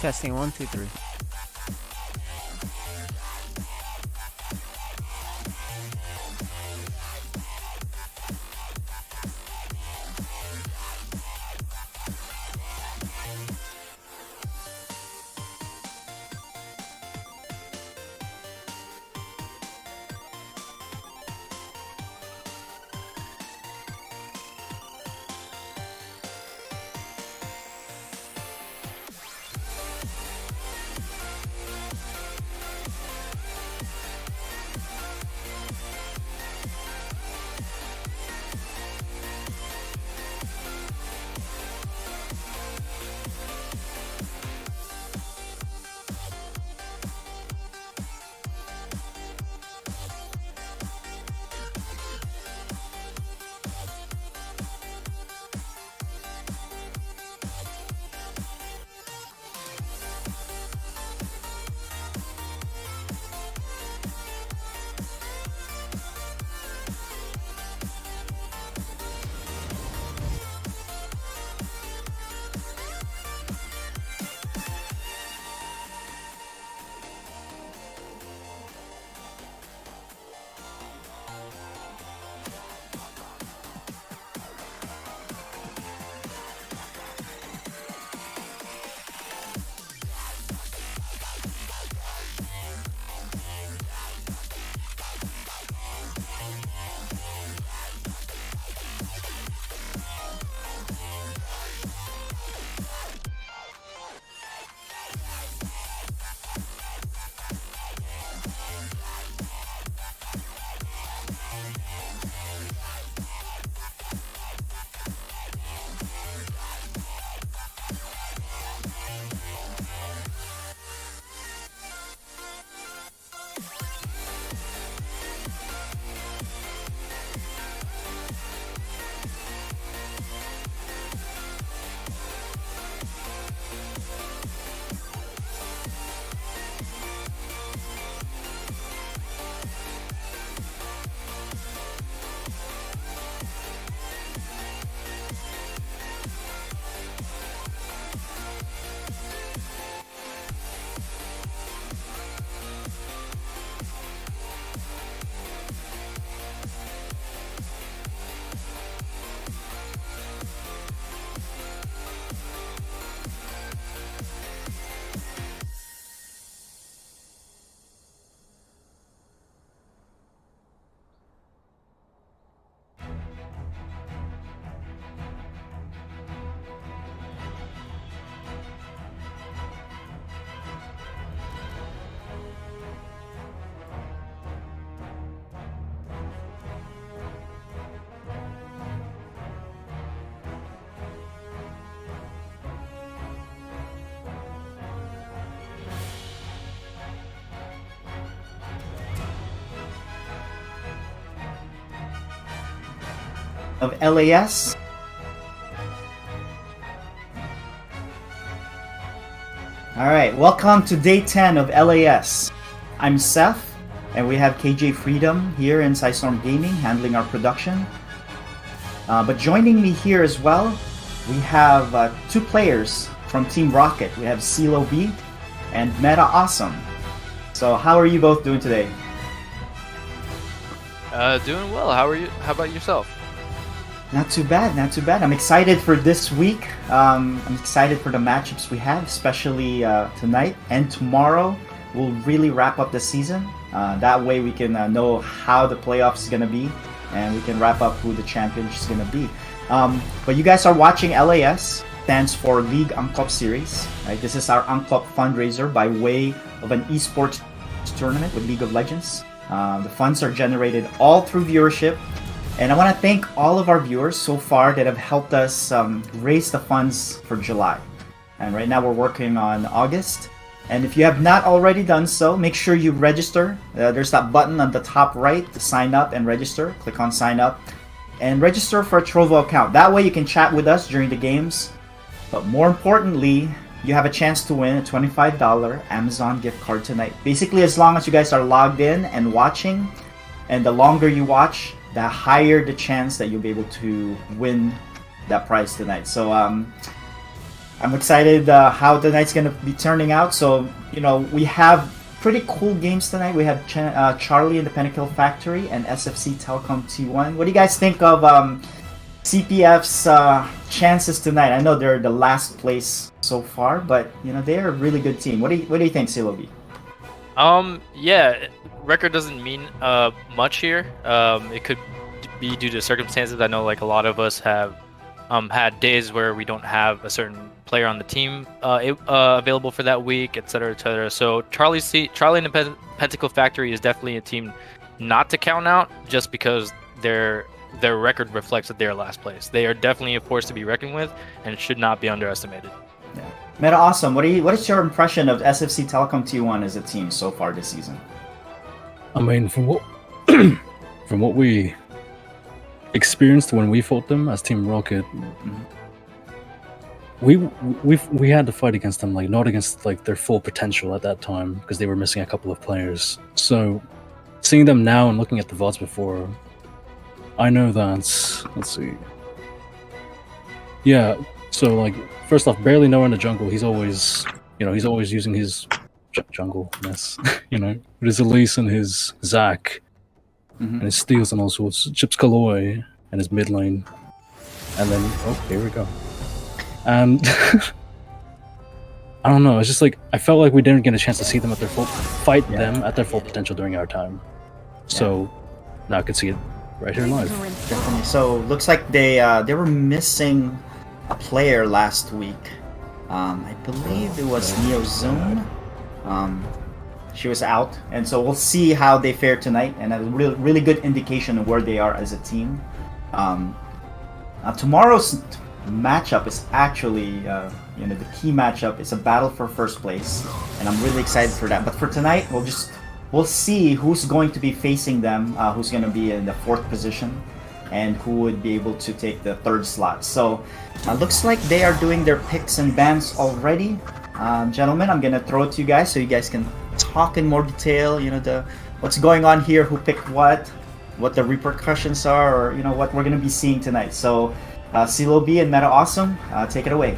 Testing 1, 2, 3. Of LAS. Alright, welcome to day 10 of LAS. I'm Seth, and we have KJ Freedom here in Storm Gaming handling our production. But joining me here as well, we have two players from Team Rocket. We have CeeLo B and Meta Awesome. So how are you both doing today? Doing well. How are you? How about yourself? Not too bad, not too bad. I'm excited for this week. I'm excited for the matchups we have, especially tonight and tomorrow. We'll really wrap up the season. That way we can know how the playoffs is going to be, and we can wrap up who the champion is going to be. But you guys are watching LAS, stands for League Angkop Series. Right? This is our Angkop fundraiser by way of an esports tournament with League of Legends. The funds are generated all through viewership. And I want to thank all of our viewers so far that have helped us raise the funds for July. And right now we're working on August. And if you have not already done so, make sure you register. There's that button on the top right to sign up and register. Click on sign up and register for a Trovo account. That way you can chat with us during the games. But more importantly, you have a chance to win a $25 Amazon gift card tonight. Basically, as long as you guys are logged in and watching, and the longer you watch, the higher the chance that you'll be able to win that prize tonight. So I'm excited how the night's gonna be turning out. So we have pretty cool games tonight. We have Charlie and the Pinnacle Factory and SFC Telecom T1. What do you guys think of CPF's chances tonight? I know they're the last place so far, but they're a really good team. What do you think, Silobi? Yeah, record doesn't mean much here. It could be due to circumstances. I know like a lot of us have had days where we don't have a certain player on the team available for that week, etc., etc. So Charlie and the Pentacle Factory is definitely a team not to count out, just because their record reflects that they're last place. They are definitely a force to be reckoned with, and it should not be underestimated. Yeah. Meta Awesome, what is your impression of SFC Telecom T1 as a team so far this season? I mean, from what we experienced when we fought them as Team Rocket, we had to fight against them, like not against like their full potential at that time, because they were missing a couple of players. So seeing them now and looking at the VODs before, I know that, let's see. Yeah, so like first off, barely knowing the jungle, he's always using his jungle-ness, with his Elise and his Zac, and his steals and all sorts, Chips Kaloi and his mid lane, and then here we go. And I don't know, it's just like I felt like we didn't get a chance to see them at their full them at their full potential during our time. So now I could see it right here live. Definitely. So looks like they were missing a player last week. I believe it was Neo Zoom. She was out, and so we'll see how they fare tonight, and a really good indication of where they are as a team. Tomorrow's matchup is actually the key matchup. It's a battle for first place, and I'm really excited for that. But for tonight, we'll see who's going to be facing them, who's going to be in the 4th position, and who would be able to take the 3rd slot. So looks like they are doing their picks and bans already. Gentlemen, I'm gonna throw it to you guys so you guys can talk in more detail, what's going on here, who picked what the repercussions are, or what we're gonna be seeing tonight. So CeeLo B and Meta Awesome, take it away.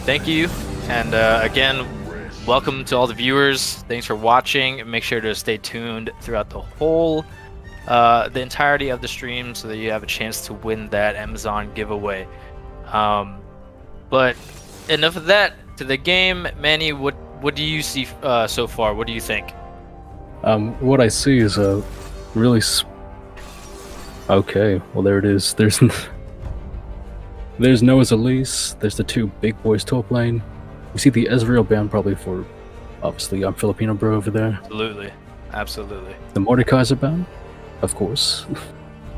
Thank you, and again, welcome to all the viewers. Thanks for watching. Make sure to stay tuned throughout the entirety of the stream so that you have a chance to win that Amazon giveaway. But enough of that. To the game, Manny. What do you see so far? What do you think? What I see is a really okay. Well, there it is. There's Noah's Elise. There's the 2 big boys top lane. We see the Ezreal ban probably for, obviously, I'm Filipino bro over there. Absolutely. The Mordekaiser ban, of course.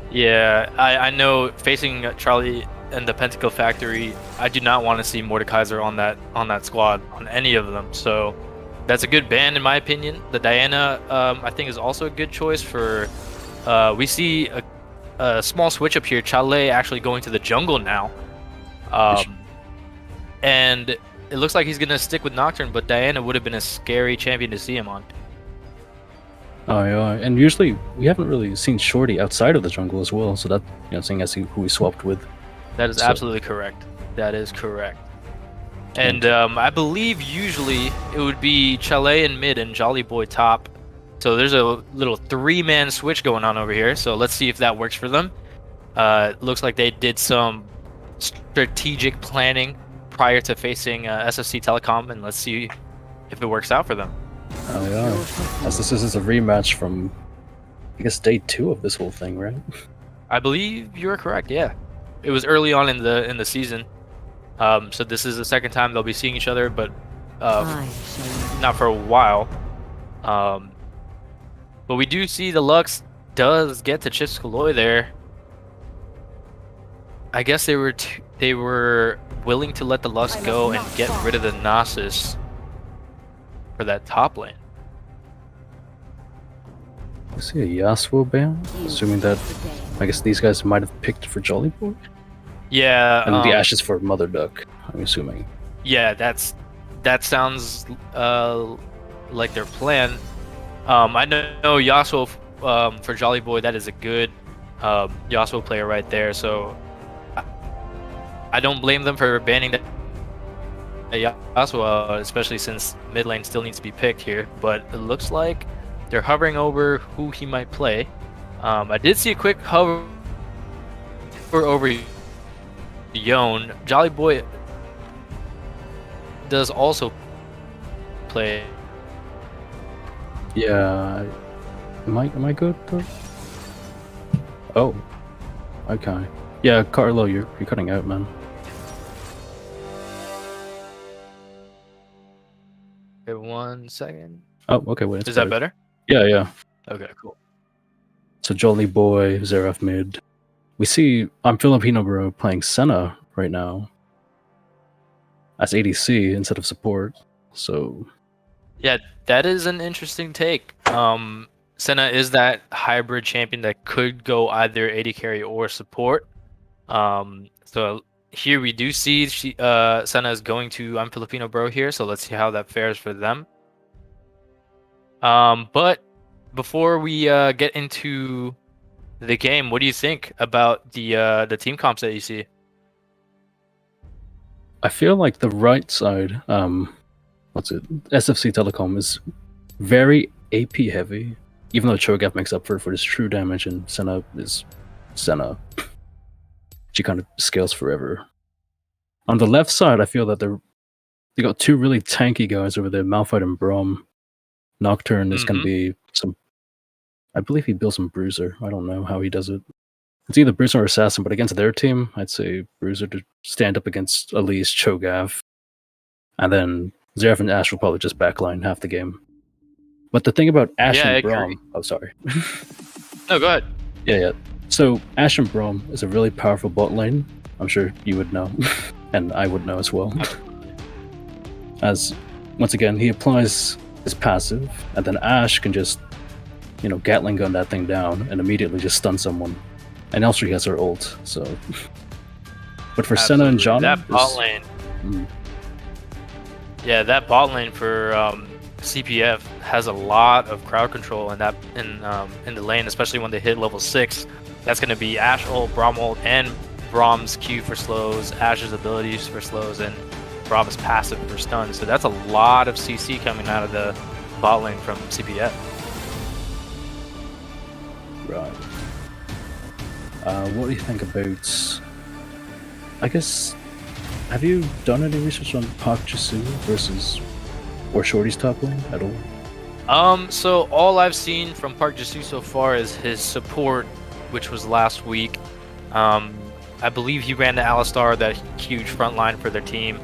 Yeah, I know. Facing Charlie and the Pentacle Factory, I do not want to see Mordekaiser on that squad, on any of them. So that's a good ban in my opinion. The Diana, I think, is also a good choice for. We see a small switch up here. Chale actually going to the jungle now, and it looks like he's gonna stick with Nocturne. But Diana would have been a scary champion to see him on. Oh yeah, and usually we haven't really seen Shorty outside of the jungle as well. So that seeing as who we swapped with. That is absolutely correct. That is correct. And I believe usually it would be Chale in mid and Jolly Boy top. So there's a little 3-man switch going on over here. So let's see if that works for them. Looks like they did some strategic planning prior to facing SFC Telecom, and let's see if it works out for them. Oh yeah, as this is a rematch from, I guess, day 2 of this whole thing, right? I believe you are correct. Yeah. It was early on in the season, so this is the 2nd time they'll be seeing each other, but not for a while. But we do see the Lux does get to Chips Kaloi there. I guess they were willing to let the Lux go and get rid of the Nasus for that top lane. I see a Yasuo ban, assuming that I guess these guys might have picked for Jolly Boy. Yeah, and the Ashes for Mother Duck, I'm assuming. Yeah, that sounds like their plan. I know Yasuo for Jolly Boy. That is a good Yasuo player right there. So I don't blame them for banning Yasuo, especially since mid lane still needs to be picked here. But it looks like they're hovering over who he might play. I did see a quick hover over Yone. Jolly Boy does also play. Yeah. Am I good though? Oh. Okay. Yeah, Carlo, you're cutting out, man. Okay, 1 second. Oh, okay, wait. Is that better? Yeah, yeah. Okay, cool. So Jolly Boy, Xerath mid. We see I'm Filipino Bro playing Senna right now as ADC instead of support. So Yeah, that is an interesting take. Senna is that hybrid champion that could go either AD carry or support. So here we do see Senna is going to I'm Filipino Bro here, so let's see how that fares for them. But before we get into the game, what do you think about the team comps that you see? I feel like the right side, what's it? SFC Telecom is very AP heavy, even though Cho'Gath makes up for this true damage, and Senna is Senna. She kind of scales forever. On the left side, I feel that they got two really tanky guys over there, Malphite and Braum. Nocturne is going to be some. I believe he builds some Bruiser. I don't know how he does it. It's either Bruiser or Assassin, but against their team, I'd say Bruiser to stand up against Elise, Cho'Gath, and then Xerath and Ash will probably just backline half the game. But the thing about Ash and Braum... Oh, sorry. No, go ahead. Yeah. So Ash and Braum is a really powerful bot lane. I'm sure you would know, and I would know as well. As, once again, he applies his passive, and then Ash can just, Gatling gun that thing down and immediately just stun someone. And also he has her ult, so... But for Senna and John... That bot lane... Yeah, that bot lane for CPF has a lot of crowd control in the lane, especially when they hit level 6. That's going to be Ash ult, Braum ult, and Braum's Q for slows, Ash's abilities for slows, and Braum's passive for stuns. So that's a lot of CC coming out of the bot lane from CPF. Right. What do you think about... I guess... Have you done any research on Park Jisoo versus... or Shorty's top lane at all? So all I've seen from Park Jisoo so far is his support, which was last week. I believe he ran the Alistar, that huge front line for their team.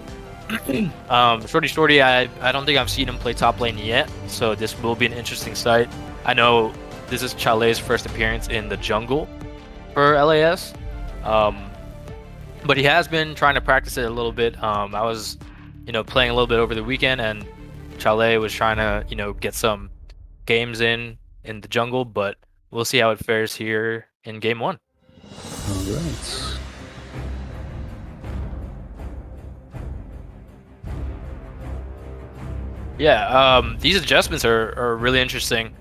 Shorty, I don't think I've seen him play top lane yet, so this will be an interesting sight. I know this is Chalet's first appearance in the jungle for LAS, but he has been trying to practice it a little bit. I was, playing a little bit over the weekend, and Chalet was trying to, get some games in the jungle, but we'll see how it fares here in game 1. All right. Yeah, these adjustments are really interesting.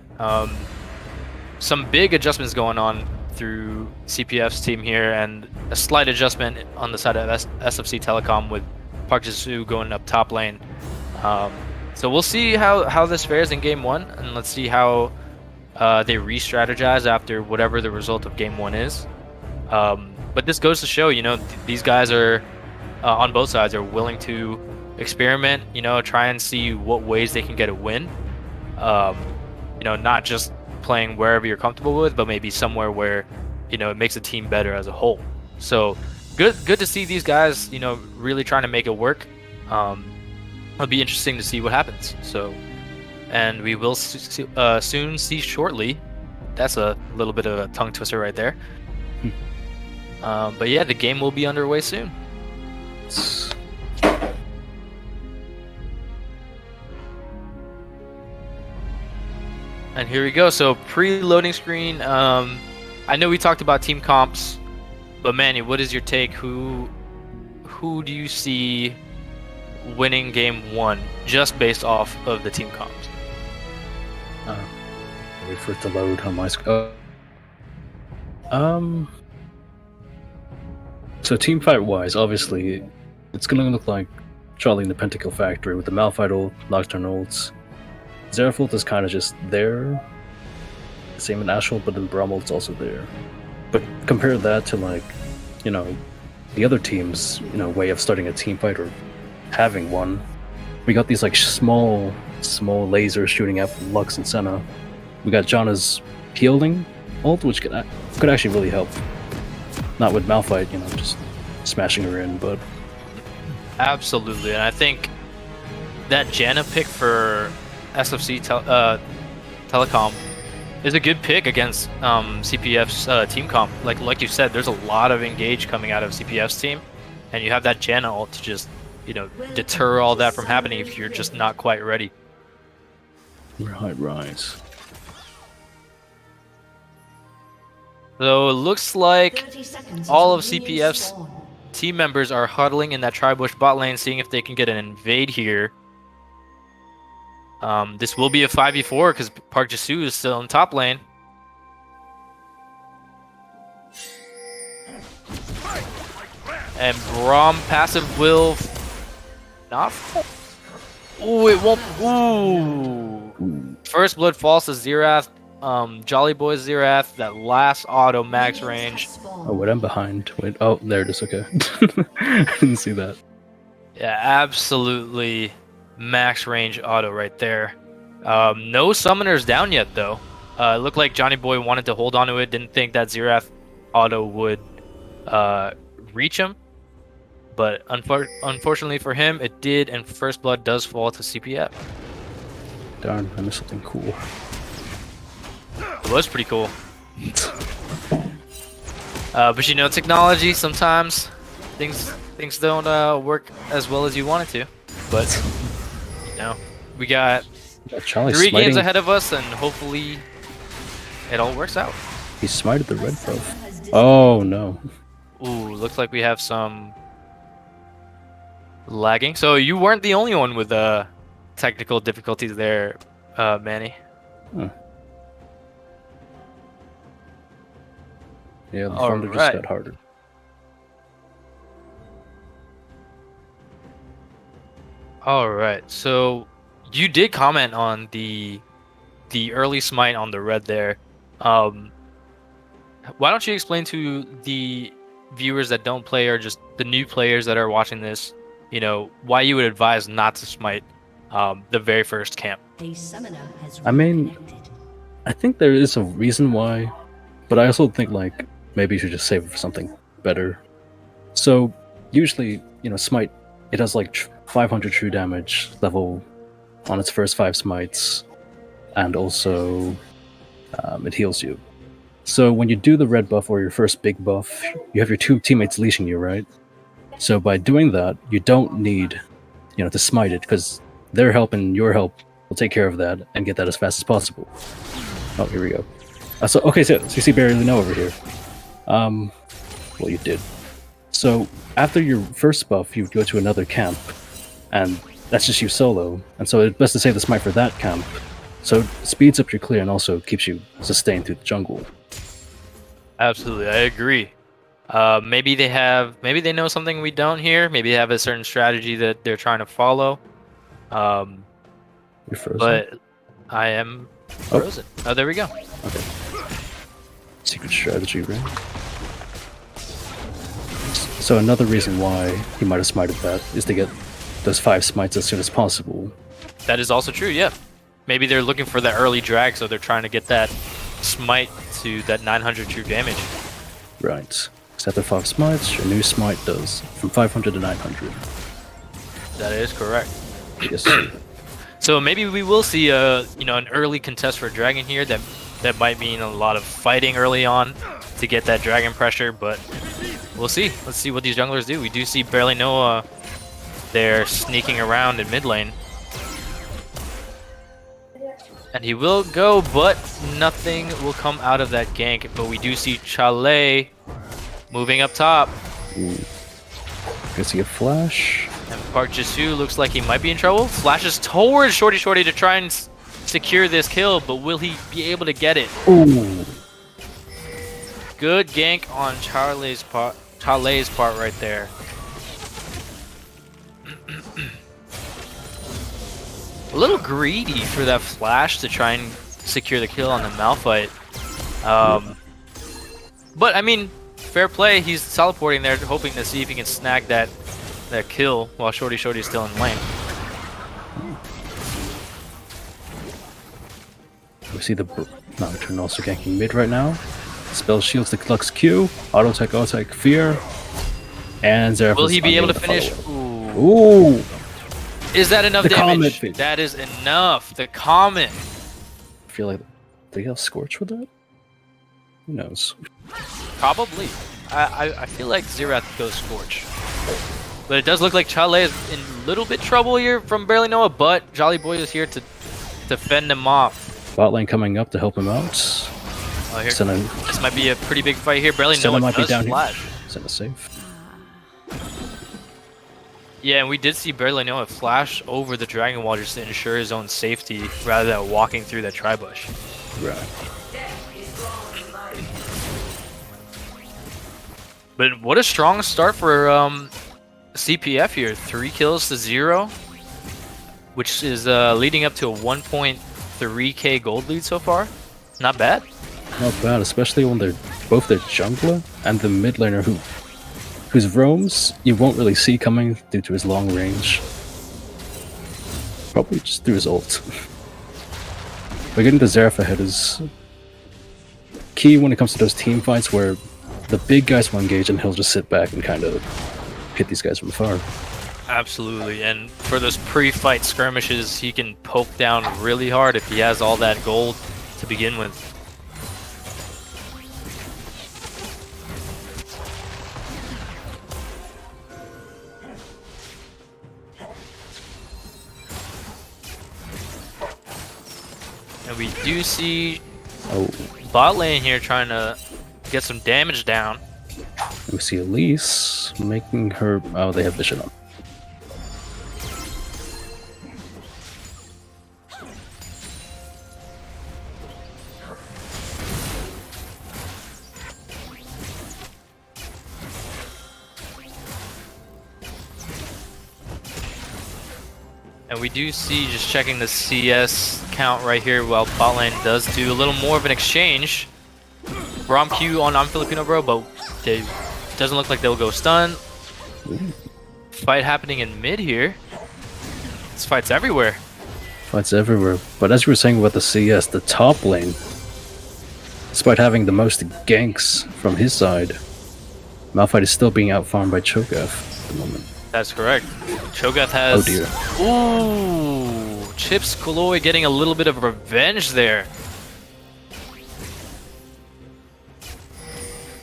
Some big adjustments going on through CPF's team here, and a slight adjustment on the side of SFC Telecom with Park Jisoo going up top lane. So we'll see how this fares in game 1, and let's see how they re-strategize after whatever the result of game 1 is. But this goes to show, these guys are on both sides are willing to experiment, try and see what ways they can get a win. Not just playing wherever you're comfortable with, but maybe somewhere where, it makes the team better as a whole. So good to see these guys, really trying to make it work. It'll be interesting to see what happens. So, and we will soon see shortly. That's a little bit of a tongue twister right there. But yeah, the game will be underway soon. And here we go. So pre-loading screen. I know we talked about team comps, but Manny, what is your take? Who do you see winning game 1 just based off of the team comps? Wait for it to load on my screen. So team fight wise, obviously, it's gonna look like Charlie in the Pentakill Factory with the Malphite ult, Nocturne ults. Xerath ult is kind of just there. Same in Ash ult, but then Braum ult's also there. But compare that to, like, you know, the other team's, you know, way of starting a team fight or having one. We got these, like, small lasers shooting at Lux and Senna. We got Janna's Healing ult, which could actually really help. Not with Malphite, you know, just smashing her in, but... Absolutely, and I think that Janna pick for SFC Telecom is a good pick against CPF's team comp. Like you said, there's a lot of engage coming out of CPF's team, and you have that Janna ult to just, you know, deter all that from happening if you're just not quite ready. Right. So it looks like all of CPF's team members are huddling in that Tribush bot lane, seeing if they can get an invade here. This will be a 5v4 because Park Jisu is still in top lane. And Braum passive will not fall. Ooh, it won't. Ooh. First blood falls to Xerath. Jolly Boy's Xerath, that last auto max range. Oh, wait, I'm behind. Wait, oh, there it is, okay. I didn't see that. Yeah, absolutely max range auto right there. No summoners down yet, though. It looked like Johnny Boy wanted to hold on to it, didn't think that Xerath auto would reach him. But unfortunately for him, it did, and First Blood does fall to CPF. Darn, I missed something cool. It was pretty cool. But you know, technology, sometimes things don't work as well as you want it to. But, you know, we got Charlie 3 smiting. games ahead of us, and hopefully it all works out. He smited the red buff. Oh, no. Ooh, looks like we have some lagging. So you weren't the only one with technical difficulties there, Manny. Huh. Yeah, the All thunder just right. got harder. All right, so you did comment on the early smite on the red there. Why don't you explain to the viewers that don't play or just the new players that are watching this, you know, why you would advise not to smite the very first camp? I mean, I think there is a reason why, but I also think, like, maybe you should just save it for something better. So usually, you know, smite, it has like 500 true damage level on its first 5 smites, and also it heals you. So when you do the red buff or your first big buff, you have your 2 teammates leashing you, right? So by doing that, you don't need, you know, to smite it, because their help and your help will take care of that and get that as fast as possible. Oh, here we go. So you see barely know over here. Well, you did. So after your first buff, you go to another camp, and that's just you solo. And so it's best to save the smite for that camp. So it speeds up your clear and also keeps you sustained through the jungle. Absolutely, I agree. Maybe they know something we don't here. Maybe they have a certain strategy that they're trying to follow. You're frozen. But I am frozen. Oh, there we go. Okay. Secret strategy, right? So another reason why he might have smited that is to get those 5 smites as soon as possible. That is also true, yeah. Maybe they're looking for that early drag, so they're trying to get that smite to that 900 true damage. Right. Except after 5 smites, your new smite does from 500 to 900. That is correct. Yes, sir. So maybe we will see an early contest for dragon here. That might mean a lot of fighting early on to get that dragon pressure, but we'll see. Let's see what these junglers do. We do see Barely Noah there sneaking around in mid lane. And he will go, but nothing will come out of that gank. But we do see Chale moving up top. Ooh. Gonna see a flash. And Park Jisu looks like he might be in trouble. Flashes towards Shorty to try and secure this kill, but will he be able to get it? Ooh. Good gank on Chale's part right there. A little greedy for that flash to try and secure the kill on the Malphite. But I mean, fair play. He's teleporting there, hoping to see if he can snag that kill while Shorty is still in lane. We see the Nocturne also ganking mid right now. Spell shields the Klux Q, auto tech, fear, and Zeraphis. Will he be able to finish? Ooh! Is that enough the damage? Comet. That is enough. The Comet. I feel like they have Scorch with that? Who knows? Probably. I feel like Xerath goes Scorch. But it does look like Chale is in a little bit trouble here from Barely Noah, but Jolly Boy is here to fend him off. Bot lane coming up to help him out. Oh, here, this might be a pretty big fight here. Barely Senna Noah might does be down flash. here. Senna safe. Yeah, and we did see Barely Noah flash over the Dragon Wall just to ensure his own safety rather than walking through that tri-bush. Right. But what a strong start for CPF here. 3 kills to 0, which is leading up to a 1.3k gold lead so far. Not bad. Not bad, especially when they're both their jungler and the mid laner whose roams you won't really see coming due to his long range. Probably just through his ult. But getting the Zeraf ahead is key when it comes to those team fights where the big guys will engage and he'll just sit back and kind of hit these guys from afar. Absolutely, and for those pre-fight skirmishes, he can poke down really hard if he has all that gold to begin with. And we do see bot lane here trying to get some damage down. We see Elise making her... Oh, they have vision on. And we do see, just checking the CS count right here, while bot lane does do a little more of an exchange. Rom Q on Filipino bro, but they doesn't look like they'll go stun. Fight happening in mid here. This fight's everywhere. Fights everywhere. But as you were saying about the CS, the top lane, despite having the most ganks from his side, Malphite is still being outfarmed by Cho'Gath at the moment. That's correct. Cho'Gath has... Oh dear. Ooh! Chips Koloi getting a little bit of revenge there.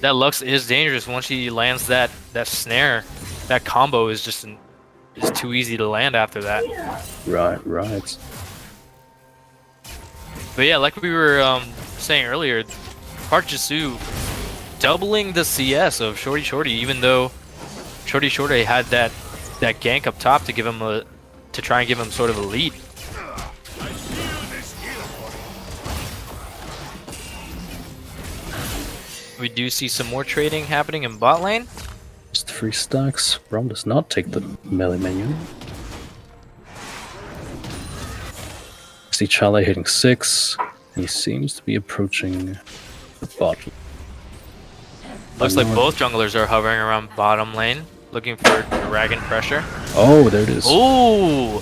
That Lux is dangerous once he lands that snare. That combo is just is too easy to land after that. Right. But yeah, like we were saying earlier, Park Jisoo doubling the CS of Shorty, even though Shorty had that gank up top to give him to try and give him sort of a lead. We do see some more trading happening in bot lane. Just 3 stacks. Rom does not take the melee minion. See Chale hitting 6. He seems to be approaching the bot. Looks like both junglers are hovering around bottom lane, looking for dragon pressure. Oh, there it is. Ooh!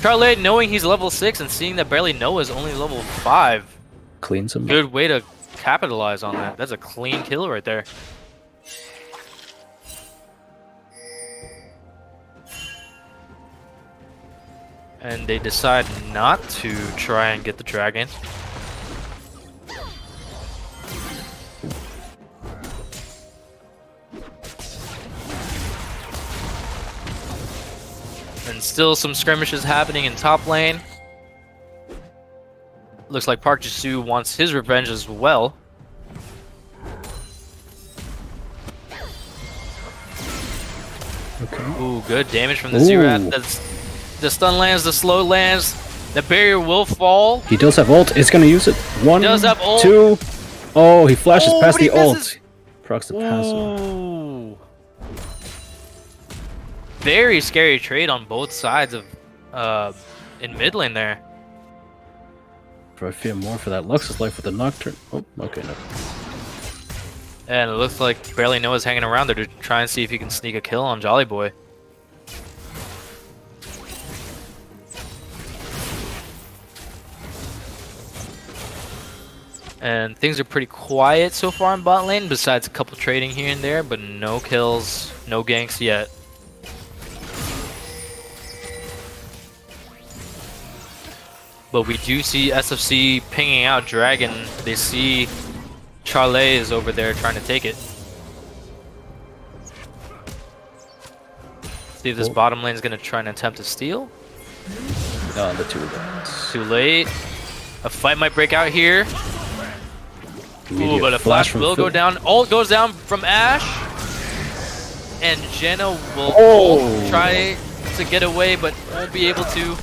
Charlotte, knowing he's level 6 and seeing that Barely Noah is only level 5. Cleans him. Good way to capitalize on that. That's a clean kill right there. And they decide not to try and get the dragon. And still some skirmishes happening in top lane. Looks like Park Jisoo wants his revenge as well. Okay. Ooh, good damage from the Xerath. The stun lands, the slow lands. The barrier will fall. He does have ult. It's gonna use it. 1, Does have ult. 2. Oh, he flashes past but he the misses. ult. Procs the passive. Ooh. very scary trade on both sides of in mid lane there. I fear more for that Lux's life with the Nocturne. Oh, okay, no. And it looks like Barely Noah's hanging around there to try and see if he can sneak a kill on Jolly Boy. And things are pretty quiet so far in bot lane, besides a couple trading here and there, but no kills, no ganks yet. But we do see SFC pinging out Dragon. They see Charlet is over there trying to take it. See if this bottom lane is going to try and attempt to steal. No, the two of them. Too late. A fight might break out here. Ooh, but a flash will go down. Ult goes down from Ashe. And Jenna will try to get away, but won't be able to.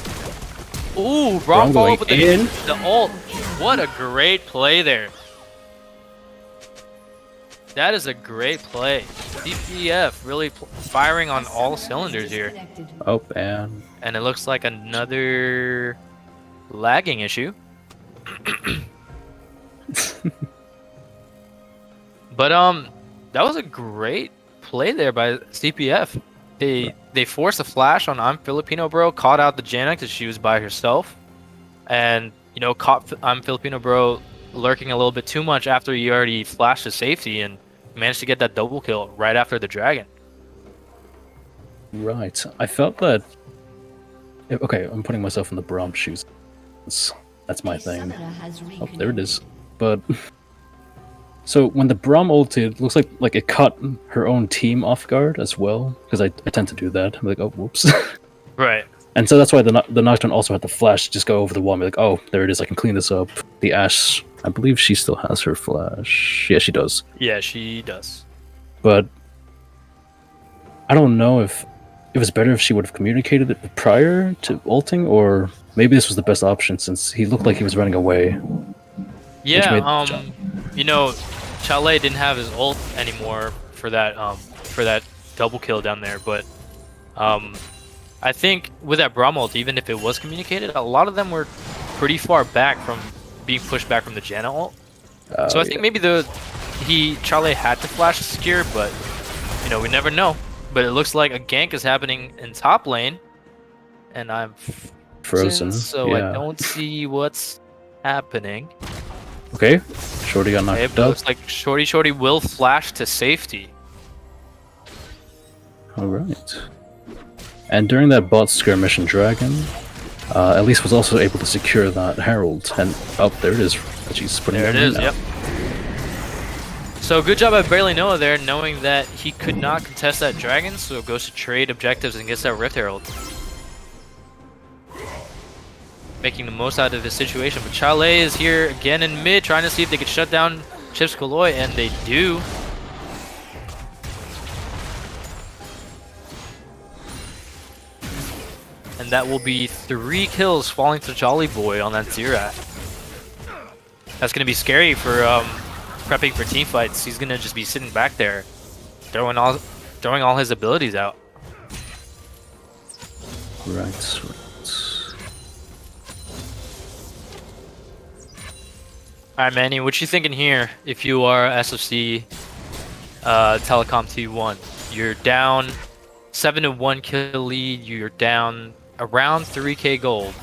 Ooh, wrong follow up with the ult. What a great play there. That is a great play. CPF really firing on all cylinders here. Oh, man. And it looks like another lagging issue. But that was a great play there by CPF. They forced a flash on I'm Filipino Bro, caught out the Janna because she was by herself, and you know, caught I'm Filipino Bro lurking a little bit too much after he already flashed to safety and managed to get that double kill right after the dragon. Right. I felt that. Okay, I'm putting myself in the Braum shoes. That's my thing. Oh, there it is. But so when the Braum ulted, looks like it caught her own team off guard as well, because I tend to do that. I'm like, oh, whoops. Right. And so that's why the Nocturne also had the flash just go over the wall and be like, oh, there it is, I can clean this up. The Ashe, I believe she still has her flash. Yeah, she does. Yeah, she does. But I don't know if it was better if she would have communicated it prior to ulting, or maybe this was the best option since he looked like he was running away. Yeah, you know, Chalet didn't have his ult anymore for that double kill down there, but I think with that Braum ult, even if it was communicated, a lot of them were pretty far back from being pushed back from the Janna ult. So I think maybe Chalet had to flash to secure, but you know, we never know. But it looks like a gank is happening in top lane, and I'm frozen, so I don't see what's happening. Okay, Shorty got knocked out. Looks like Shorty will flash to safety. Alright. And during that bot skirmish in Dragon, Elise was also able to secure that Herald. And there it is. She's putting there it is, yep. So good job by Barely Noah there, knowing that he could not contest that Dragon, so goes to trade objectives and gets that Rift Herald. Making the most out of his situation, but Chalet is here again in mid, trying to see if they could shut down Chips Kaloy, and they do. And that will be 3 kills falling to Jolly Boy on that Xerath. That's going to be scary for prepping for team fights. He's going to just be sitting back there, throwing all his abilities out. Right. Alright, Manny, what you thinking here if you are SFC Telecom T1? You're down 7-1 kill lead, you're down around 3k gold.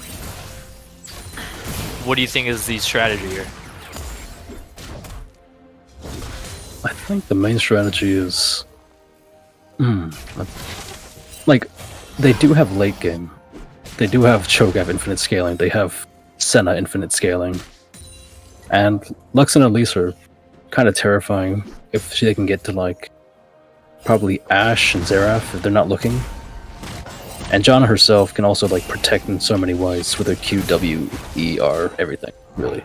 What do you think is the strategy here? I think the main strategy is... like, they do have late game. They do have Cho'Gath infinite scaling, they have Senna infinite scaling. And Lux and Elise are kind of terrifying if they can get to, like, probably Ashe and Xerath if they're not looking. And Janna herself can also, like, protect in so many ways with her Q, W, E, R, everything, really.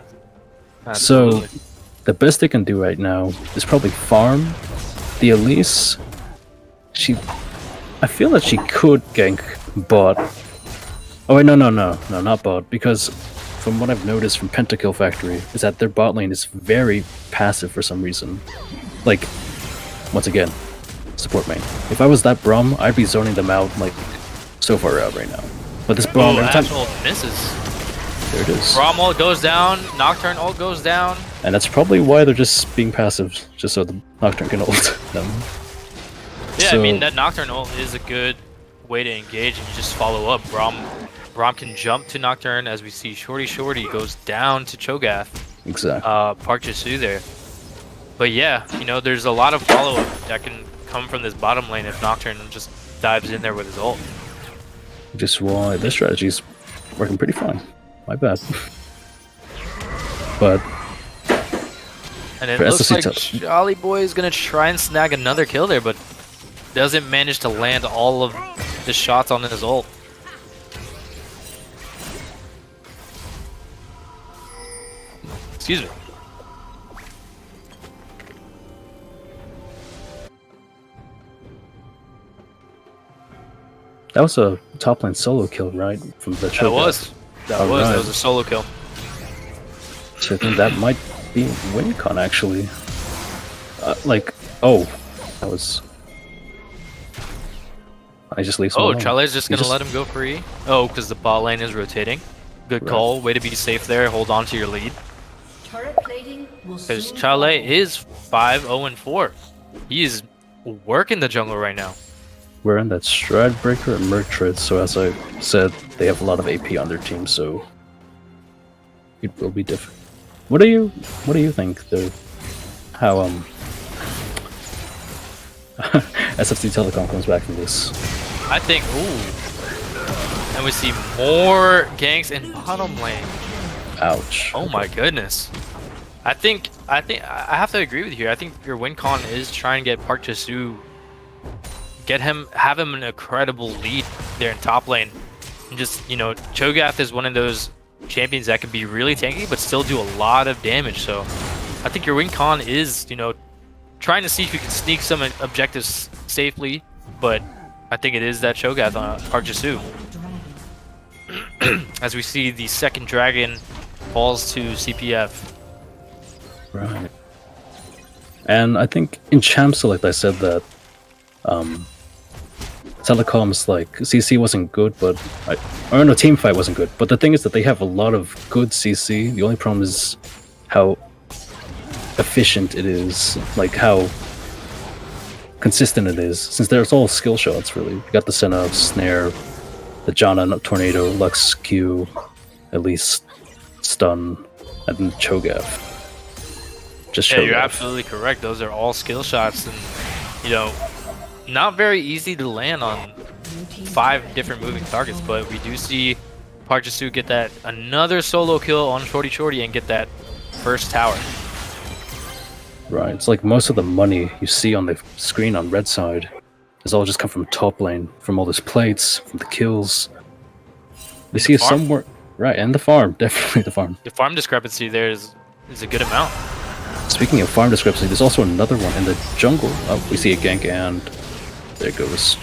Absolutely. So, the best they can do right now is probably farm. The Elise, I feel that she could gank bot. Oh wait, no, not bot, because from what I've noticed from Pentakill Factory, is that their bot lane is very passive for some reason. Like, once again, support main. If I was that Braum, I'd be zoning them out like so far out right now. But this Braum, every time ult misses. there it is. Braum ult goes down, Nocturne ult goes down. And that's probably why they're just being passive, just so the Nocturne can ult them. Yeah, So, I mean that Nocturne ult is a good way to engage, and you just follow up. Braum can jump to Nocturne, as we see Shorty goes down to Cho'Gath. exactly. Park Jisu there. But yeah, you know, there's a lot of follow-up that can come from this bottom lane if Nocturne just dives in there with his ult. Just why this strategy is working pretty fine. My bad. But And it for looks SFC like Jolly Boy is gonna try and snag another kill there, but doesn't manage to land all of the shots on his ult. Excuse me. that was a top lane solo kill, right? From the That was a solo kill. So I think that might be WinCon actually. Oh, that was. I just leave. Oh, Chale's just gonna let him go free. Oh, because the bot lane is rotating. Good call. Way to be safe there. Hold on to your lead. Because Chale is 5-0-4. He is working the jungle right now. We're in that Stradbreaker and Murktrid, so as I said, they have a lot of AP on their team, so it will be different. What do you think though? How SFC Telecom comes back from this? I think and we see more ganks in bottom lane. Ouch. Oh my goodness. I think I have to agree with you. I think your win con is trying to get Park Jisu, have him an incredible lead there in top lane. And just, you know, Cho'Gath is one of those champions that can be really tanky but still do a lot of damage. So I think your win con is, you know, trying to see if you can sneak some objectives safely, but I think it is that Cho'Gath on Park Jisu. As we see the second dragon falls to CPF. Right. And I think in Champ Select I said that Telecom's like CC wasn't good, but Teamfight wasn't good. But the thing is that they have a lot of good CC. The only problem is how efficient it is, like how consistent it is. Since there's all skill shots, really. You got the Senna, Snare, the Janna, Tornado, Lux Q, at least Stun, and then Cho'Gath. Yeah, you're absolutely correct. Those are all skill shots, and you know, not very easy to land on 5 different moving targets. But we do see Park Jisu get that another solo kill on Shorty and get that first tower. Right. It's like most of the money you see on the screen on red side has all just come from top lane, from all these plates, from the kills. We see it somewhere, right? And the farm, definitely the farm. The farm discrepancy there is a good amount. Speaking of farm discrepancy, there's also another one in the jungle. Oh, we see a gank, and there goes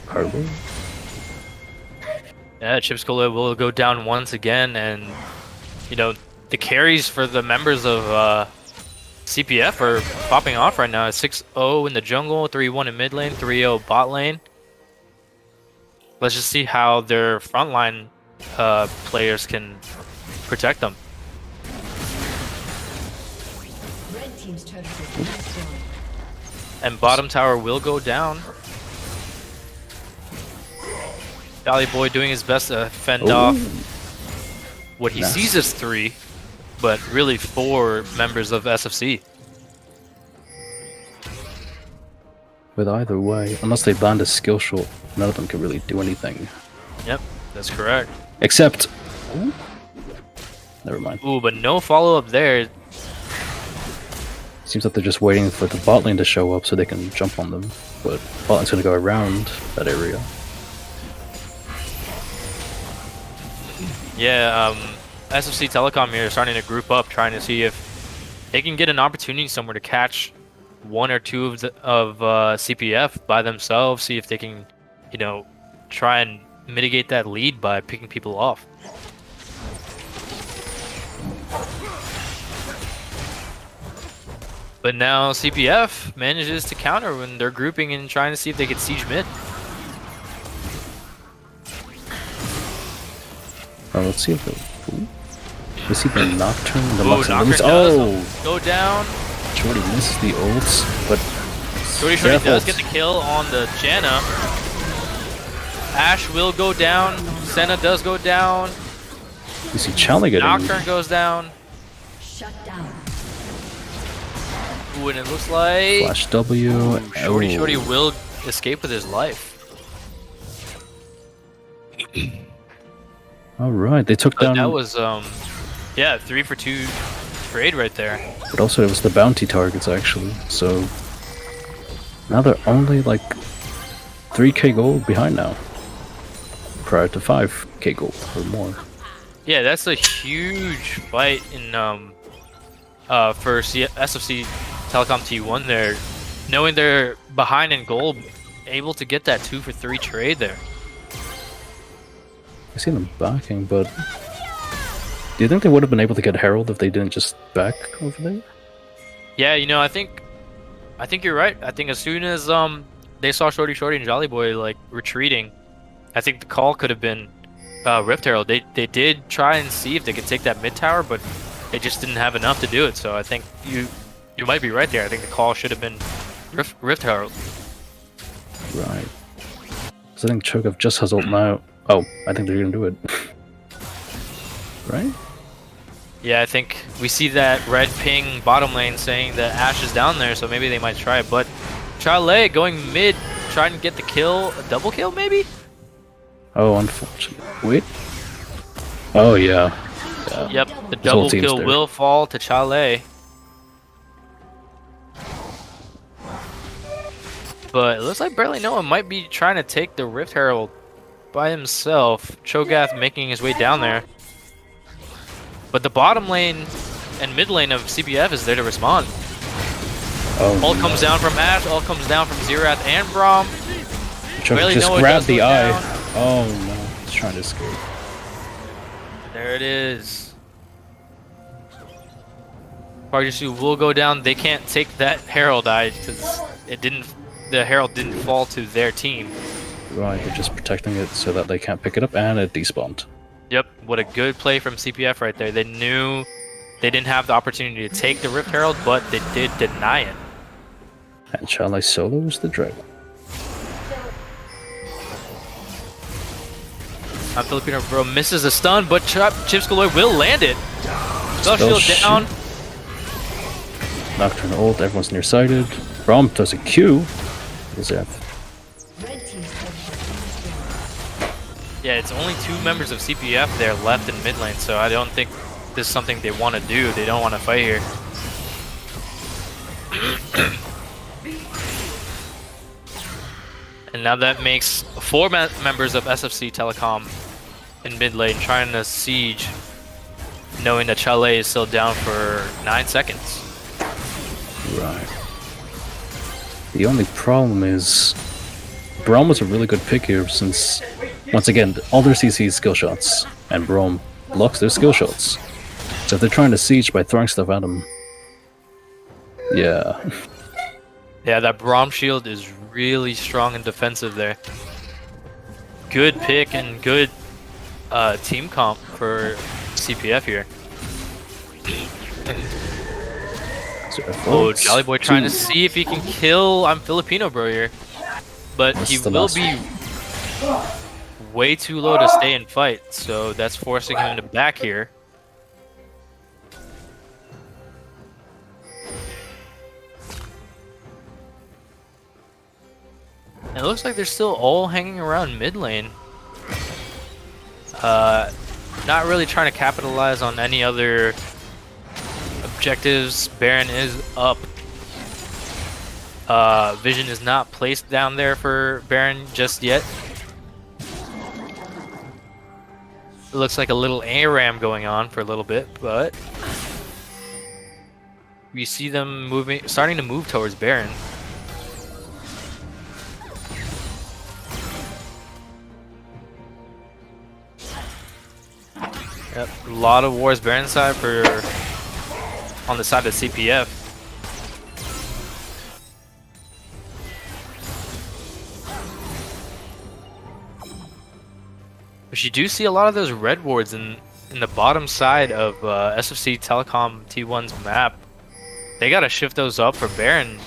Carlo. Yeah, Chipskola will go down once again, and you know, the carries for the members of CPF are popping off right now. 6-0 in the jungle, 3-1 in mid lane, 3-0 bot lane. Let's just see how their frontline players can protect them. And bottom tower will go down. Valley Boy doing his best to fend off what he sees as 3, but really 4 members of SFC. With either way, unless they ban a skill shot, none of them can really do anything. Yep, that's correct. Except... Ooh, never mind. Ooh, but no follow-up there. Seems like they're just waiting for the bot lane to show up so they can jump on them. But bot lane's gonna go around that area. Yeah, SFC Telecom here is starting to group up, trying to see if they can get an opportunity somewhere to catch 1 or 2 of CPF by themselves. See if they can, you know, try and mitigate that lead by picking people off. But now CPF manages to counter when they're grouping and trying to see if they could siege mid. Oh, let's see if we see the Nocturne. The Ooh, Lux Nocturne does go down. Shorty misses the ults, but Shorty does get the kill on the Janna. Ashe will go down. Senna does go down. you see Chali getting Nocturne goes down. Shut down. Ooh, and it looks like Flash W. Shorty will escape with his life. All right, they took But down. that was yeah, 3 for 2 trade right there. But also it was the bounty targets actually. So now they're only like 3k gold behind now. Prior to 5k gold or more. Yeah, that's a huge fight in for SFC Telecom T1 there. Knowing they're behind in gold, able to get that 2 for 3 trade there. I see them backing, but do you think they would have been able to get Herald if they didn't just back over there? Yeah, you know, I think you're right. I think as soon as they saw Shorty and Jolly Boy like retreating, I think the call could have been Rift Herald. They did try and see if they could take that mid tower, but they just didn't have enough to do it. So I think you might be right there. I think the call should have been Rift Herald. Right. So I think Cho'Gath just has ult now. Oh, I think they're gonna do it. Right? Yeah, I think we see that red ping bottom lane saying that Ashe is down there, so maybe they might try it. But Chale going mid, trying to get the kill, a double kill maybe? Oh, unfortunately. Wait. Oh yeah. Yep, the His whole double team's kill there. will fall to Chale. But it looks like Barely Noah might be trying to take the Rift Herald by himself. Cho'Gath making his way down there. But the bottom lane and mid lane of CPF is there to respond. Oh. All comes down from Ashe, all comes down from Xerath and Braum. Cho'Gath Barely just Noah grabbed does the go eye. down. Oh no, he's trying to escape. There it is. Parjusu will go down. They can't take that Herald eye because the Herald didn't fall to their team. Right, they're just protecting it so that they can't pick it up, and it despawned. Yep, what a good play from CPF right there. They knew they didn't have the opportunity to take the Rift Herald, but they did deny it. And Chale solos the dragon. Filipino Bro misses a stun, but Chips Galore will land it. Spell Spell shield down. Nocturne ult, everyone's nearsighted. Braum does a Q. Is that? Red team's turret has been destroyed. Yeah, it's only 2 members of CPF there left in mid lane, so I don't think this is something they want to do. They don't want to fight here. And now that makes 4 members of SFC Telecom in mid lane trying to siege, knowing that Chale is still down for 9 seconds. Right. The only problem is Braum was a really good pick here since, once again, all their CC is skill shots, and Braum blocks their skill shots. So if they're trying to siege by throwing stuff at him, yeah. Yeah, that Braum shield is really strong and defensive there. Good pick and good team comp for CPF here. Oh, Jolly Boy trying to see if he can kill Filipino Bro here. But That's he the will last be way too low to stay and fight, so that's forcing him to back here. It looks like they're still all hanging around mid lane. Not really trying to capitalize on any other objectives. Baron is up. Vision is not placed down there for Baron just yet. It looks like a little ARAM going on for a little bit, but we see them starting to move towards Baron. Yep, a lot of wars Baron side on the side of CPF. But you do see a lot of those red wards in the bottom side of SFC Telecom T1's map. They gotta shift those up for Baron,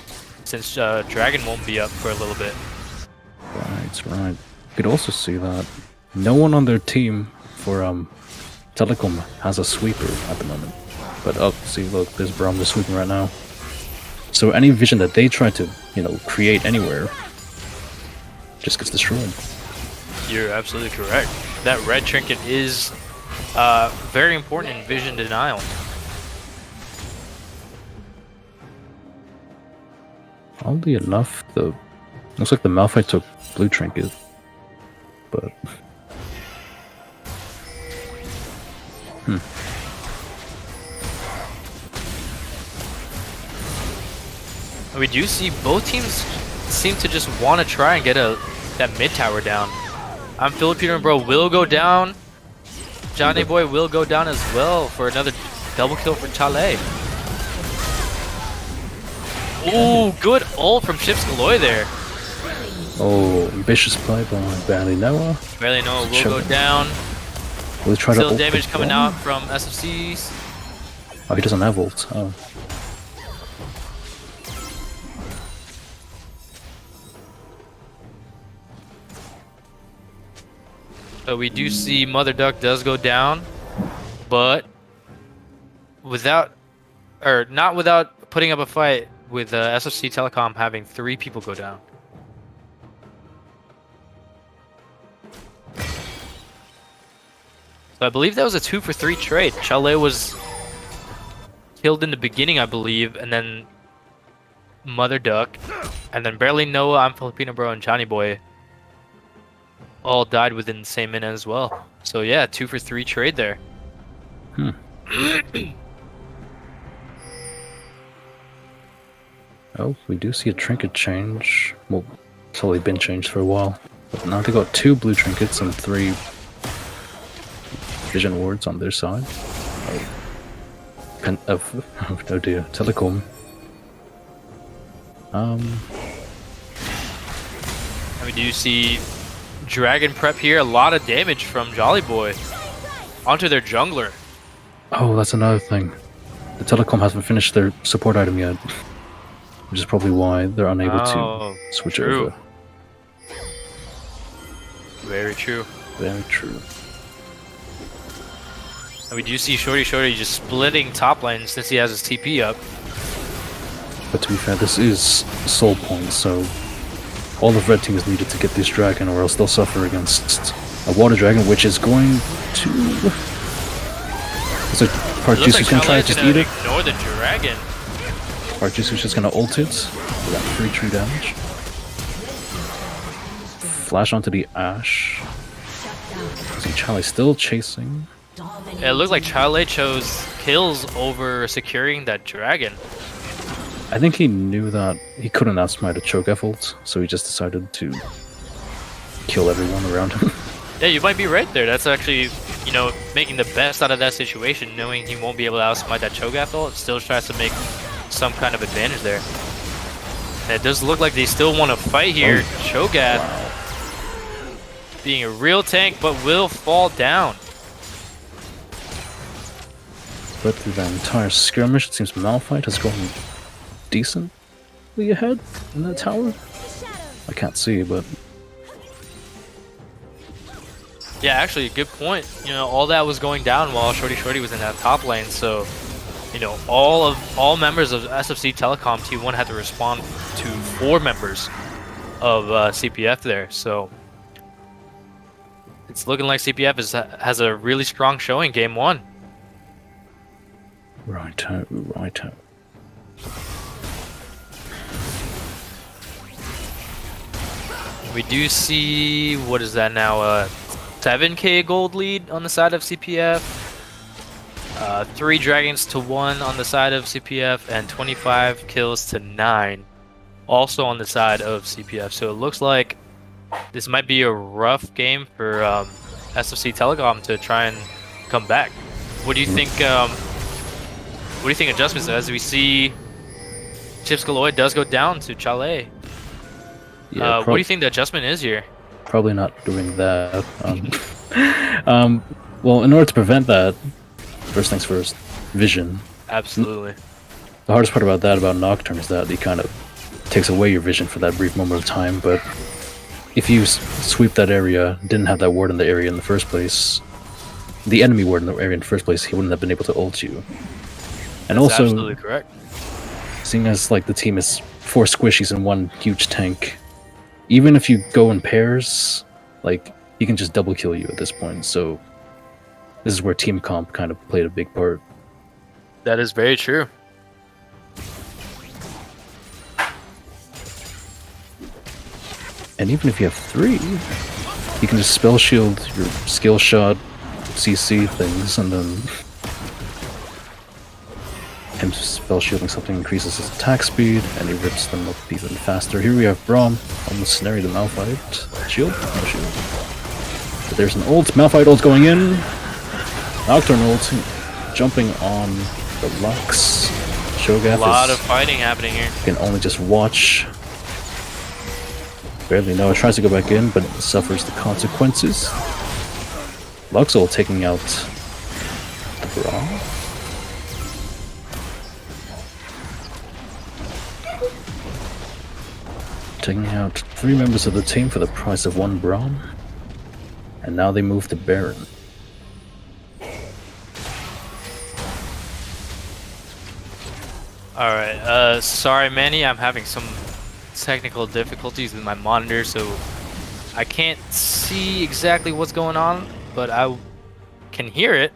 since Dragon won't be up for a little bit. Right, right. You could also see that no one on their team for Telecom has a sweeper at the moment. But oh, see, look, there's Braum just sweeping right now. So any vision that they try to, you know, create anywhere just gets destroyed. You're absolutely correct. That red trinket is very important in vision denial. Oddly enough, looks like the Malphite took blue trinket, but We do see both teams seem to just want to try and get that mid tower down. Filipino Bro will go down. Johnny Boy will go down as well for another double kill for Chale. Ooh, good ult from Chips Galoy there. oh, ambitious play by Barely Noah. Barely Noah will go down. Will he try to Still ult damage the coming bomb? out from SFCs. Oh, he doesn't have ult. Oh. So we do see Mother Duck does go down, but not without putting up a fight with SFC Telecom having 3 people go down. So I believe that was a 2-for-3 trade. Chale was killed in the beginning, I believe, and then Mother Duck, and then Barely Noah, Filipino Bro, and Johnny Boy all died within the same minute as well. So yeah, 2-for-3 trade there. Oh, we do see a trinket change. Well, it's already been changed for a while. But now they got 2 blue trinkets and 3 vision wards on their side. Oh dear, Telecom. And we do see Dragon prep here, a lot of damage from Jolly Boy onto their jungler. Oh, that's another thing. The Telecom hasn't finished their support item yet. Which is probably why they're unable to switch over. Very true. Very true. And we do see Shorty just splitting top lane since he has his TP up. But to be fair, this is soul points, so all of red team is needed to get this dragon, or else they'll suffer against a water dragon, which is going to. It's like part It looks Juicy's gonna try to just eat it. Ignore the dragon. Part Juicy's just gonna ult it for that 3 true damage. Flash onto the Ash. See Charlie still chasing. It looked like Chale chose kills over securing that dragon. I think he knew that he couldn't outsmite a choke ult, so he just decided to kill everyone around him. Yeah, you might be right there. That's actually, you know, making the best out of that situation, knowing he won't be able to outsmite that Cho'Gath ult. Still tries to make some kind of advantage there. And it does look like they still want to fight here. Cho'Gath being a real tank, but will fall down. But through that entire skirmish, it seems Malphite has gone decently ahead in that tower. I can't see, but Yeah, actually, good point. You know, all that was going down while Shorty was in that top lane, so you know, all members of SFC Telecom T1 had to respond to 4 members of CPF there. So it's looking like CPF has a really strong showing game 1. Righto. We do see, what is that now, 7k gold lead on the side of CPF, 3 dragons to 1 on the side of CPF, and 25 kills to 9 also on the side of CPF. So it looks like this might be a rough game for SFC Telecom to try and come back. What do you think? What do you think adjustments as we see Chips Galoy does go down to Chale? Yeah, what do you think the adjustment is here? probably not doing that. Well, in order to prevent that, first things first, vision. Absolutely. The hardest part about that, about Nocturne, is that he kind of takes away your vision for that brief moment of time, but if you sweep that area, didn't have that ward in the area in the first place, the enemy ward in the area in the first place, he wouldn't have been able to ult you. And That's also, absolutely correct. seeing as like the team is 4 squishies in one huge tank, even if you go in pairs, like he can just double kill you at this point. So this is where team comp kind of played a big part. That is very true. And even if you have 3, you can just spell shield your skill shot, CC things, and then him spell shielding something increases his attack speed, and he rips them up even faster. Here we have Braum, almost snaring the Malphite. Shield? No shield. But there's an ult, Malphite ult going in. Nocturne ult, jumping on the Lux. Shogath A lot of fighting happening here. can only just watch. Barely know. Tries to go back in, but suffers the consequences. Lux ult taking out the Braum. Taking out 3 members of the team for the price of 1 Braum. And now they move to Baron. Alright, sorry Manny, I'm having some technical difficulties with my monitor, so I can't see exactly what's going on, but I can hear it.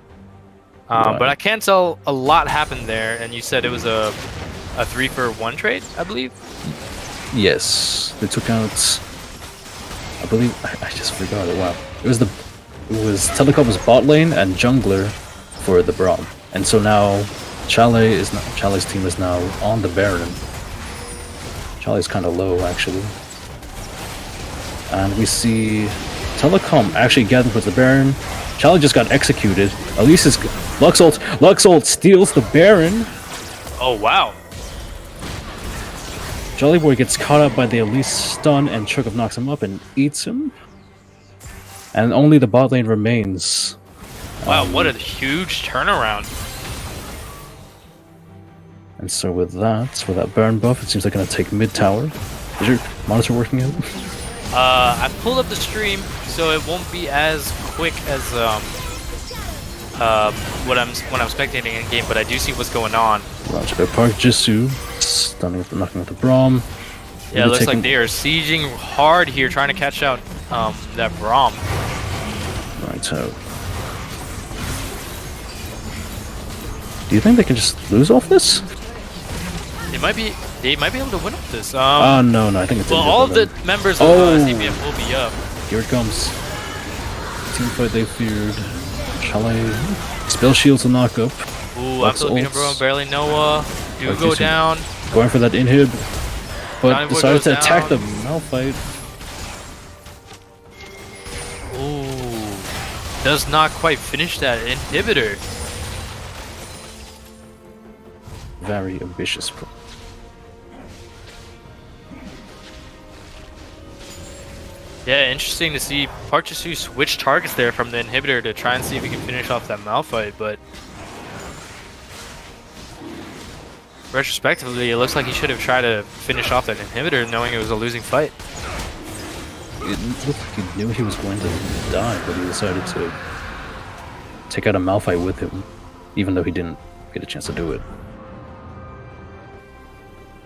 But I can tell a lot happened there, and you said it was a 3-for-1 trade, I believe? Yes, they took out. I believe I just forgot it. Wow, it was Telecom's bot lane and jungler for the Braum, and so now Chale's team is now on the Baron. Chale's kind of low actually, and we see Telecom actually gathering with the Baron. Chale just got executed. Elise's Lux ult steals the Baron. Oh wow. Jolly Boy gets caught up by the Elise stun, and Cho'Gath knocks him up and eats him. And only the bot lane remains. Wow, what a huge turnaround. And so with that Baron buff, it seems they're going to take mid tower. Is your monitor working out? I pulled up the stream, so it won't be as quick as when I'm spectating in game, but I do see what's going on. Roger. They park Jisoo, knocking at the Braum. Yeah, it looks like they are sieging hard here, trying to catch out that Braum. Right out. Do you think they can just lose off this? They might be able to win off this. Oh no, I think it's. Well, all of the members of CPF will be up. Here it comes. Team fight they feared. Chale. Spell shields will knock up. Ooh, I'm Filipino bro, barely Noah. Do go down. Going for that inhib. But decided to attack down. the Malphite. Ooh. Does not quite finish that inhibitor. Very ambitious. Yeah, interesting to see Parchesu switch targets there from the inhibitor to try and see if he can finish off that Malphite, but retrospectively, it looks like he should have tried to finish off that inhibitor knowing it was a losing fight. It looked like he knew he was going to die, but he decided to take out a Malphite with him, even though he didn't get a chance to do it.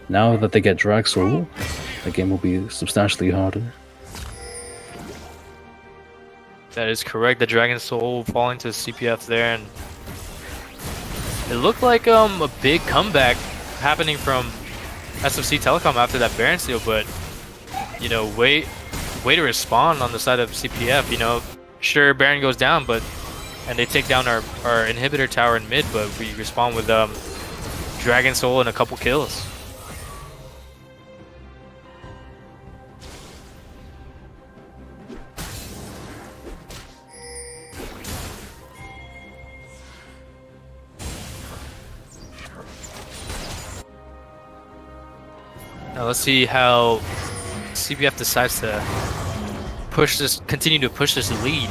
Now that they get Drag Soul, the game will be substantially harder. That is correct. The Dragon Soul falling to CPF there, and it looked like a big comeback happening from SFC Telecom after that Baron steal, but you know, way to respond on the side of CPF. You know, sure Baron goes down, and they take down our inhibitor tower in mid, but we respond with Dragon Soul and a couple kills. Now let's see how CPF decides to continue to push this lead.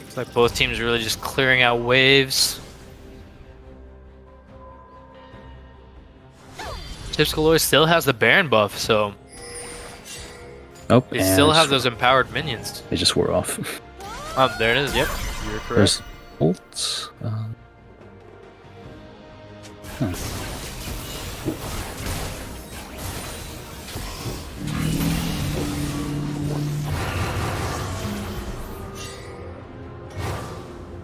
Looks like both teams are really just clearing out waves. Chips Galore still has the Baron buff, so Oh, they and still have those empowered minions. They just wore off. There it is. Yep, you're correct. There's ult.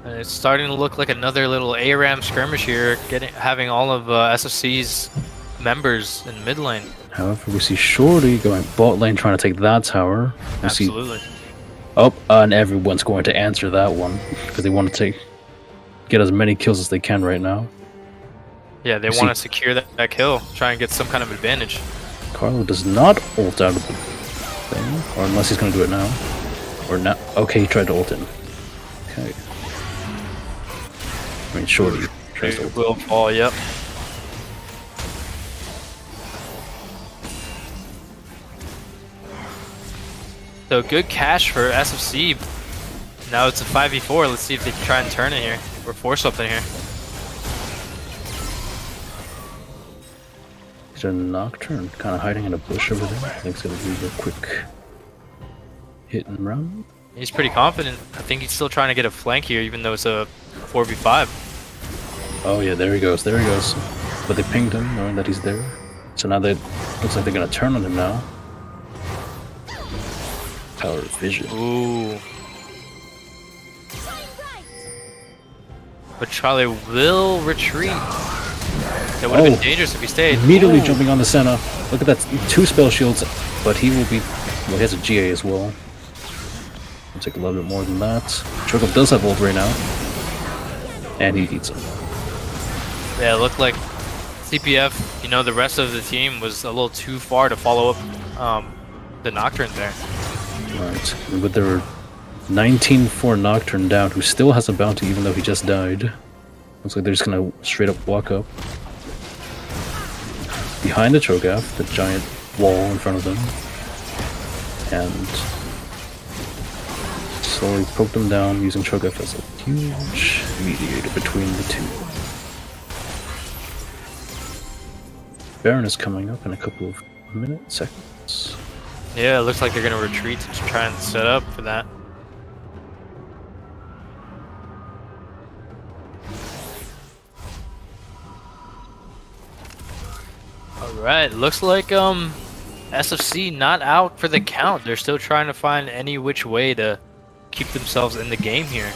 And it's starting to look like another little ARAM skirmish here, having all of SFC's members in mid lane. However, we see Shorty going bot lane trying to take that tower. We Absolutely. See, and everyone's going to answer that one because they want to get as many kills as they can right now. Yeah, they want to secure that kill, try and get some kind of advantage. Carlo does not ult out of the thing, or unless he's going to do it now. Or not. Okay, he tried to ult in. Okay. I mean, Shorty tries to ult. Will fall, yep. So good cash for SFC. Now it's a 5v4. Let's see if they can try and turn it here, or force something here. Is there a Nocturne kind of hiding in a bush over there? I think it's going to be a quick hit and run. He's pretty confident. I think he's still trying to get a flank here, even though it's a 4v5. Oh yeah, there he goes, there he goes. But they pinged him, knowing that he's there. So now they looks like they're gonna turn on him now. Power of vision. Ooh. But Charlie will retreat. That would have been dangerous if he stayed. Immediately jumping on the Senna. Look at that, 2 spell shields, but he will be. Well, he has a GA as well. I'll take a little bit more than that. Cho'Gath does have ult right now, and he eats him. Yeah, it looked like CPF, you know, the rest of the team was a little too far to follow up the Nocturne there. Right, but there were 19 for Nocturne down, who still has a bounty even though he just died. Looks like they're just gonna straight up walk up. Behind the Cho'Gath, the giant wall in front of them. And slowly poke them down using Cho'Gath as a huge mediator between the two. Baron is coming up in a couple of seconds. Yeah, it looks like they're going to retreat to try and set up for that. Alright, looks like SFC not out for the count. They're still trying to find any which way to keep themselves in the game here.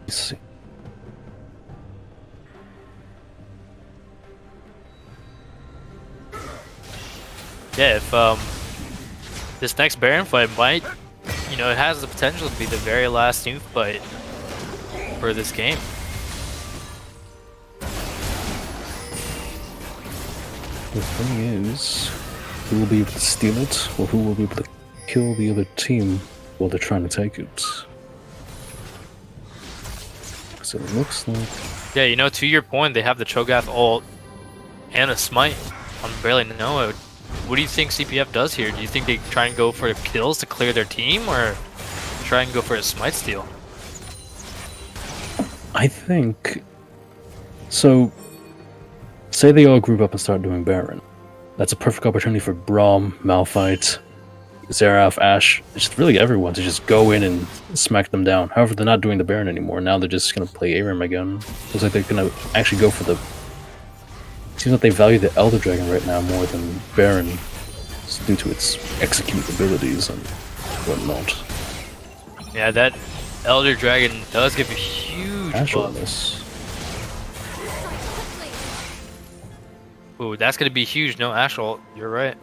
Let's see. Yeah, if this next Baron fight might, you know, it has the potential to be the very last team fight for this game. The thing is, who will be able to steal it, or who will be able to kill the other team while they're trying to take it? So it looks like... Yeah, you know, to your point, they have the Cho'Gath ult and a smite on Barely Noah. What do you think CPF does here? Do you think they try and go for kills to clear their team, or try and go for a smite steal? I think... So, say they all group up and start doing Baron. That's a perfect opportunity for Braum, Malphite, Seraph, Ashe, just really everyone to just go in and smack them down. However, they're not doing the Baron anymore. Now they're just going to play ARAM again. Looks like they're going to actually go for the... Seems like they value the Elder Dragon right now more than Baron, due to its execute abilities and whatnot. Yeah, that Elder Dragon does give a huge Ashe buff. on this. Ooh, that's going to be huge. No Ashe ult. You're right.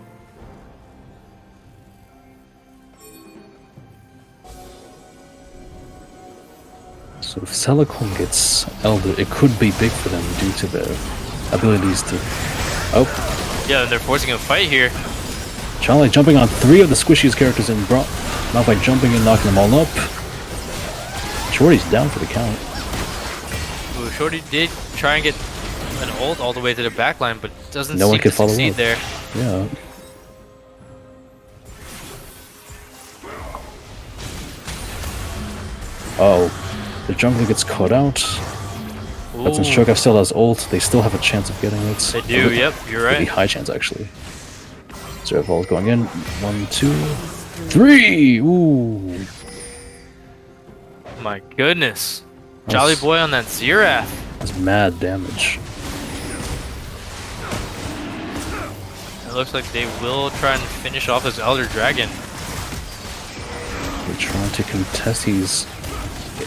So if Telecom gets Elder, it could be big for them due to their abilities to... Oh. Yeah, and they're forcing a fight here. Charlie jumping on 3 of the squishiest characters in Braum. Malphite jumping and knocking them all up. Shorty's down for the count. Ooh, Shorty did try and get an ult all the way to the backline, but doesn't No one seem can to follow succeed up. there. Yeah. Oh, the jungler gets caught out. But since Ooh, Cho'Gath still has ult, they still have a chance of getting it. they do, yep, you're Pretty right. high chance, actually. Zero Vault going in. 1, 2, 3! Ooh! My goodness. Jolly That's- boy on that Xerath. That's mad damage. It looks like they will try and finish off this Elder Dragon. They're trying to contest. He's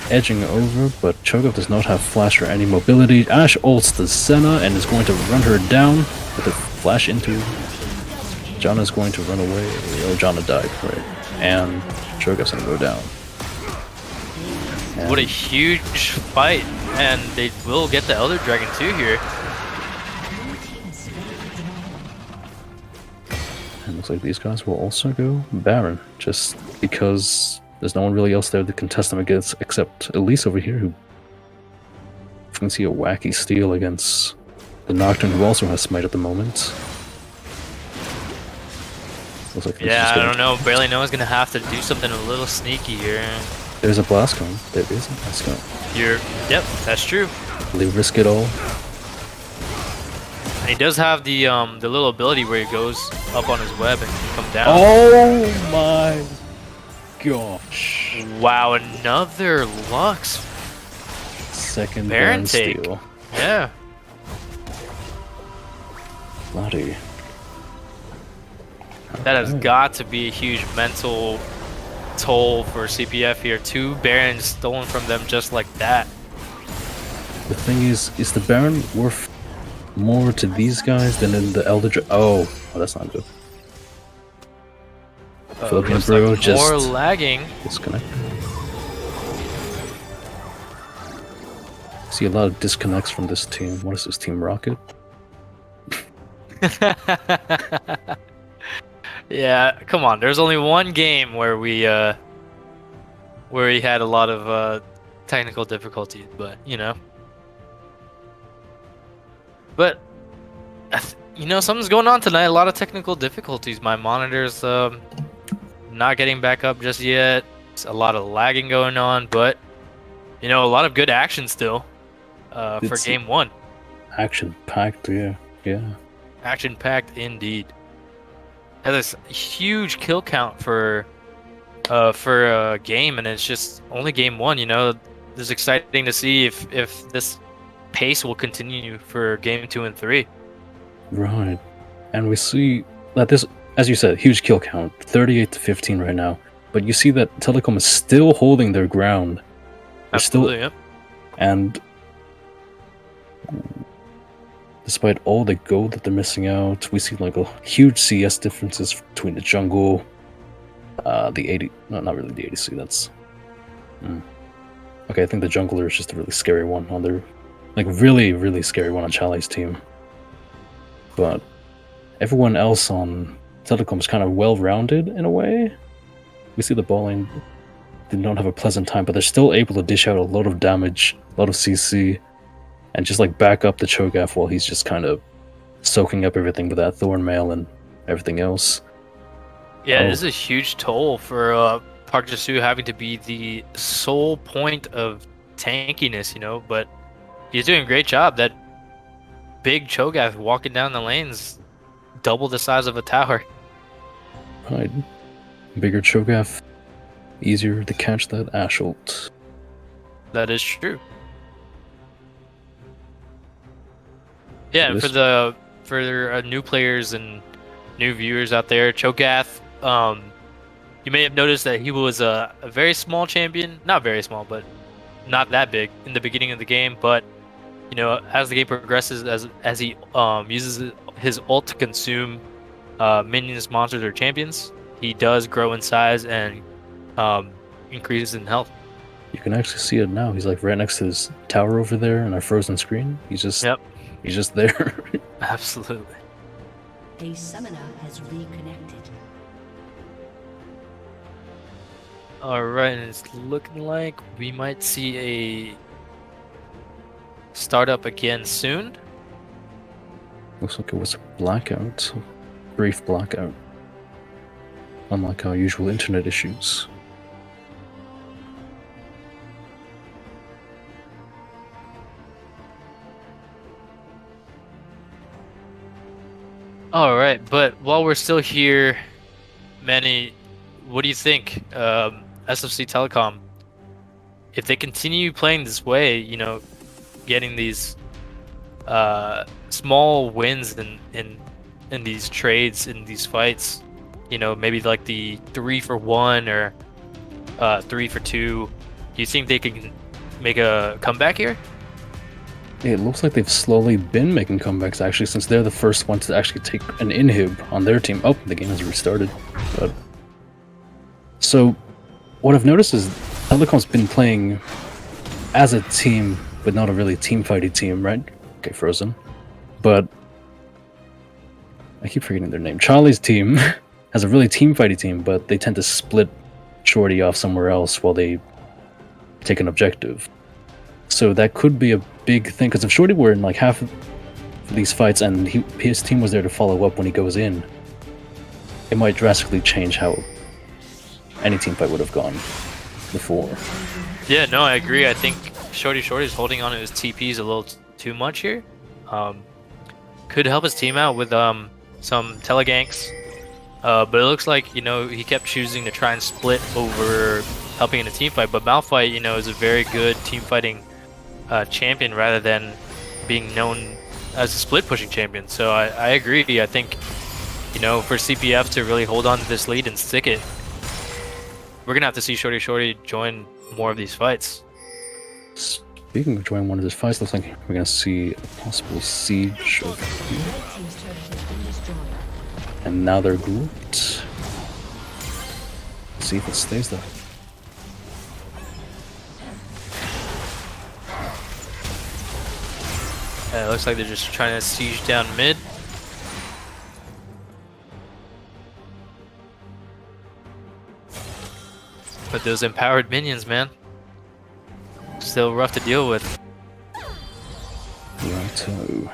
edging over, but Cho'Gath does not have flash or any mobility. Ashe ults the Senna and is going to run her down with a flash into. Janna's going to run away. Oh, Janna died, right? And Cho'Gath's gonna go down. And What a huge fight. And they will get the Elder Dragon too here. And looks like these guys will also go Baron, just because there's no one really else there to contest them against, except Elise over here, who can see a wacky steal against the Nocturne, who also has Smite at the moment. Looks like Yeah, I don't know. Barely no one's gonna have to do something a little sneaky here. There's a Blast Cone. There is a Blast Cone. Yep, that's true. Will he risk it all? And he does have the little ability where he goes up on his web and can come down. Oh my gosh. Wow, another Lux. Second Baron Baron take. steal. Yeah. Bloody. That has Okay. got to be a huge mental toll for CPF here. 2 Barons stolen from them just like that. The thing is the Baron worth more to these guys than in the Elder oh, that's not good. Philippine Looks Bro like just more lagging. disconnect. See a lot of disconnects from this team. What is this, Team Rocket? Yeah, come on. There's only one game where we had a lot of technical difficulties, but you know. But something's going on tonight. A lot of technical difficulties. My monitor's not getting back up just yet. It's a lot of lagging going on, but a lot of good action still for It's- game 1. Action packed, yeah. Action packed indeed. Has this huge kill count for a game, and it's just only game 1. It's exciting to see if this pace will continue for game 2 and 3. Right. And we see that this, as you said, huge kill count, 38 to 15 right now. But you see that Telecom is still holding their ground. They're Absolutely, yep. And despite all the gold that they're missing out, we see like a huge CS differences between the jungle, the 80, no, not really the ADC, that's... Okay, I think the jungler is just a really scary one on their, like really, really scary one on Charlie's team. But everyone else on Telecom is kind of well-rounded in a way. We see the ball lane, they don't have a pleasant time, but they're still able to dish out a lot of damage, a lot of CC, and just like back up the Cho'Gath while he's just kind of soaking up everything with that Thorn Mail and everything else. Yeah, Oh. It is a huge toll for Park Ji-soo having to be the sole point of tankiness, but he's doing a great job. That big Cho'Gath walking down the lanes, double the size of a tower. Right. Bigger Cho'Gath, easier to catch that Ashe ult. That is true. Yeah, and This- for new players and new viewers out there, Cho'Gath, you may have noticed that he was a very small champion, not very small, but not that big in the beginning of the game. But as the game progresses, as he uses his ult to consume minions, monsters, or champions, he does grow in size and increases in health. You can actually see it now. He's like right next to this tower over there on our frozen screen. He's just there. Absolutely. A summoner has reconnected. Alright, and it's looking like we might see a startup again soon. Looks like it was a blackout. A brief blackout. Unlike our usual internet issues. Alright, but while we're still here, Manny, what do you think? SFC Telecom, if they continue playing this way, you know, getting these small wins in these trades, in these fights, you know, maybe like the 3-for-1 or 3-for-2, do you think they can make a comeback here? It looks like they've slowly been making comebacks actually, since they're the first one to actually take an inhib on their team. Oh, the game has restarted. But so what I've noticed is Telecom's been playing as a team, but not a really team-fighty team, right? Okay, Frozen. But I keep forgetting their name. Charlie's team has a really team-fighty team, but they tend to split Shorty off somewhere else while they take an objective. So that could be a big thing, because if Shorty were in like half of these fights and his team was there to follow up when he goes in, it might drastically change how any team fight would have gone before. Yeah, no, I agree. I think Shorty's holding on to his TPs a little too much here. Could help his team out with some teleganks, but it looks like, you know, he kept choosing to try and split over helping in a team fight. But Malphite, you know, is a very good team fighting champion rather than being known as a split pushing champion. So I agree. I think, you know, for CPF to really hold on to this lead and stick it, we're gonna have to see Shorty join more of these fights. Speaking of joining one of these fights, looks like we're gonna see a possible siege over here. And now they're grouped. Let's see if it stays there. It looks like they're just trying to siege down mid. But those empowered minions, man, still rough to deal with. Righto.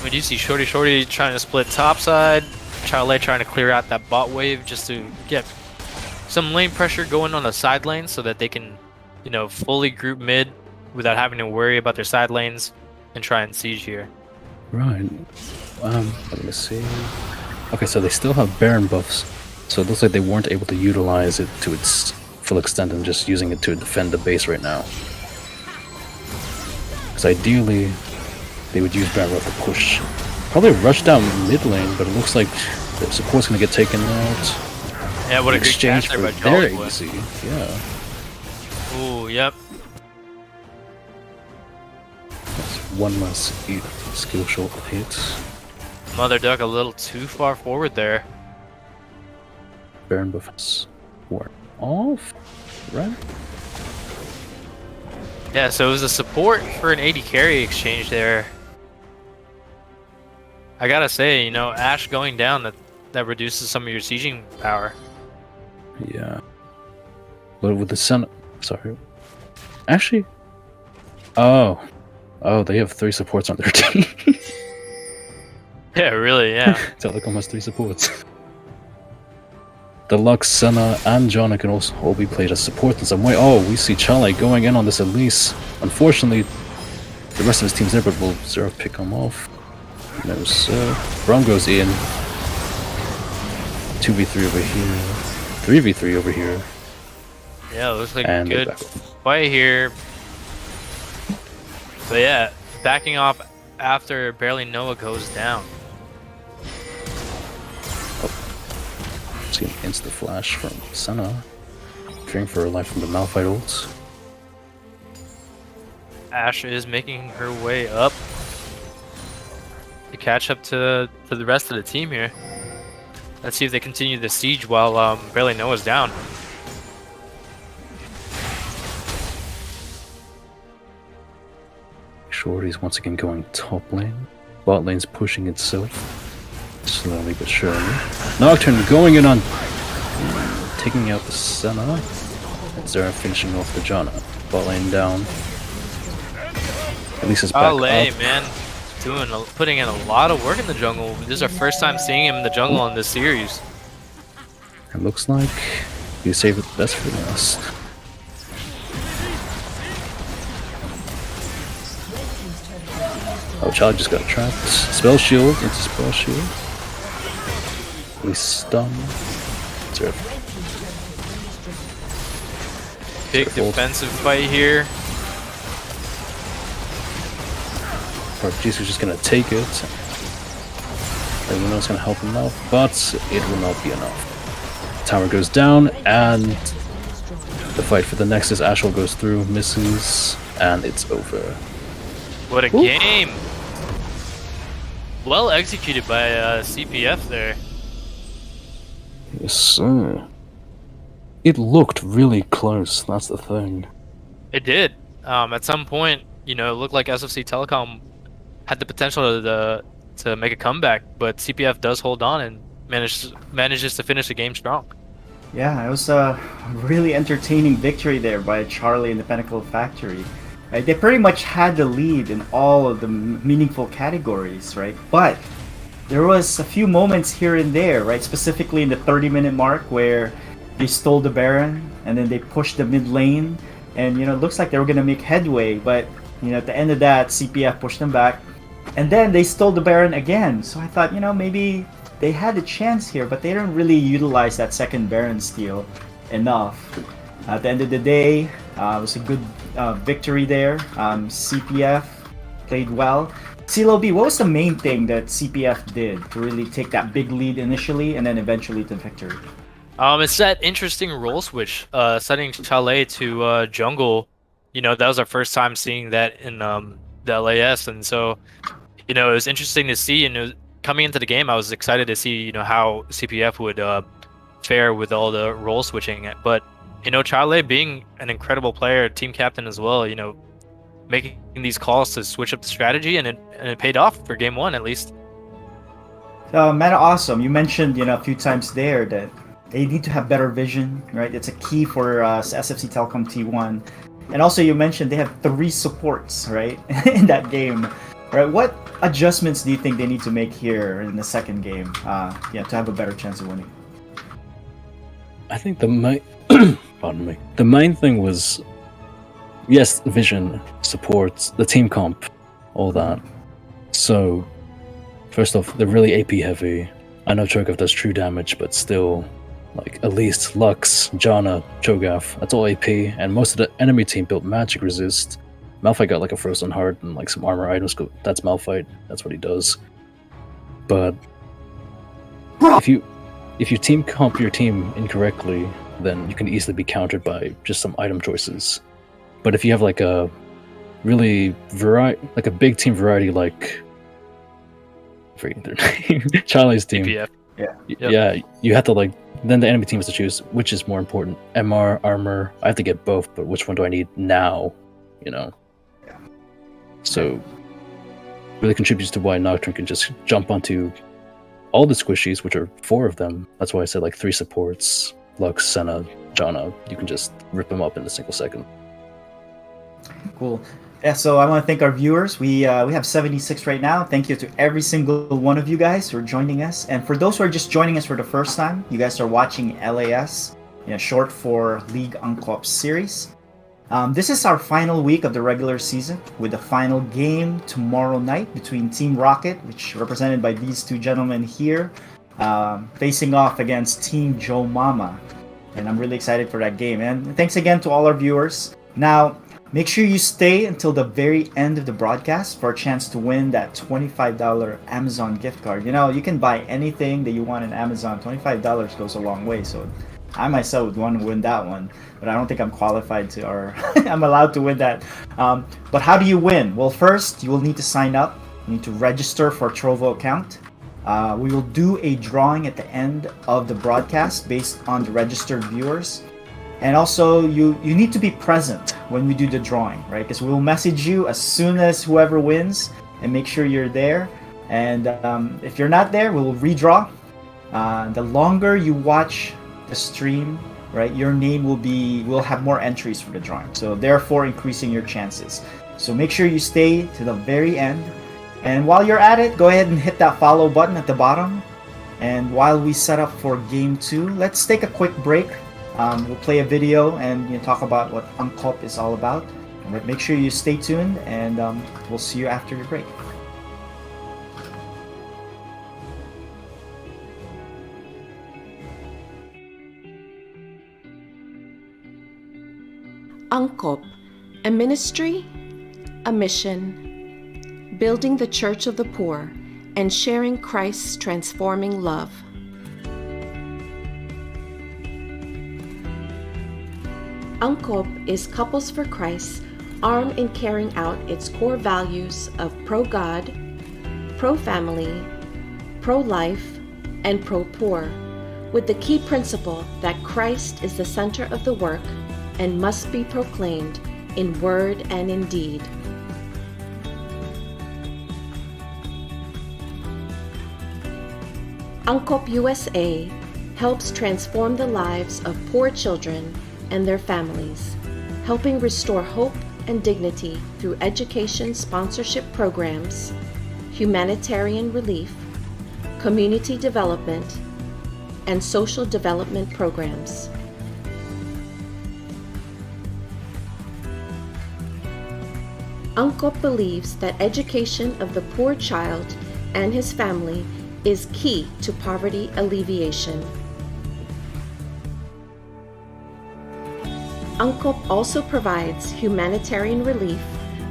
We do see Shorty trying to split topside. Charlie trying to clear out that bot wave just to get some lane pressure going on the side lane so that they can, you know, fully group mid without having to worry about their side lanes and try and siege here. Right. Let me see. Okay, so they still have Baron buffs, so it looks like they weren't able to utilize it to its full extent and just using it to defend the base right now. Because ideally, they would use Baron buff to push. Probably rush down mid lane, but it looks like the support's gonna get taken out. Yeah, what a good exchange catch for there by their Jolly. AC. Yeah. Ooh, yep. That's one less skill shot hit. Mother Duck a little too far forward there. Baron buffs were off, right? Yeah, so it was a support for an AD carry exchange there. I gotta say, you know, Ashe going down, that reduces some of your sieging power. Yeah. But with the sun, sorry. Actually, oh, they have 3 supports on their team. Yeah, really, yeah. Telecom has 3 supports. Deluxe, Senna, and Jonna can also all be played as support in some way. Oh, we see Charlie going in on this Elise. Unfortunately, the rest of his team's there, but will Zero pick him off? No, sir. Brom goes in. 2v3 over here. 3v3 over here. Yeah, it looks like And a good fight here. But yeah, backing off after barely Noah goes down. See an insta flash from Senna. Fearing for her life from the Malphite ult. Ashe is making her way up to catch up to the rest of the team here. Let's see if they continue the siege while barely Noah's down. Shorty's once again going top lane. Bot lane's pushing itself. Slowly but surely. Nocturne going in on... taking out the Senna. And Zera finishing off the Janna. Bot lane down. At least it's back up. Man. Putting in a lot of work in the jungle. This is our first time seeing him in the jungle on this series. It looks like he saved the best for last. Oh, Charlie just got trapped. Spell shield into spell shield. We stun. Big defensive fight here. Jesus just gonna take it. Everyone else gonna help him out, but it will not be enough. Tower goes down, and the fight for the Nexus. Ashwell goes through, misses, and it's over. What a game! Well executed by CPF there. Yes, sir. It looked really close, that's the thing. It did. At some point, it looked like SFC Telecom had the potential to make a comeback, but CPF does hold on and manages to finish the game strong. Yeah, it was a really entertaining victory there by Charlie and the Pinnacle Factory. Right? They pretty much had the lead in all of the meaningful categories, right? But there was a few moments here and there, right? Specifically in the 30-minute mark where they stole the Baron and then they pushed the mid lane, and it looks like they were gonna make headway, but at the end of that, CPF pushed them back, and then they stole the Baron again. So I thought, maybe they had a chance here, but they didn't really utilize that second Baron steal enough. At the end of the day, it was a good victory there. CPF played well. CeeLo B, what was the main thing that CPF did to really take that big lead initially and then eventually to victory? It's that interesting role switch, setting Chalet to jungle. That was our first time seeing that in the LAS, and so it was interesting to see. And coming into the game, I was excited to see how CPF would fare with all the role switching. But Chalet being an incredible player, team captain as well, making these calls to switch up the strategy, and it paid off for game one at least. Man, awesome. You mentioned a few times there that they need to have better vision, right? It's a key for SFC Telecom T1. And also you mentioned they have 3 supports, right, in that game. Right? What adjustments do you think they need to make here in the second game to have a better chance of winning? I think the main thing was, yes, vision, support, the team comp, all that. So, first off, they're really AP heavy. I know Cho'Gath does true damage, but still, like, at least Lux, Janna, Cho'Gath, that's all AP, and most of the enemy team built magic resist. Malphite got like a frozen heart and like some armor items. That's Malphite, that's what he does. But if you team comp your team incorrectly, then you can easily be countered by just some item choices. But if you have like a really like a big team variety, like I'm forgetting their name, Charlie's team. CPF. Yeah, you have to then the enemy team has to choose which is more important, MR, armor. I have to get both, but which one do I need now? So really contributes to why Nocturne can just jump onto all the squishies, which are 4 of them. That's why I said 3 supports, Lux, Senna, Janna. You can just rip them up in a single second. Cool. Yeah, so I want to thank our viewers. We have 76 right now. Thank you to every single one of you guys who are joining us. And for those who are just joining us for the first time, you guys are watching LAS, short for League Uncoop series. This is our final week of the regular season, with the final game tomorrow night between Team Rocket, which is represented by these 2 gentlemen here, facing off against Team Joe Mama. And I'm really excited for that game. And thanks again to all our viewers. Now, make sure you stay until the very end of the broadcast for a chance to win that $25 Amazon gift card. You can buy anything that you want on Amazon. $25 goes a long way, so I myself would want to win that one, but I don't think I'm qualified to, or I'm allowed to win that. But how do you win? Well, first, you will need to sign up. You need to register for a Trovo account. We will do a drawing at the end of the broadcast based on the registered viewers. And also, you need to be present when we do the drawing, right? Because we'll message you as soon as whoever wins, and make sure you're there. And if you're not there, we'll redraw. The longer you watch the stream, right, your name will have more entries for the drawing. So therefore, increasing your chances. So make sure you stay to the very end. And while you're at it, go ahead and hit that follow button at the bottom. And while we set up for game 2, let's take a quick break. We'll play a video and talk about what Angkop is all about. But make sure you stay tuned, and we'll see you after the break. Angkop, a ministry, a mission, building the Church of the Poor, and sharing Christ's transforming love. Angkop is Couples for Christ, armed in carrying out its core values of pro-God, pro-family, pro-life, and pro-poor, with the key principle that Christ is the center of the work and must be proclaimed in word and in deed. Angkop USA helps transform the lives of poor children and their families, helping restore hope and dignity through education sponsorship programs, humanitarian relief, community development, and social development programs. Angkop believes that education of the poor child and his family is key to poverty alleviation. Angkop also provides humanitarian relief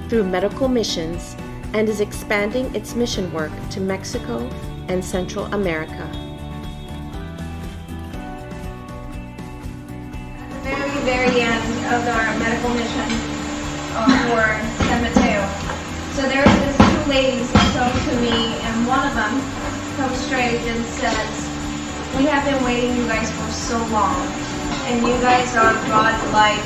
through medical missions and is expanding its mission work to Mexico and Central America. At the very end of our medical mission for San Mateo. So there's these 2 ladies that come to me, and one of them comes straight and says, "We have been waiting you guys for so long, and you guys are God's light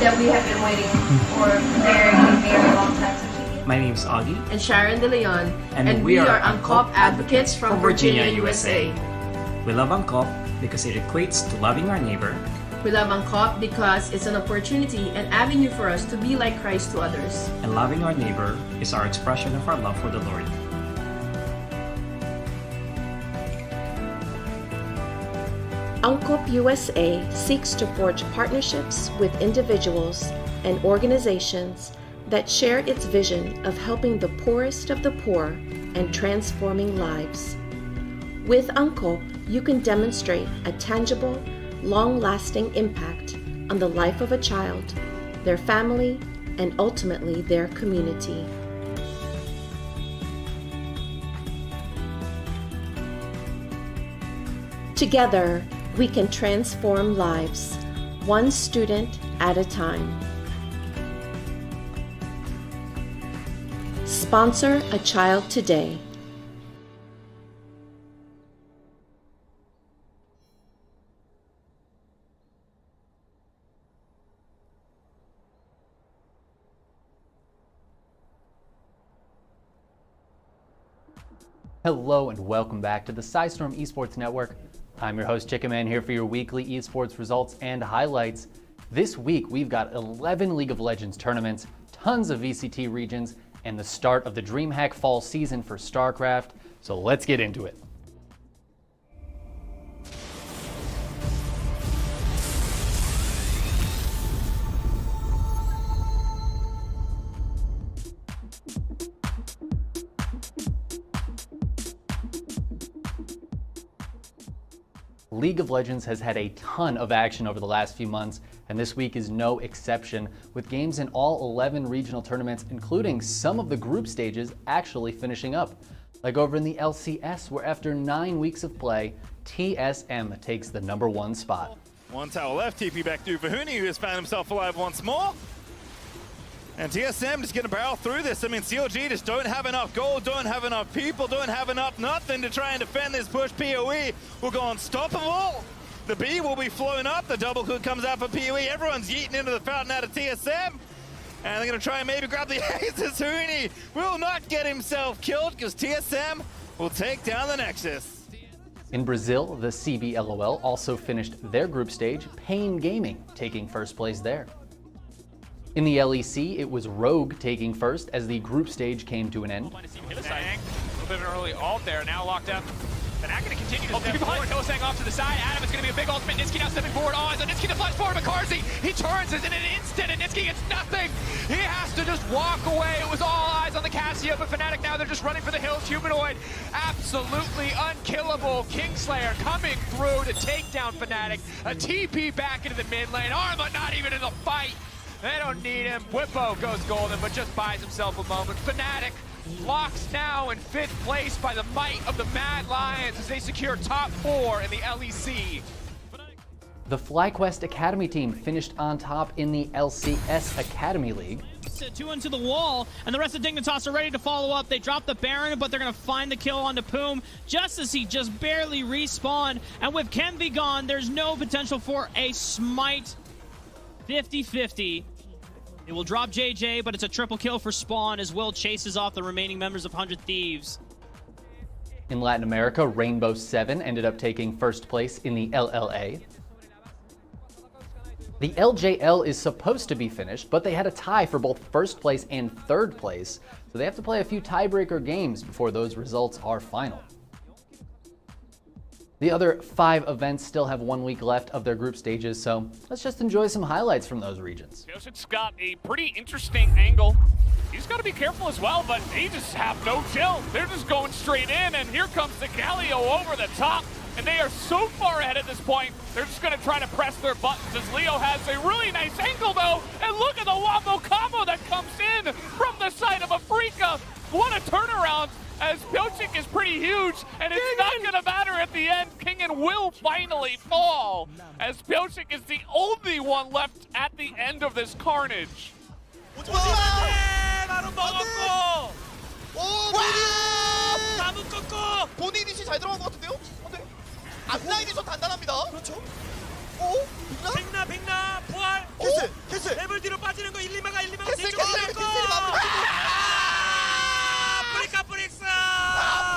that we have been waiting for a very, very long time." My name is Augie. And Sharon De Leon. And we are Angkop advocates from Virginia, USA. We love Angkop because it equates to loving our neighbor. We love Angkop because it's an opportunity and avenue for us to be like Christ to others. And loving our neighbor is our expression of our love for the Lord. Angkop USA seeks to forge partnerships with individuals and organizations that share its vision of helping the poorest of the poor and transforming lives. With Angkop, you can demonstrate a tangible, long-lasting impact on the life of a child, their family, and ultimately their community. Together, we can transform lives, one student at a time. Sponsor a child today. Hello and welcome back to the Storm Esports Network. I'm your host Chicken Man here for your weekly esports results and highlights. This week we've got 11 League of Legends tournaments, tons of VCT regions, and the start of the DreamHack fall season for StarCraft. So let's get into it. League of Legends has had a ton of action over the last few months, and this week is no exception, with games in all 11 regional tournaments, including some of the group stages actually finishing up. Like over in the LCS, where after 9 weeks of play, TSM takes the #1 spot. One tower left, TP back through for Huni, who has found himself alive once more. And TSM just gonna barrel through this. I mean, CLG just don't have enough gold, don't have enough people, don't have enough nothing to try and defend this push. PoE will go unstoppable. The B will be flown up. The double coup comes out for PoE. Everyone's yeeting into the fountain out of TSM. And they're going to try and maybe grab the aces. Tourney will not get himself killed because TSM will take down the Nexus. In Brazil, the CBLOL also finished their group stage, Pain Gaming taking first place there. In the LEC, it was Rogue taking first as the group stage came to an end. A little bit of an early ult there, now locked up. But not going to continue to step forward. Hosang off to the side. Adam, it's going to be a big ultimate. Nitsky now stepping forward. Oh, it's a Nitsky to flash forward. McCarthy, he turns in an instant, and Nitsky gets nothing. He has to just walk away. It was all eyes on the Cassia, but Fnatic now, they're just running for the hills. Humanoid, absolutely unkillable. Kingslayer coming through to take down Fnatic. A TP back into the mid lane. Arma not even in the fight. They don't need him. Whippo goes golden, but just buys himself a moment. Fnatic locks now in 5th place by the might of the Mad Lions as they secure top 4 in the LEC. The FlyQuest Academy team finished on top in the LCS Academy League. 2 into the wall, and the rest of Dignitas are ready to follow up. They drop the Baron, but they're going to find the kill onto Poom just as he just barely respawned. And with Kenvi gone, there's no potential for a smite. 50-50. It will drop JJ, but it's a triple kill for Spawn as Will chases off the remaining members of 100 Thieves. In Latin America, Rainbow 7 ended up taking first place in the LLA. The LJL is supposed to be finished, but they had a tie for both first place and third place, so they have to play a few tiebreaker games before those results are final. The other 5 events still have 1 week left of their group stages, so let's just enjoy some highlights from those regions. Joseph's got a pretty interesting angle. He's got to be careful as well, but they just have no chill. They're just going straight in, and here comes the Galio over the top, and they are so far ahead at this point, they're just going to try to press their buttons as Leo has a really nice angle, though, and look at the wombo combo that comes in from the side of Afrika. What a turnaround, as Piochik is pretty huge, and it's not going to matter at the end. Kingen will finally fall, as Piochik is the only one left at the end of this carnage. 본인이 잘 들어간 것 같은데요? 네. 앞라인이 좀 단단합니다. 그렇죠. 오? 빅나 부활. 캐슬. 레벨 뒤로 빠지는 거 1-2마가 캐슬 마무리.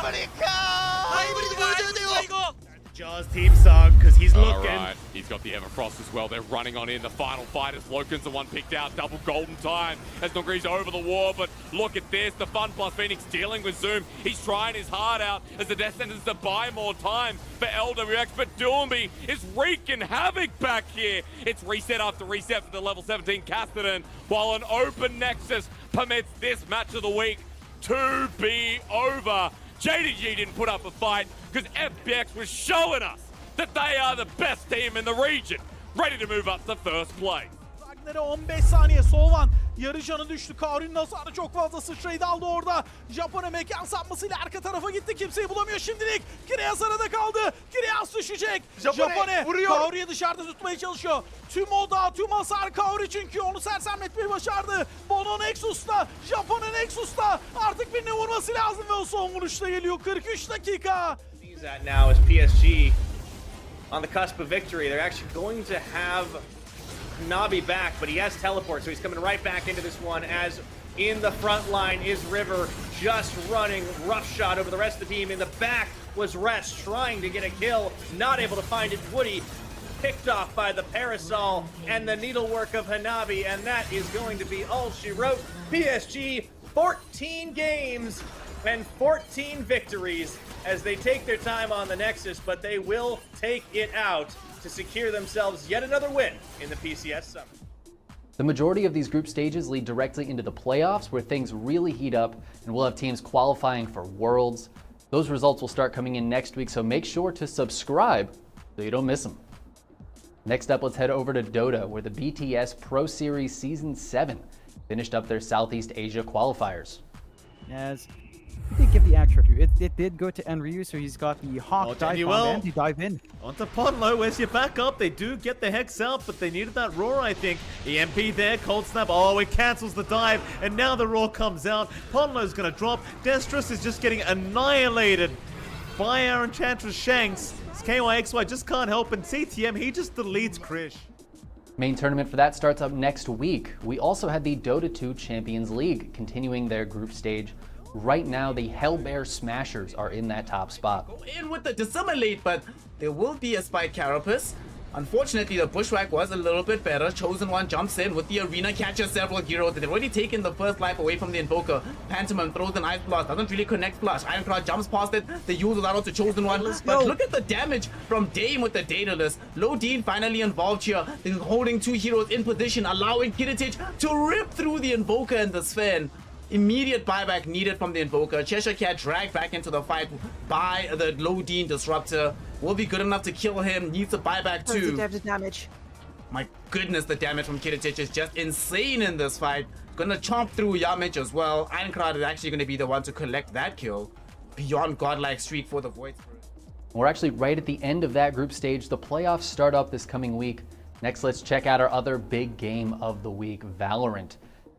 아프리카. 하이브리드 보여줘야 돼요. 이거. Jaws team song because he's looking. Alright, he's got the Everfrost as well. They're running on in the final fight as Loken's the one picked out. Double golden time as Nongri's over the wall. But look at this, the Fun Plus Phoenix dealing with Zoom. He's trying his heart out as the Death Sentence to buy more time for LWX. But Doomby is wreaking havoc back here. It's reset after reset for the level 17 Casterton, while an open Nexus permits this match of the week to be over. JDG didn't put up a fight because FPX was showing us that they are the best team in the region, ready to move up to first place. Ragner'e 15 saniye Soğan yarı canı düştü. Kaori'nin hasarı çok fazla sıçraydı aldı orada. Japon'a mekan sapmasıyla arka tarafa gitti. Kimseyi bulamıyor şimdilik. Kireas arada kaldı. Kireas düşecek. Japone Kaori'yi dışarıda tutmaya çalışıyor. Tüm oda, tüm hasar Kaori çünkü onu sersemletmeyi başardı. Bono Nexus'ta, Japone Nexus'ta artık birine vurması lazım ve o son vuruşta geliyor. 43 dakika. That now is PSG on the cusp of victory. They're actually going to have Nabi back, but he has teleport, so he's coming right back into this one as in the front line is River just running roughshod over the rest of the team. In the back was Rest trying to get a kill, not able to find it. Woody picked off by the Parasol and the needlework of Hanabi, and that is going to be all she wrote. PSG, 14 games and 14 victories as they take their time on the Nexus, but they will take it out to secure themselves yet another win in the PCS Summer. The majority of these group stages lead directly into the playoffs where things really heat up and we'll have teams qualifying for Worlds. Those results will start coming in next week, so make sure to subscribe so you don't miss them. Next up, let's head over to Dota where the BTS Pro Series Season 7 finished up their Southeast Asia qualifiers. Yes. He did give the extra to it did go to Enryu, so he's got the Hawk dive bomb and he dive in. Onto Ponlo, where's your backup? They do get the Hex out, but they needed that Roar, I think. EMP there, Cold Snap, oh, it cancels the dive, and now the Roar comes out. Ponlo's gonna drop. Destrus is just getting annihilated by our Enchantress Shanks. KYXY just can't help, and CTM, he just deletes Krish. Main tournament for that starts up next week. We also had the Dota 2 Champions League continuing their group stage. Right now, the Hellbear Smashers are in that top spot. In with the dissimulate, but there will be a Spike Carapace. Unfortunately, the Bushwhack was a little bit better. Chosen One jumps in with the Arena, catches several heroes. They've already taken the first life away from the Invoker. Pantomime throws an Ice Blast, doesn't really connect Flush. Ironclad jumps past it. They use it out to Chosen One. But look at the damage from Dame with the Daedalus. Lodine finally involved here. They're holding two heroes in position, allowing Kiritich to rip through the Invoker and the Sven. Immediate buyback needed from the Invoker. Cheshire Cat dragged back into the fight by the Lodine Disruptor. Will be good enough to kill him. Needs a buyback too. The damage. My goodness, the damage from Kiritich is just insane in this fight. Gonna chomp through Yamich as well. Ironclad is actually gonna be the one to collect that kill. Beyond godlike streak for the Void Spirit. We're actually right at the end of that group stage. The playoffs start up this coming week. Next, let's check out our other big game of the week, Valorant.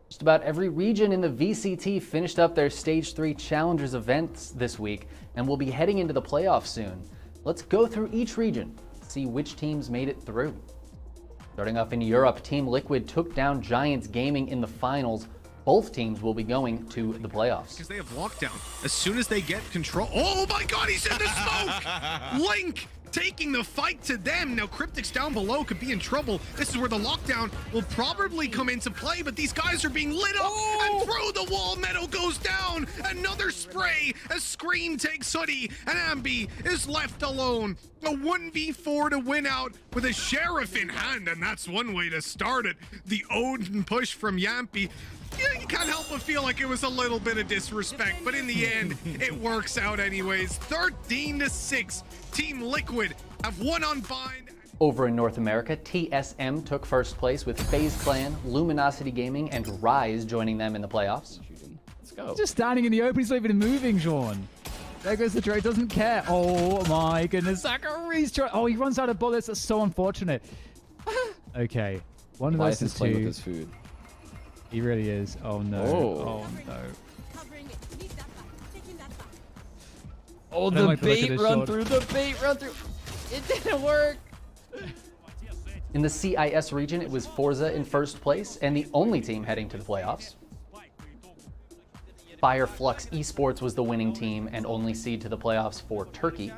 Just about every region in the VCT finished up their Stage 3 Challengers events this week, and we'll be heading into the playoffs soon. Let's go through each region, see which teams made it through. Starting off in Europe, Team Liquid took down Giants Gaming in the finals. Both teams will be going to the playoffs. Because they have lockdown. As soon as they get control... Oh my god, he's in the smoke! Link taking the fight to them. Now Cryptic's down below could be in trouble. This is where the lockdown will probably come into play, but these guys are being lit up and through the wall. Meadow goes down. Another spray as Scream takes Hoodie and Ambi is left alone. A 1v4 to win out with a Sheriff in hand, and that's one way to start it. The Odin push from Yampy. Yeah, you can't help but feel like it was a little bit of disrespect, but in the end, it works out anyways. 13-6, Team Liquid have won on Bind. Over in North America, TSM took first place with FaZe Clan, Luminosity Gaming, and Rise joining them in the playoffs. Let's go. Just standing in the open, he's not even moving, Sean. There goes the trade, doesn't care. Oh my goodness, Zachary's trying. Oh, he runs out of bullets. That's so unfortunate. Okay, one of those is playing two. with his food. He really is. Oh no. Oh, no. Oh, the bait run through. The bait run through. It didn't work. In the CIS region, it was Forza in first place and the only team heading to the playoffs. Fireflux Esports was the winning team and only seed to the playoffs for Turkey.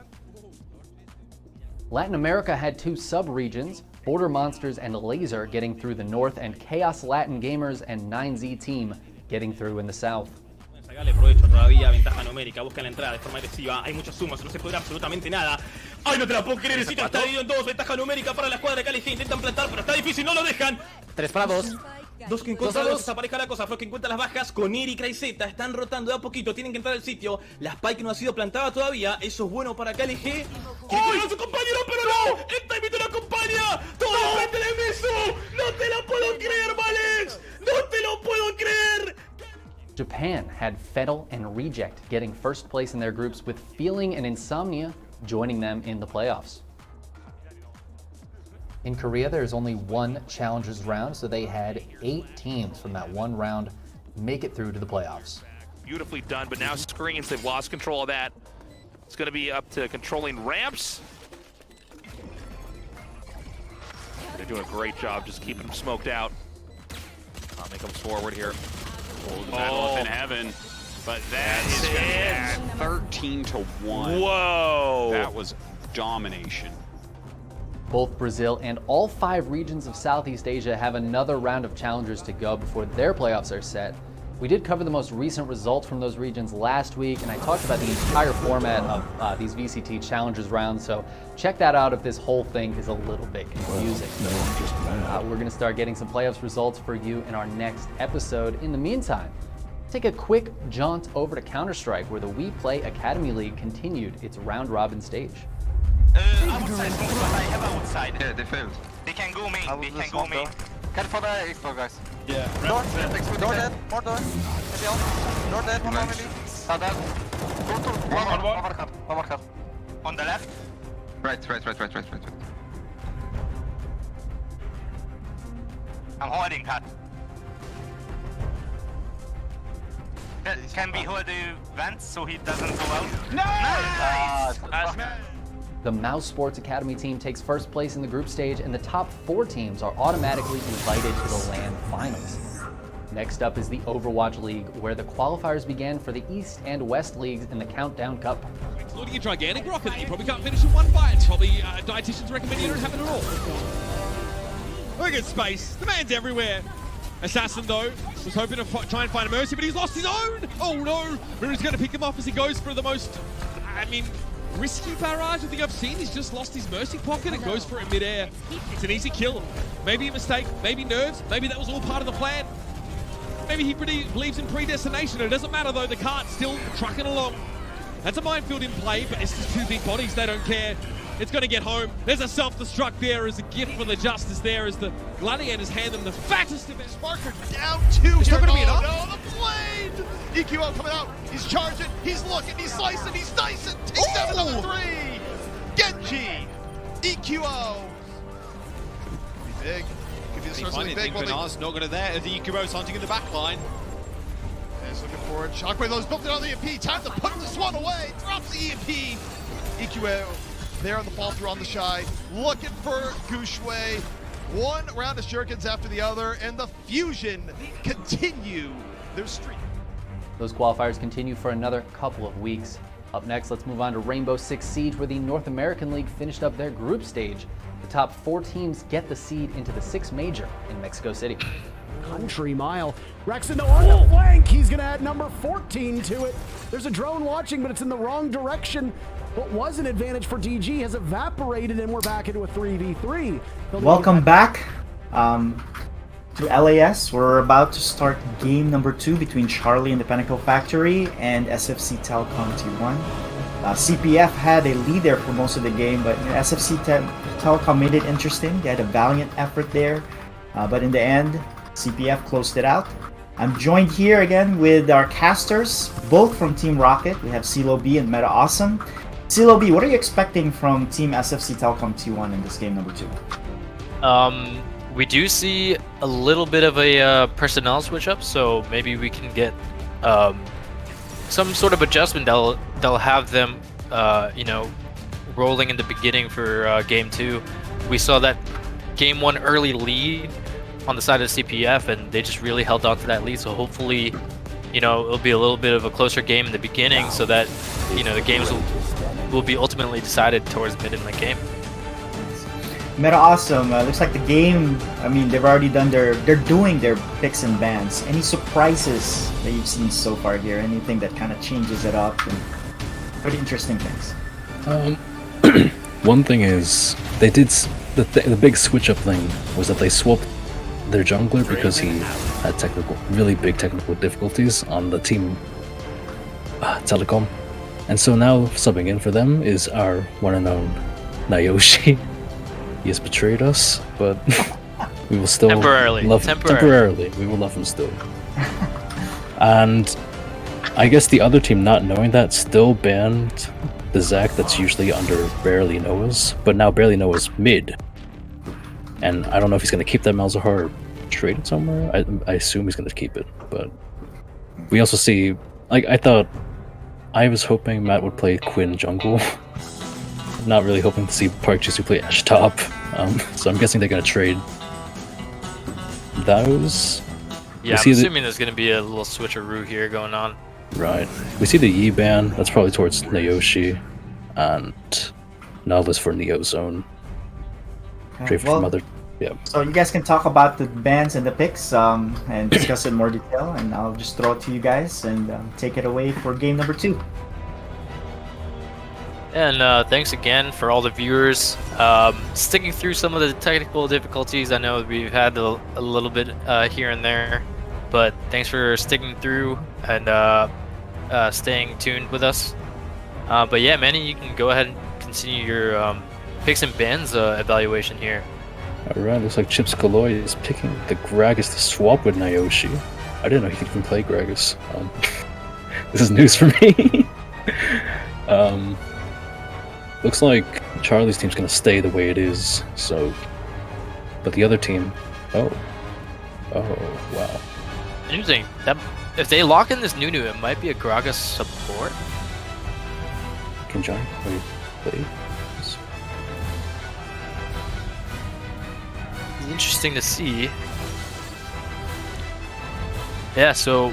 Latin America had two sub-regions, Border Monsters and Laser getting through the north, and Chaos Latin Gamers and 9Z Team getting through in the south. Sacale provecho todavía, ventaja numérica, busca la entrada de forma agresiva, hay muchos sumos, no se puede absolutamente nada. ¡Ay, no te la puedo creer! El sitio está dividido en dos, ventaja numérica para la escuadra de Cali G, intentan plantar, pero está difícil, no lo dejan. 3 para 2. Dos que encuentran, desapareja la cosa, Flo que encuentra las bajas, con Iri y Craizeta, están rotando de a poquito, tienen que entrar al sitio, la Spike no ha sido plantada todavía, eso es bueno para Cali G. ¡Quiere a su compañero, pero no! ¡El timing no lo acompaña! ¡Todo depende de Misu! ¡No te lo puedo creer, Valex! ¡No te lo puedo creer! Japan had Fettel and Reject getting first place in their groups, with Feeling and Insomnia joining them in the playoffs. In Korea, there's only one Challengers round, so they had 8 teams from that one round make it through to the playoffs. Beautifully done, but now screens, they've lost control of that. It's going to be up to controlling ramps. They're doing a great job just keeping them smoked out. They comes forward here. Oh, the battle in heaven. But that is going to be 13-1. Whoa! That was domination. Both Brazil and all 5 regions of Southeast Asia have another round of challengers to go before their playoffs are set. We did cover the most recent results from those regions last week, and I talked about the entire format of these VCT challengers rounds, so check that out if this whole thing is a little bit confusing. We're going to start getting some playoffs results for you in our next episode. In the meantime, take a quick jaunt over to Counter-Strike, where the We Play Academy League continued its round-robin stage. Outside, I have outside. Yeah, they failed. They can go main, they can go main. Careful for the explode, guys. Yeah. Door dead, more door. Maybe out. Door dead, one more maybe. Dead. Go to one more. On the left. Right. I'm holding cut. Can we hold the vents so he doesn't go out? Nice! The Mouse Sports Academy team takes first place in the group stage, and the top 4 teams are automatically invited to the LAN finals. Next up is the Overwatch League, where the qualifiers began for the East and West Leagues in the Countdown Cup. Loading a gigantic rocket that you probably can't finish in one bite. Probably dietitians recommend you don't have it at all. Look at space. The man's everywhere. Assassin, though, was hoping to try and find a Mercy, but he's lost his own. Oh, no. Rudy's going to pick him off as he goes for the most, risky barrage I think I've seen. He's just lost his Mercy pocket and goes for it midair. It's an easy kill. Maybe a mistake, maybe nerves, maybe that was all part of the plan. Maybe he believes in predestination. It doesn't matter, though. The cart's still trucking along. That's a minefield in play, but it's just 2 big bodies. They don't care. It's going to get home. There's a self-destruct there as a gift for the Justice there as the Gladiators hand them the fattest of it. Sparker down 2. It's not going to be enough. No, the blade! EQO coming out. He's charging. He's looking. He's slicing. He's dicing. Takes down another 3. Genji. EQO. Be big. Could be something big. Bernard's not going to there. The EQO's hunting in the back line. He's looking forward. Shockwave those built it on the EMP. Time to put this one away. Drops the EMP. EQO there on the fall through on the Shy. Looking for Gushway. One round of shurikens after the other, and the Fusion continue their streak. Those qualifiers continue for another couple of weeks. Up next, let's move on to Rainbow Six Siege, where the North American League finished up their group stage. The top 4 teams get the seed into the 6th major in Mexico City. Country Mile. Rexino on the flank. He's going to add number 14 to it. There's a drone watching, but it's in the wrong direction. What was an advantage for DG has evaporated, and we're back into a 3v3. Welcome back to LAS. We're about to start game number 2 between Charlie and the Pinnacle Factory and SFC Telecom T1. CPF had a lead there for most of the game, but SFC Telecom made it interesting. They had a valiant effort there, but in the end, CPF closed it out. I'm joined here again with our casters, both from Team Rocket. We have CeeLo B and Meta Awesome. CeeLo B, what are you expecting from Team SFC Telecom T1 in this game number 2? We do see a little bit of a personnel switch up, so maybe we can get some sort of adjustment that'll have them, rolling in the beginning for game 2. We saw that game 1 early lead on the side of CPF, and they just really held on to that lead. So hopefully, it'll be a little bit of a closer game in the beginning, so that the games will be ultimately decided towards mid and late game. Meta Awesome, looks like the game, they've already done they're doing their picks and bans. Any surprises that you've seen so far here? Anything that kind of changes it up? And pretty interesting things. One thing is, they did, the big switch up thing was that they swapped their jungler because he had really big technical difficulties on the Team Telecom. And so now subbing in for them is our one and known Nayoshi. He has betrayed us, but we will still love him. Temporarily, we will love him still. And I guess the other team, not knowing that, still banned the Zac that's usually under Barely Noah's, but now Barely Noah's mid. And I don't know if he's going to keep that Malzahar or trade it somewhere. I assume he's going to keep it, but we also see, I was hoping Matt would play Quinn jungle. Not really hoping to see Park Jisoo play Ashe top. So I'm guessing they're going to trade those. Yeah, I'm assuming there's going to be a little switcheroo here going on. Right. We see the Yi ban. That's probably towards Nayoshi. And Novelist for Neo Zone. Trade from other. Yeah. So you guys can talk about the bans and the picks and discuss it in more detail, and I'll just throw it to you guys and take it away for game number 2. And thanks again for all the viewers sticking through some of the technical difficulties. I know we've had a little bit here and there, but thanks for sticking through and staying tuned with us. But yeah, Manny, you can go ahead and continue your picks and bans evaluation here. Alright, looks like Chips Kaloy is picking the Gragas to swap with Nayoshi. I didn't know he could even play Gragas. This is news for me. Looks like Charlie's team's gonna stay the way it is, so... But the other team... Oh, wow. Interesting. If they lock in this Nunu, it might be a Gragas support. Can Johnny play? It's interesting to see. Yeah, so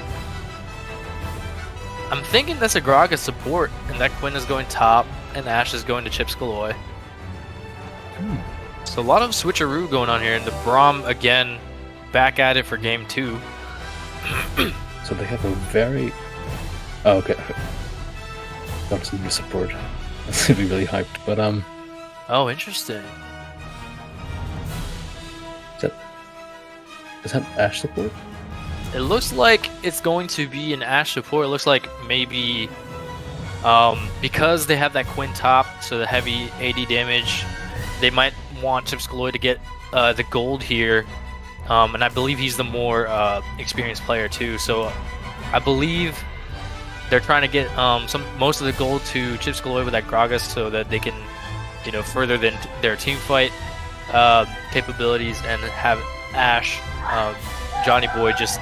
I'm thinking that's a Gragas support, and that Quinn is going top, and Ashe is going to Chips Galore. So a lot of switcheroo going on here, and the Braum again back at it for game 2. So they have a very... Oh, okay. That was a new support. That's gonna be really hyped, but Oh, interesting. Is that Ashe support? It looks like it's going to be an Ashe support. It looks like maybe because they have that Quinn top, so the heavy AD damage, they might want Chips Galore to get the gold here. And I believe he's the more experienced player too. So I believe they're trying to get most of the gold to Chips Galore with that Gragas, so that they can, further their team fight capabilities and have Ashe, Johnny Boy, just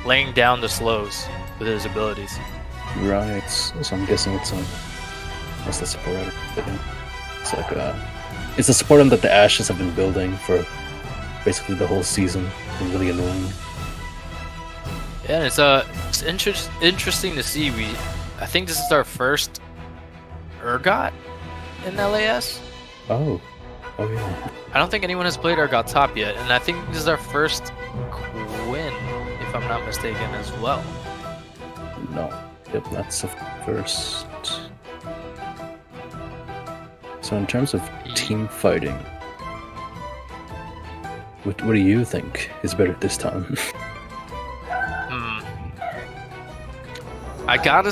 laying down the slows with his abilities. Right. So I'm guessing it's what's the support item? It's like it's a support item that the Ashes have been building for basically the whole season. It's really annoying. Yeah, it's interesting to see. I think this is our first Urgot in LAS. Oh yeah. I don't think anyone has played Urgot top yet, and I think this is our first Quinn, if I'm not mistaken, as well. No. Yep, that's the first. So in terms of team fighting, what do you think is better this time? I gotta.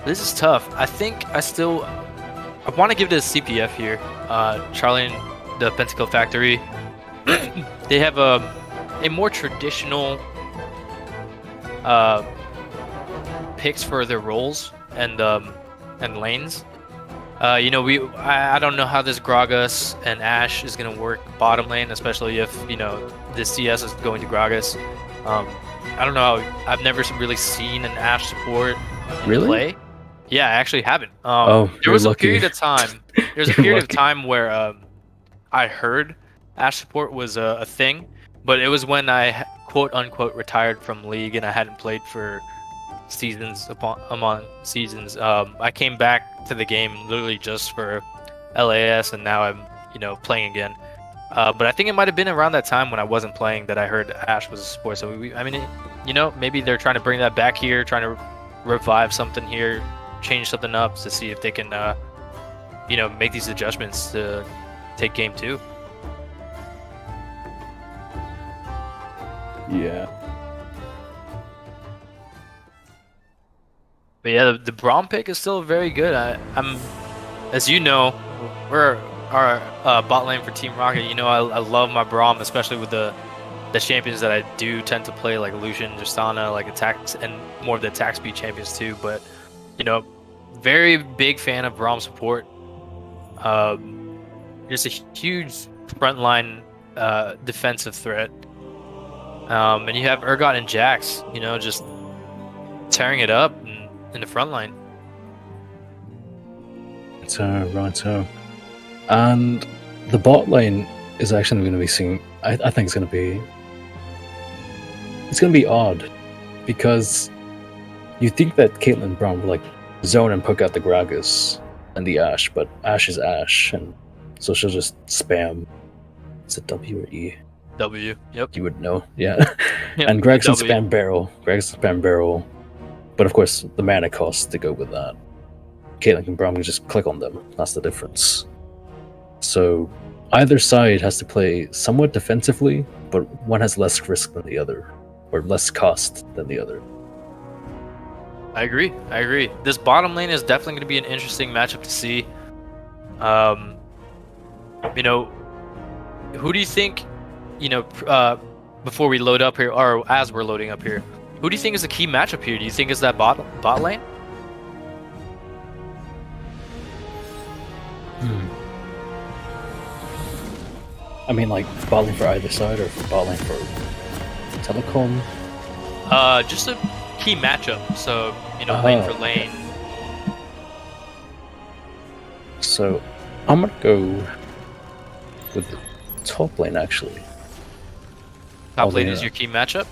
This is tough. I think I want to give it a CPF here. Charlie and the Pentacle Factory. They have a more traditional picks for their roles and lanes. I don't know how this Gragas and Ashe is gonna work bottom lane, especially if the CS is going to Gragas. I don't know. I've never really seen an Ashe support in play. Yeah, I actually haven't. There was a period of time. There's a period of time where I heard Ashe support was a thing, but it was when I quote unquote retired from League and I hadn't played for seasons among seasons. I came back to the game literally just for LAS, and now I'm playing again. But I think it might have been around that time when I wasn't playing that I heard Ashe was a support. So maybe they're trying to bring that back here, trying to revive something here, change something up to see if they can make these adjustments to take game 2. Yeah. But yeah, the Braum pick is still very good. I'm, as you know, we're our bot lane for Team Rocket. I love my Braum, especially with the champions that I do tend to play, like Lucian, Justana, like attacks, and more of the attack speed champions too. But very big fan of Braum support. Just a huge frontline defensive threat. And you have Urgot and Jax, just tearing it up in the front line. So. And the bot lane is actually going to be seen. I think it's going to be odd, because you think that Caitlyn Braum will zone and poke out the Gragas and the Ashe, but Ashe is Ashe, and so she'll just spam. Is it W or E? W. Yep. You would know, yeah. And Gragas will spam barrel. But of course, the mana cost to go with that. Caitlyn Braum can just click on them. That's the difference. So either side has to play somewhat defensively, but one has less risk than the other, or less cost than the other. I agree. This bottom lane is definitely going to be an interesting matchup to see. Who do you think, before we load up here, or as we're loading up here, who do you think is the key matchup here? Do you think it's that bot lane? I mean, bot lane for either side, or bot lane for Telecom? Just a key matchup. So, you know, lane for lane. So, I'm gonna go with the top lane actually. Top lane is your key matchup?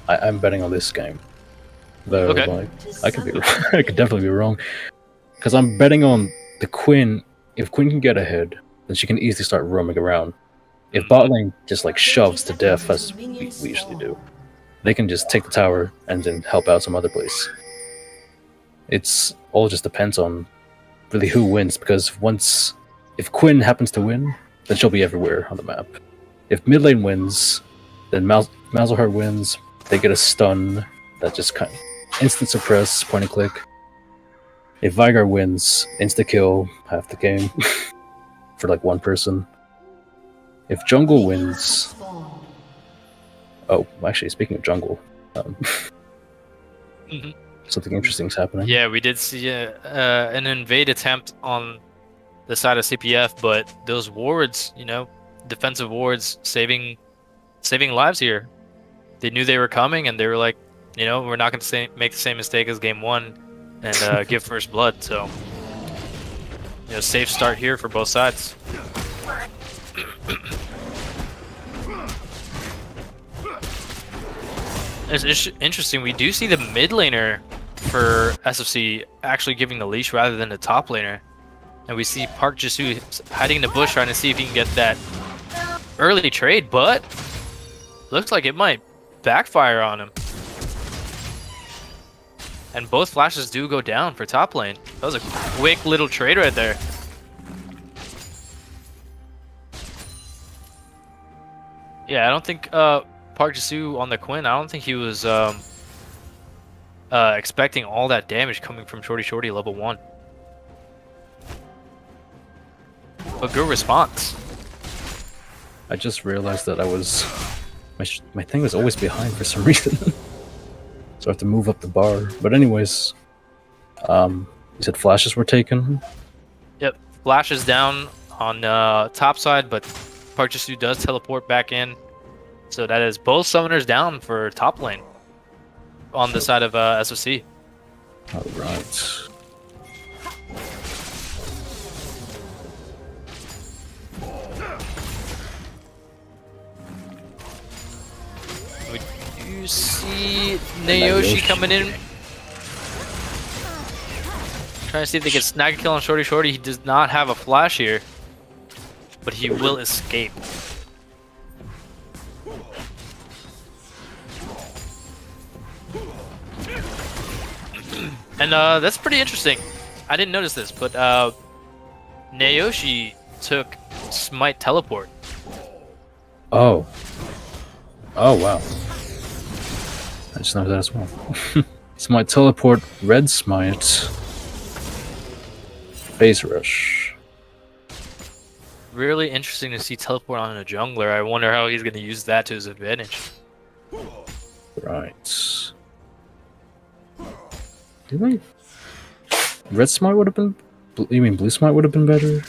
I'm betting on this game. Though, Okay. like, I could be wrong. I could definitely be wrong. Because I'm betting on the Quinn. If Quinn can get ahead, then she can easily start roaming around. If bot lane just like shoves to death, as we usually do, they can just take the tower and then help out some other place. It's all just depends on really who wins, because if Quinn happens to win, then she'll be everywhere on the map. If mid lane wins, then Malzahar wins. They get a stun that just kind of instant suppress, point and click. If Veigar wins, insta kill half the game for like one person. If jungle wins, oh, actually, speaking of jungle, something interesting is happening. Yeah, we did see an invade attempt on the side of CPF, but those wards, you know, defensive wards, saving lives here. They knew they were coming, and they were like, you know, we're not going to make the same mistake as game one and give first blood. So, you know, safe start here for both sides. It's interesting. We do see the mid laner for SFC actually giving the leash rather than the top laner. And we see Park Jisoo hiding in the bush trying to see if he can get that early trade, but looks like it might backfire on him. And both flashes do go down for top lane. That was a quick little trade right there. Yeah, I don't think Park Jisoo on the Quinn, I don't think he was expecting all that damage coming from Shorty level 1. But good response. I just realized that my thing was always behind for some reason. So I have to move up the bar. But anyways, you said flashes were taken? Yep, flashes down on top side, but Park Jisoo does teleport back in. So that is both summoners down for top lane on the side of SFC. Alright. You see Nayoshi coming in. Trying to see if they can snag a kill on Shorty. He does not have a flash here, but he will escape. And that's pretty interesting. I didn't notice this, but Nayoshi took Smite Teleport. Oh. Oh, wow. I just noticed that as well. Smite Teleport, Red Smite, Phase Rush. Really interesting to see Teleport on a jungler. I wonder how he's going to use that to his advantage. Right. Did we? Red Smite would have been... You mean Blue Smite would have been better?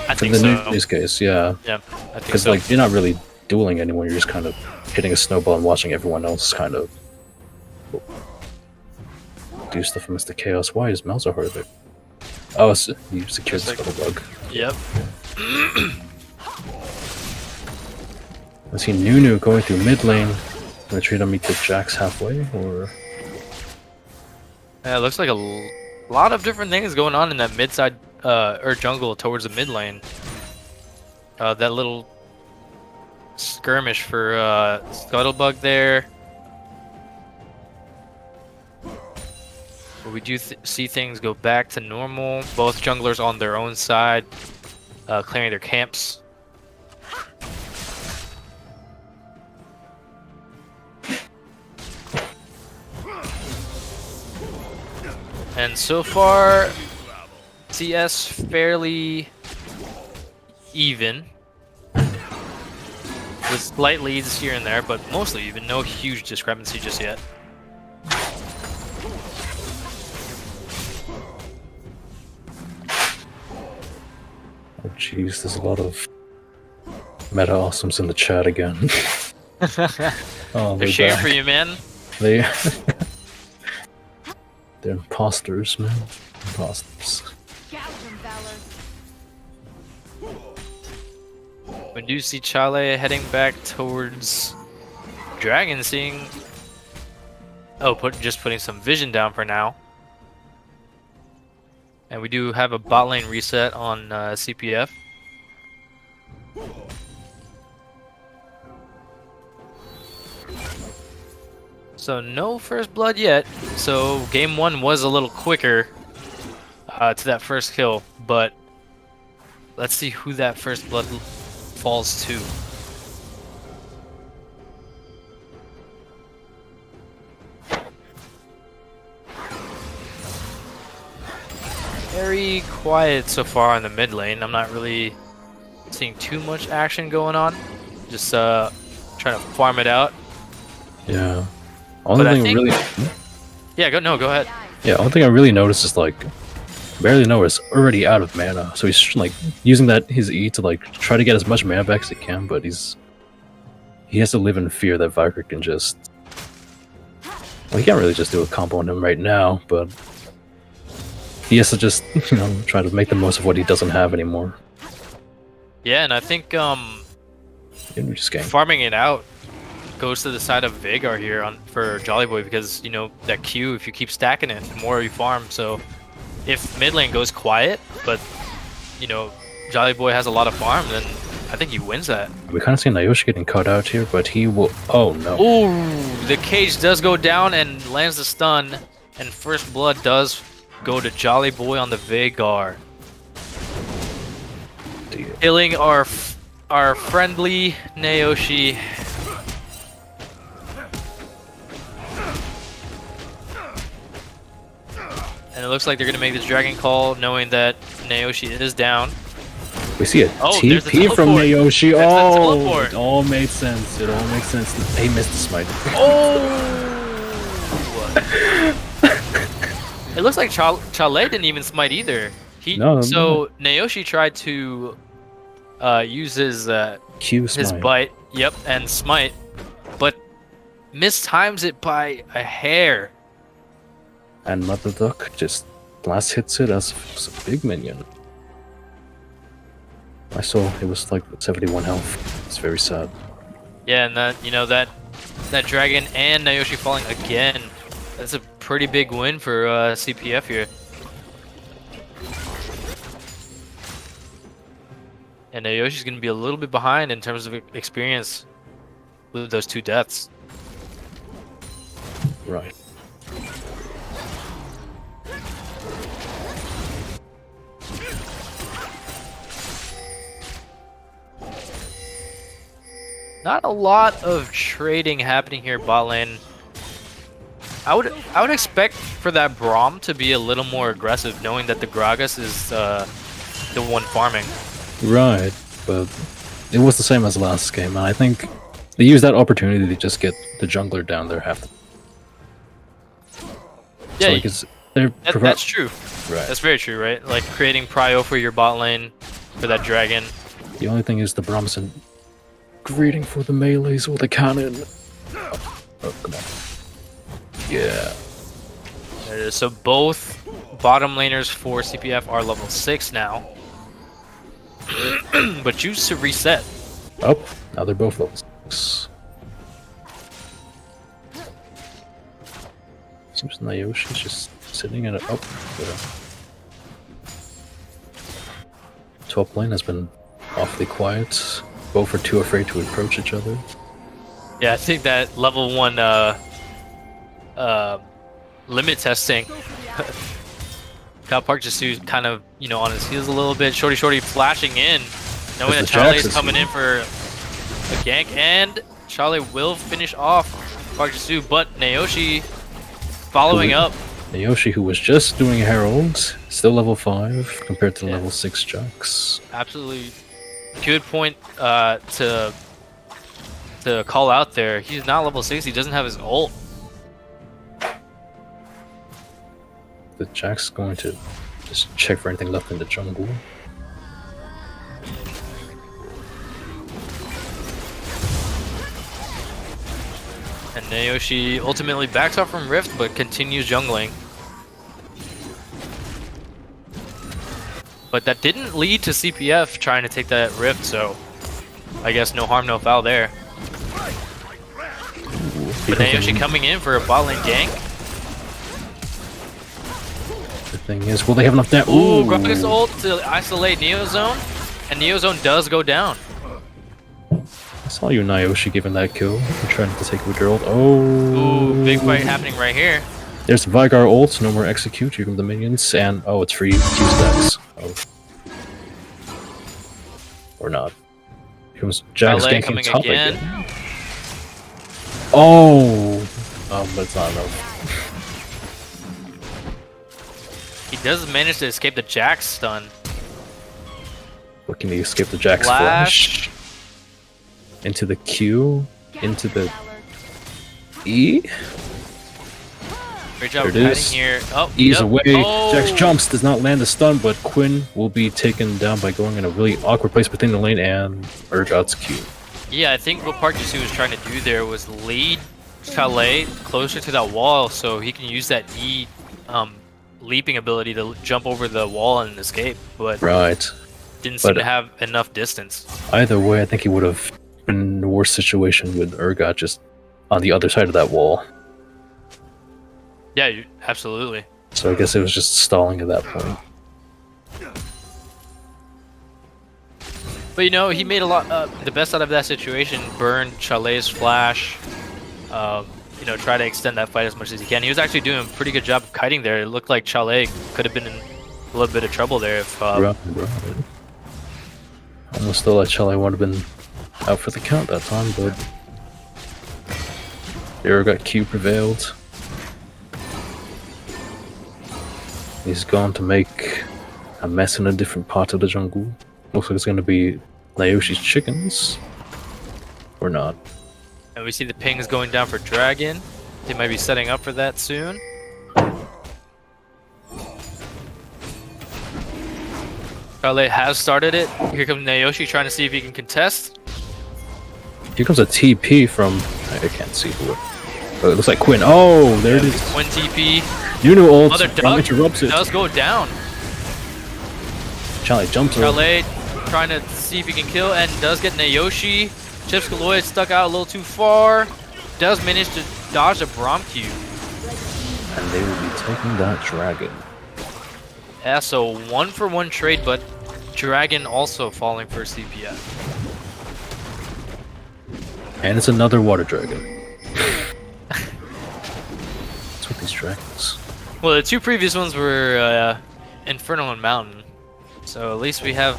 I think in so. this case, yeah. Yeah, I think Because so. like, you're not really dueling anyone, you're just kind of hitting a snowball and watching everyone else kind of do stuff from Mr. Chaos. Why is Malzahar there? Oh, so you secured the scuttle bug. Yep. I see Nunu going through mid lane. Gonna treat him to Jax halfway, or... Yeah, it looks like a lot of different things going on in that mid side or jungle towards the mid lane. That little skirmish for Scuttlebug there. But we do see things go back to normal. Both junglers on their own side, clearing their camps. And so far, CS fairly even. With slight leads here and there, but mostly even. No huge discrepancy just yet. Oh jeez, there's a lot of meta awesomes in the chat again. Oh, They're cheering for you, man. They're imposters, man. Imposters. We do see Chale heading back towards Dragon, seeing... Oh, just putting some vision down for now. And we do have a bot lane reset on CPF. So no first blood yet. So game 1 was a little quicker to that first kill, but let's see who that first blood falls to. Very quiet so far in the mid lane. I'm not really seeing too much action going on. Just trying to farm it out. Yeah. Only thing really. Yeah, go ahead. Yeah, only thing I really noticed is like Barely Know is already out of mana, so he's like using his E to like try to get as much mana back as he can, but he has to live in fear that Viper can just. Well, he can't really just do a combo on him right now, but he has to just try to make the most of what he doesn't have anymore. Yeah, and I think Just farming it out goes to the side of Veigar here for Jolly Boy, because that Q, if you keep stacking it, the more you farm. So if mid lane goes quiet, but Jolly Boy has a lot of farm, then I think he wins that. We kind of see Nayoshi getting caught out here, but he will. Oh no! Ooh, the cage does go down and lands the stun, and first blood does go to Jolly Boy on the Veigar, killing our friendly Nayoshi. And it looks like they're going to make this Dragon Call, knowing that Nayoshi is down. We see a TP from Nayoshi. It all made sense. It all makes sense. He missed the smite. Oh! It looks like Chale didn't even smite either. So Nayoshi tried to use his Q his smite. bite, and smite, but mistimes it by a hair. And Mother Duck just blast hits it as a big minion. I saw it was like 71 health. It's very sad. Yeah, and that dragon and Nayoshi falling again. That's a pretty big win for CPF here. And Nayoshi's going to be a little bit behind in terms of experience with those 2 deaths. Right. Not a lot of trading happening here bot lane. I would expect for that Braum to be a little more aggressive, knowing that the Gragas is the one farming. Right, but it was the same as last game, and I think they used that opportunity to just get the jungler down there half the. Yeah, so that's true. Right. That's very true, right? Like creating prio for your bot lane for that dragon. The only thing is the Braum's greeting for the melees or the cannon. Oh, come on. Yeah. There it is. So both bottom laners for CPF are level 6 now. But choose to reset. Oh, now they're both level 6. Seems Nayoshi's just sitting in it. Oh, yeah. Top lane has been awfully quiet. Both are too afraid to approach each other. Yeah, I think that level 1 limit testing. CatPKF just kind of, on his heels a little bit. Shorty flashing in, knowing that Chale is coming in for a gank, and Chale will finish off CatPKF, but Nayoshi following up. Nayoshi, who was just doing Herald, still level 5 compared to level 6 Jax. Absolutely good point to call out there. He's not level 6, he doesn't have his ult. The Jack's going to just check for anything left in the jungle. And Nayoshi ultimately backs off from Rift, but continues jungling. But that didn't lead to CPF trying to take that Rift, so I guess no harm, no foul there. But Nayoshi coming in for a bot lane gank. The thing is, will they have enough damage? Ooh, Gragas ult to isolate Neozone, and Neozone does go down. I saw you, Nayoshi, giving that kill. I'm trying to take with your ult. Oh. Ooh, big fight happening right here. There's the Vigar ult, no more execute, here come the minions, and oh, it's free Q stacks. Oh. Or not. Here comes Jax ganking top again. Oh! But it's not enough. He does manage to escape the Jax stun. But can he escape the Jax flash? Into the Q, into the E. Great job there it hiding is. here. Oh, E's away. Oh. Jax jumps, does not land the stun, but Quinn will be taken down by going in a really awkward place between the lane and Urgot's Q. Yeah, I think what Park Ji-soo was trying to do there was lead Chalet closer to that wall so he can use that E leaping ability to jump over the wall and escape, but right. Didn't seem to have enough distance. Either way, I think he would have been in a worse situation with Urgot just on the other side of that wall. Yeah, absolutely. So I guess it was just stalling at that point. But you know, he made a lot, the best out of that situation. Burned Chalet's flash. You know, try to extend that fight as much as he can. He was actually doing a pretty good job of kiting there. It looked like Chalet could have been in a little bit of trouble there if. Right. Almost thought like Chalet would have been out for the count that time, but the Urgot Q prevailed. He's gone to make a mess in a different part of the jungle. Looks like it's going to be Nayoshi's chickens. Or not. And we see the pings going down for Dragon. They might be setting up for that soon. Chalet has started it. Here comes Nayoshi trying to see if he can contest. Here comes a TP from... I can't see who it... Oh, it looks like Quinn. Oh, there it is. Quinn TP. Uno ult Mother Duck interrupts it. does go down. Chalet jumps over. Chalet trying to see if he can kill and does get Nayoshi. Chips Kaloy stuck out a little too far. Does manage to dodge a Braum Q. And they will be taking that Dragon. Yeah, so 1-for-1 trade, but Dragon also falling for CPF. And it's another Water Dragon. What's with these dragons? Well, the two previous ones were Infernal and Mountain. So at least we have,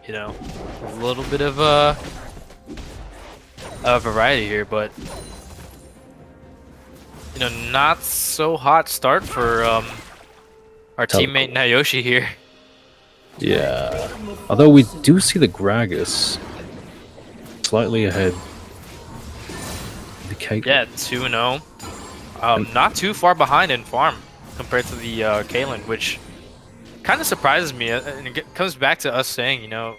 you know, a little bit of a variety here, but you know, not so hot start for our teammate Nayoshi here. Yeah. Although we do see the Gragas slightly ahead. The Kate. Yeah, 2-0. Not too far behind in farm compared to the Kaelin, which kind of surprises me. And it comes back to us saying, you know,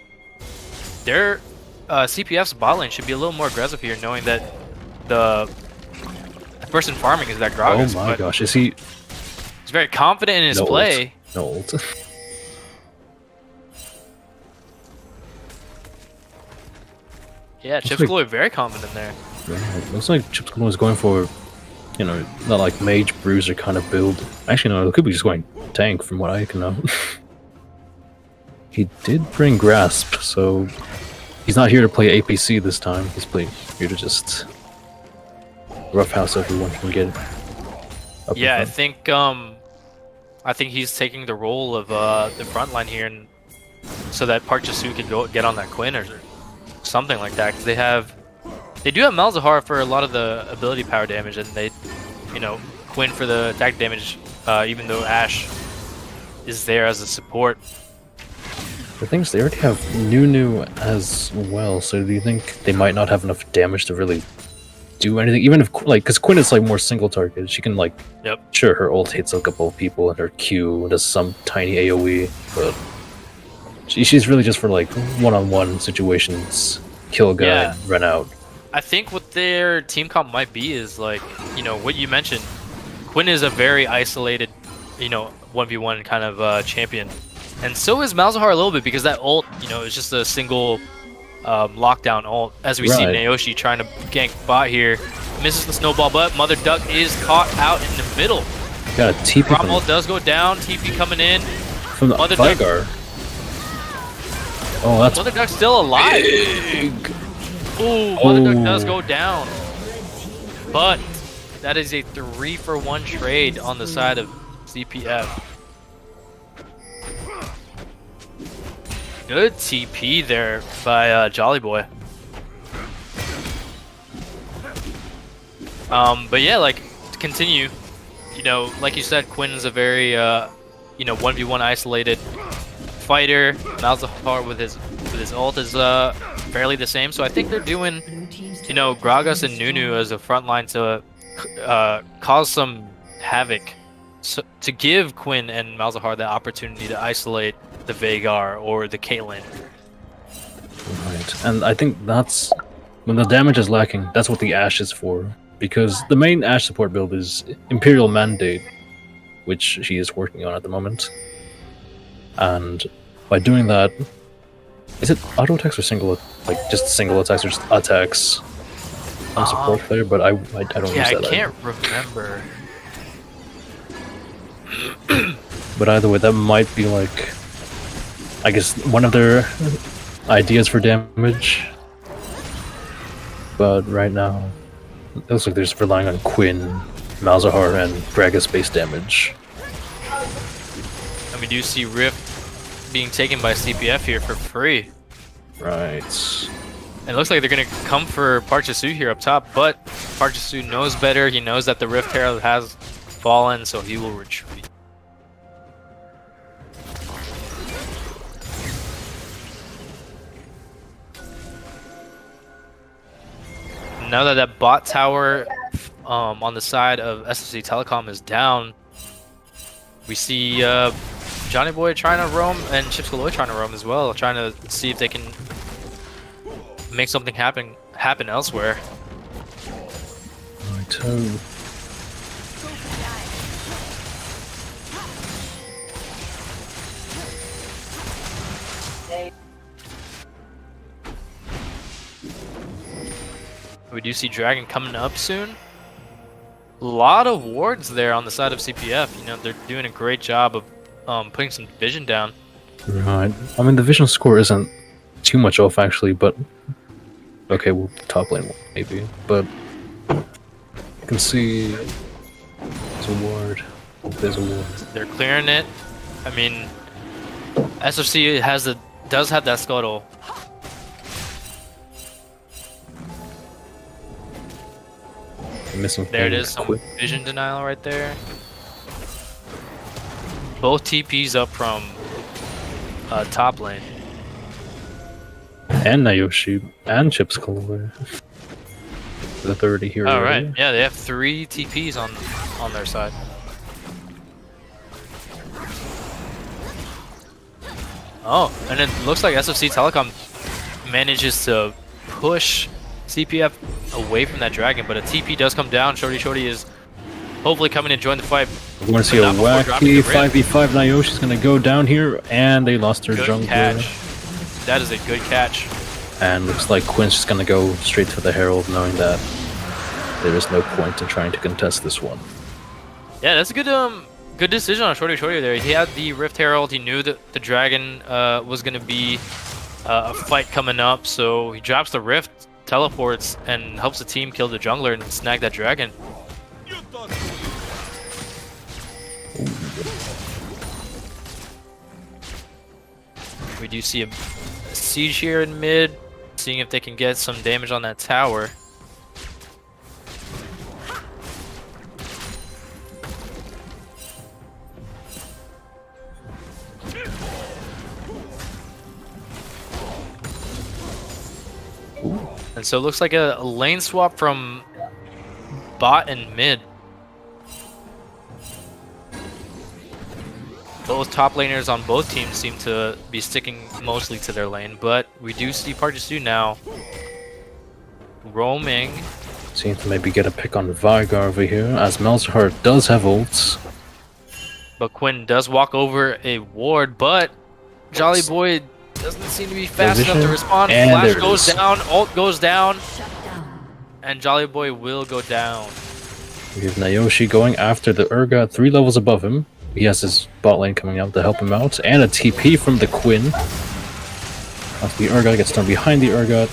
their CPF's bot lane should be a little more aggressive here, knowing that the person farming is that Gragas. Oh my gosh, is he... He's very confident in his play. No ult. Yeah, Chips Kaloy very confident there. Yeah, it looks like Chips Kaloy is going for, you know, not like Mage Bruiser kind of build. Actually, no, it could be just going tank from what I can know. He did bring Grasp, so he's not here to play APC this time. He's here to just roughhouse everyone and get up. Yeah, I think he's taking the role of the front line here, and so that Park Ji-soo can go get on that Quinn or something like that. Because they do have Malzahar for a lot of the ability power damage, and they, you know, Quinn for the attack damage. Even though Ashe is there as a support. The thing is, they already have Nunu as well. So do you think they might not have enough damage to really do anything? Even if, like, because Quinn is like more single target. She can, like, sure, her ult hits a couple of people and her Q does some tiny AoE, but she's really just for like one-on-one situations, kill a guy, run out. I think what their team comp might be is like, you know, what you mentioned. Quinn is a very isolated, you know, 1v1 kind of champion. And so is Malzahar a little bit because that ult, you know, is just a single lockdown ult. As we see Naoshi trying to gank bot here. Misses the snowball, but Mother Duck is caught out in the middle. Got a TP. Rommel does go down, TP coming in. From the Mother Vigar. Oh, that's Mother Duck's still alive. Ooh, Mother Duck does go down. But that is a 3-for-1 trade on the side of CPF. Good TP there by Jolly Boy. But yeah, like, to continue, you know, like you said, Quinn is a very, you know, 1v1 isolated fighter. Malzahar with his ult is fairly the same. So I think they're doing, you know, Gragas and Nunu as a front line to cause some havoc, so, to give Quinn and Malzahar the opportunity to isolate the Veigar or the Caitlyn. Right, and I think that's when the damage is lacking. That's what the Ashe is for. Because the main Ashe support build is Imperial Mandate, which she is working on at the moment. And by doing that, is it auto attacks or single, like just single attacks or just attacks? I'm a support player, but I don't use that. I can't remember. But either way, that might be like, I guess, one of their ideas for damage. But right now, it looks like they're just relying on Quinn, Malzahar, and Gragas base damage. And we do see Rift being taken by CPF here for free. Right. And it looks like they're going to come for Parchasu here up top, but Parchasu knows better. He knows that the Rift Herald has fallen, so he will retreat. Now that that bot tower on the side of SFC Telecom is down, we see Johnny Boy trying to roam and Chipskaloy trying to roam as well, trying to see if they can make something happen elsewhere. Right. We do see Dragon coming up soon. A lot of wards there on the side of CPF. You know, they're doing a great job of putting some vision down. Right. I mean, the vision score isn't too much off actually, but okay, we'll top lane maybe. But you can see there's a ward. There's a ward. They're clearing it. I mean, SFC does have that scuttle. Missing there it is, some vision denial right there. Both TPs up from top lane. And Naoshi and Chipskaloy. The 30 here. Alright, yeah, they have 3 TPs on their side. Oh, and it looks like SFC Telecom manages to push CPF away from that dragon, but a TP does come down. Shorty is hopefully coming to join the fight. We're going to see a wacky 5v5. Naoshi's going to go down here, and they lost their jungler. Catch. That is a good catch. And looks like Quinn's just going to go straight for the Herald, knowing that there is no point in trying to contest this one. Yeah, that's a good decision on Shorty there. He had the Rift Herald. He knew that the dragon was going to be a fight coming up, so he drops the Rift, teleports, and helps the team kill the jungler and snag that dragon. We do see a siege here in mid, seeing if they can get some damage on that tower. And so it looks like a lane swap from bot and mid. Both top laners on both teams seem to be sticking mostly to their lane, but we do see Parchasu now roaming. Seems to maybe get a pick on Vigar over here, as Malzahar does have ults. But Quinn does walk over a ward, but Jolly Boy doesn't seem to be fast enough to respond. And Flash there goes it is. down, ult goes down, and Jolly Boy will go down. We have Nayoshi going after the Urgot 3 levels above him. He has his bot lane coming out to help him out, and a TP from the Quinn. After the Urgot gets done behind the Urgot,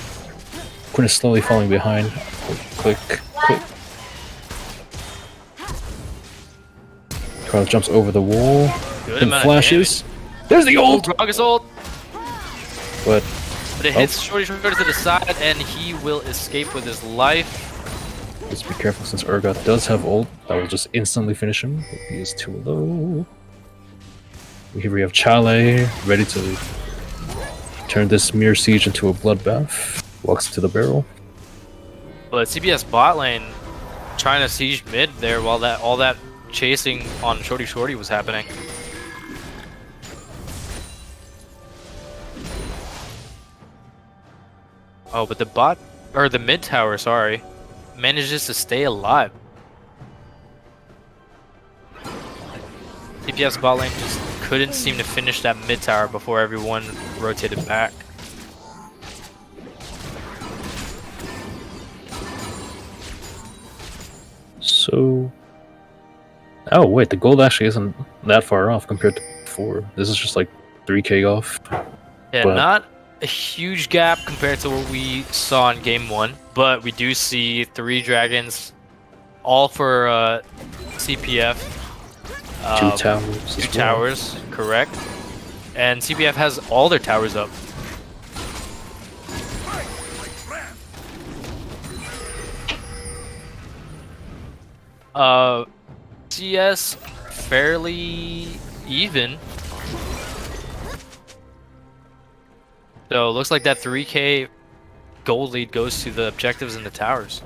Quinn is slowly falling behind. Click, click. Carl jumps over the wall, Good and amount of flashes. There's the ult! Gragas ult! But But it hits Shorty to the side, and he will escape with his life. just be careful since Urgot does have ult. That will just instantly finish him. He is too low. Here we have Chale ready to turn this Mirror Siege into a bloodbath. Walks to the barrel. But CBS bot lane trying to siege mid there while all that chasing on Shorty was happening. Oh, but the mid tower, sorry, manages to stay alive. CPS bot lane just couldn't seem to finish that mid tower before everyone rotated back. So... Oh wait, the gold actually isn't that far off compared to before. This is just like 3k off. Yeah, but not a huge gap compared to what we saw in game 1, but we do see 3 dragons, all for CPF. 2 towers. 2 towers, correct. And CPF has all their towers up. CS fairly even. So it looks like that 3k gold lead goes to the objectives and the towers.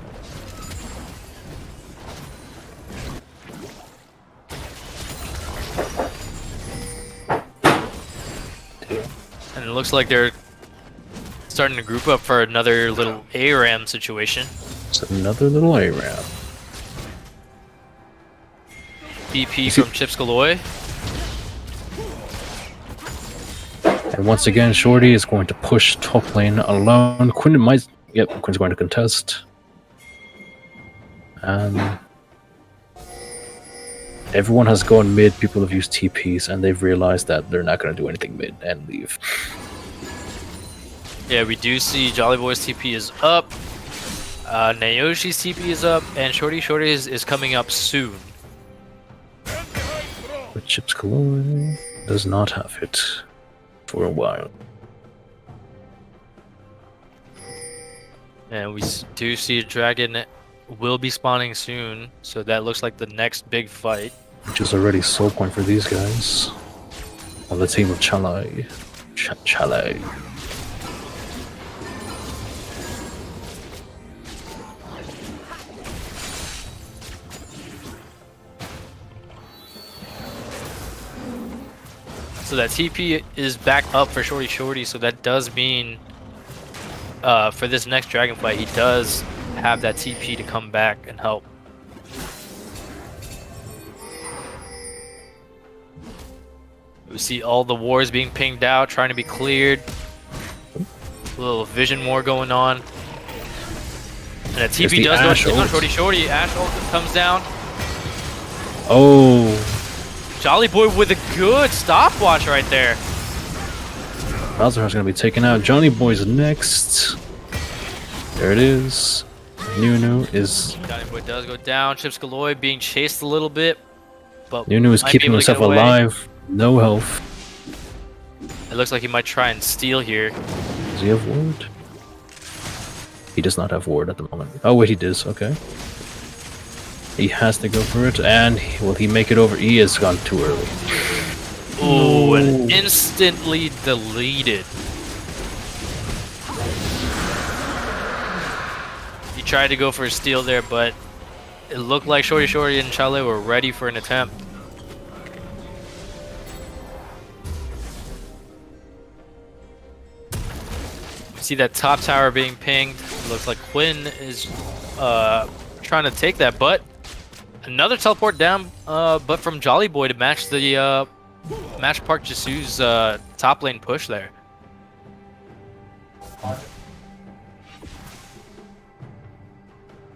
And it looks like they're starting to group up for another little ARAM situation. It's another little ARAM. BP from Chips Galoy. And once again, Shorty is going to push top lane alone. Quinn might... Yep, Quinn's going to contest. Everyone has gone mid, people have used TPs, and they've realized that they're not going to do anything mid and leave. Yeah, we do see Jolly Boy's TP is up. Nayoshi's TP is up, and Shorty is coming up soon. But Chips Galoy does not have it for a while. And we do see a dragon will be spawning soon, so that looks like the next big fight. Which is already soul point for these guys. On the team of Chale. Chale. So that TP is back up for Shorty, so that does mean for this next dragon fight, he does have that TP to come back and help. We see all the wars being pinged out, trying to be cleared. A little vision war going on. And that TP does go down. Shorty. Ash ult comes down. Oh. Jolly Boy with a good stopwatch right there. Malzahar's gonna be taken out. Johnny Boy's next. There it is. Nunu is... Johnny Boy does go down. Chips Galoy being chased a little bit. But Nunu is keeping himself alive. No health. It looks like he might try and steal here. Does he have ward? He does not have ward at the moment. Oh wait, he does. Okay. He has to go for it, and will he make it over? He has gone too early. Oh, and instantly deleted. He tried to go for a steal there, but it looked like Shorty and Chale were ready for an attempt. We see that top tower being pinged. Looks like Quinn is trying to take that, but another teleport down, but from Jolly Boy to match the match Park Jisu's top lane push there.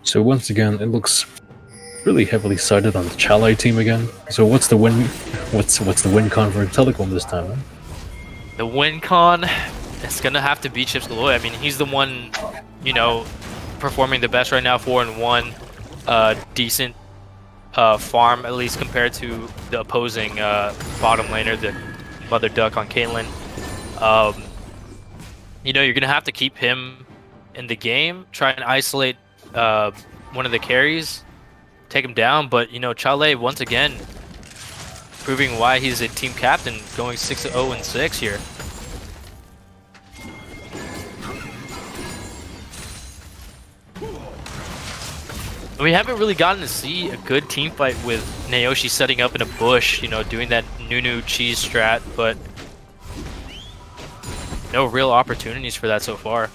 So once again, it looks really heavily sided on the Chalet team again. So what's the win? What's the win con for Telecom this time? Huh? The win con, it's gonna have to be Chips Galore. I mean, he's the one, you know, performing the best right now. 4-1, decent farm, at least compared to the opposing bottom laner, the Mother Duck on Caitlyn. You know, you're gonna have to keep him in the game, try and isolate one of the carries, take him down. But you know, Chalet once again proving why he's a team captain, going 6-0-6 here. We haven't really gotten to see a good team fight with Naoshi setting up in a bush, you know, doing that Nunu cheese strat, but no real opportunities for that so far.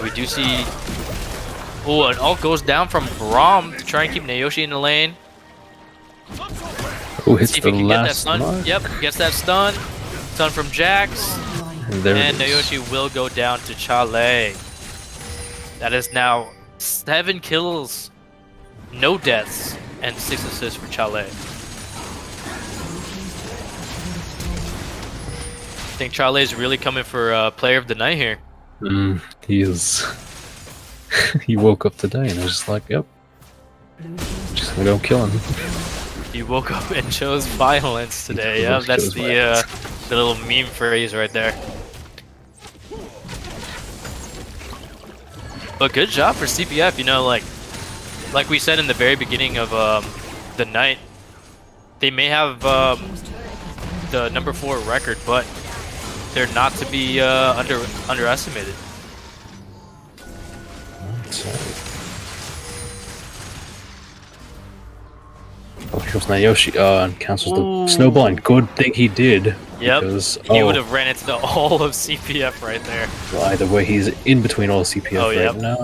We do see... Oh, an ult goes down from Braum to try and keep Naoshi in the lane. Oh, hits see if the he can get that last stun. mark. Yep, gets that stun. Stun from Jax. And there And it is. Naoshi will go down to Chalet. That is now 7 kills, no deaths, and 6 assists for Chalet. I think Chalet is really coming for player of the night here. He is. He woke up today and was just like, yep. Just gonna go kill him. He woke up and chose violence today. Yeah, that's the little meme phrase right there. But good job for CPF, you know, like we said in the very beginning of the night, they may have the number 4 record, but they're not to be underestimated. Oh, here goes Naoshi, and cancels the snowball, and good thing he did. Yep, Because, he would have ran into all of CPF right there. Well, either way, he's in between all CPF Oh, yep. right now.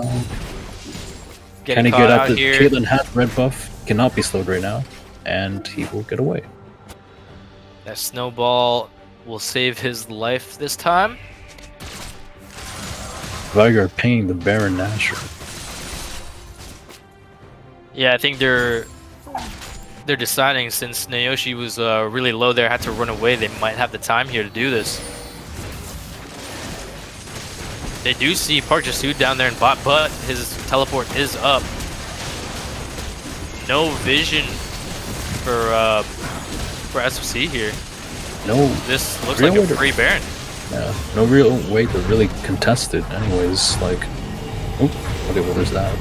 Getting Can he caught get out out the here. Caitlyn has red buff, cannot be slowed right now, and he will get away. That snowball will save his life this time. Viger paying the Baron Nashor. Yeah, I think they're deciding, since Naoshi was really low there, had to run away, they might have the time here to do this. They do see Park Jisu down there in bot, but his teleport is up. No vision for SFC here. No. This looks real like a way to- free Baron. Yeah, no real way to really contest it anyways, like... Oh, okay, well there's that.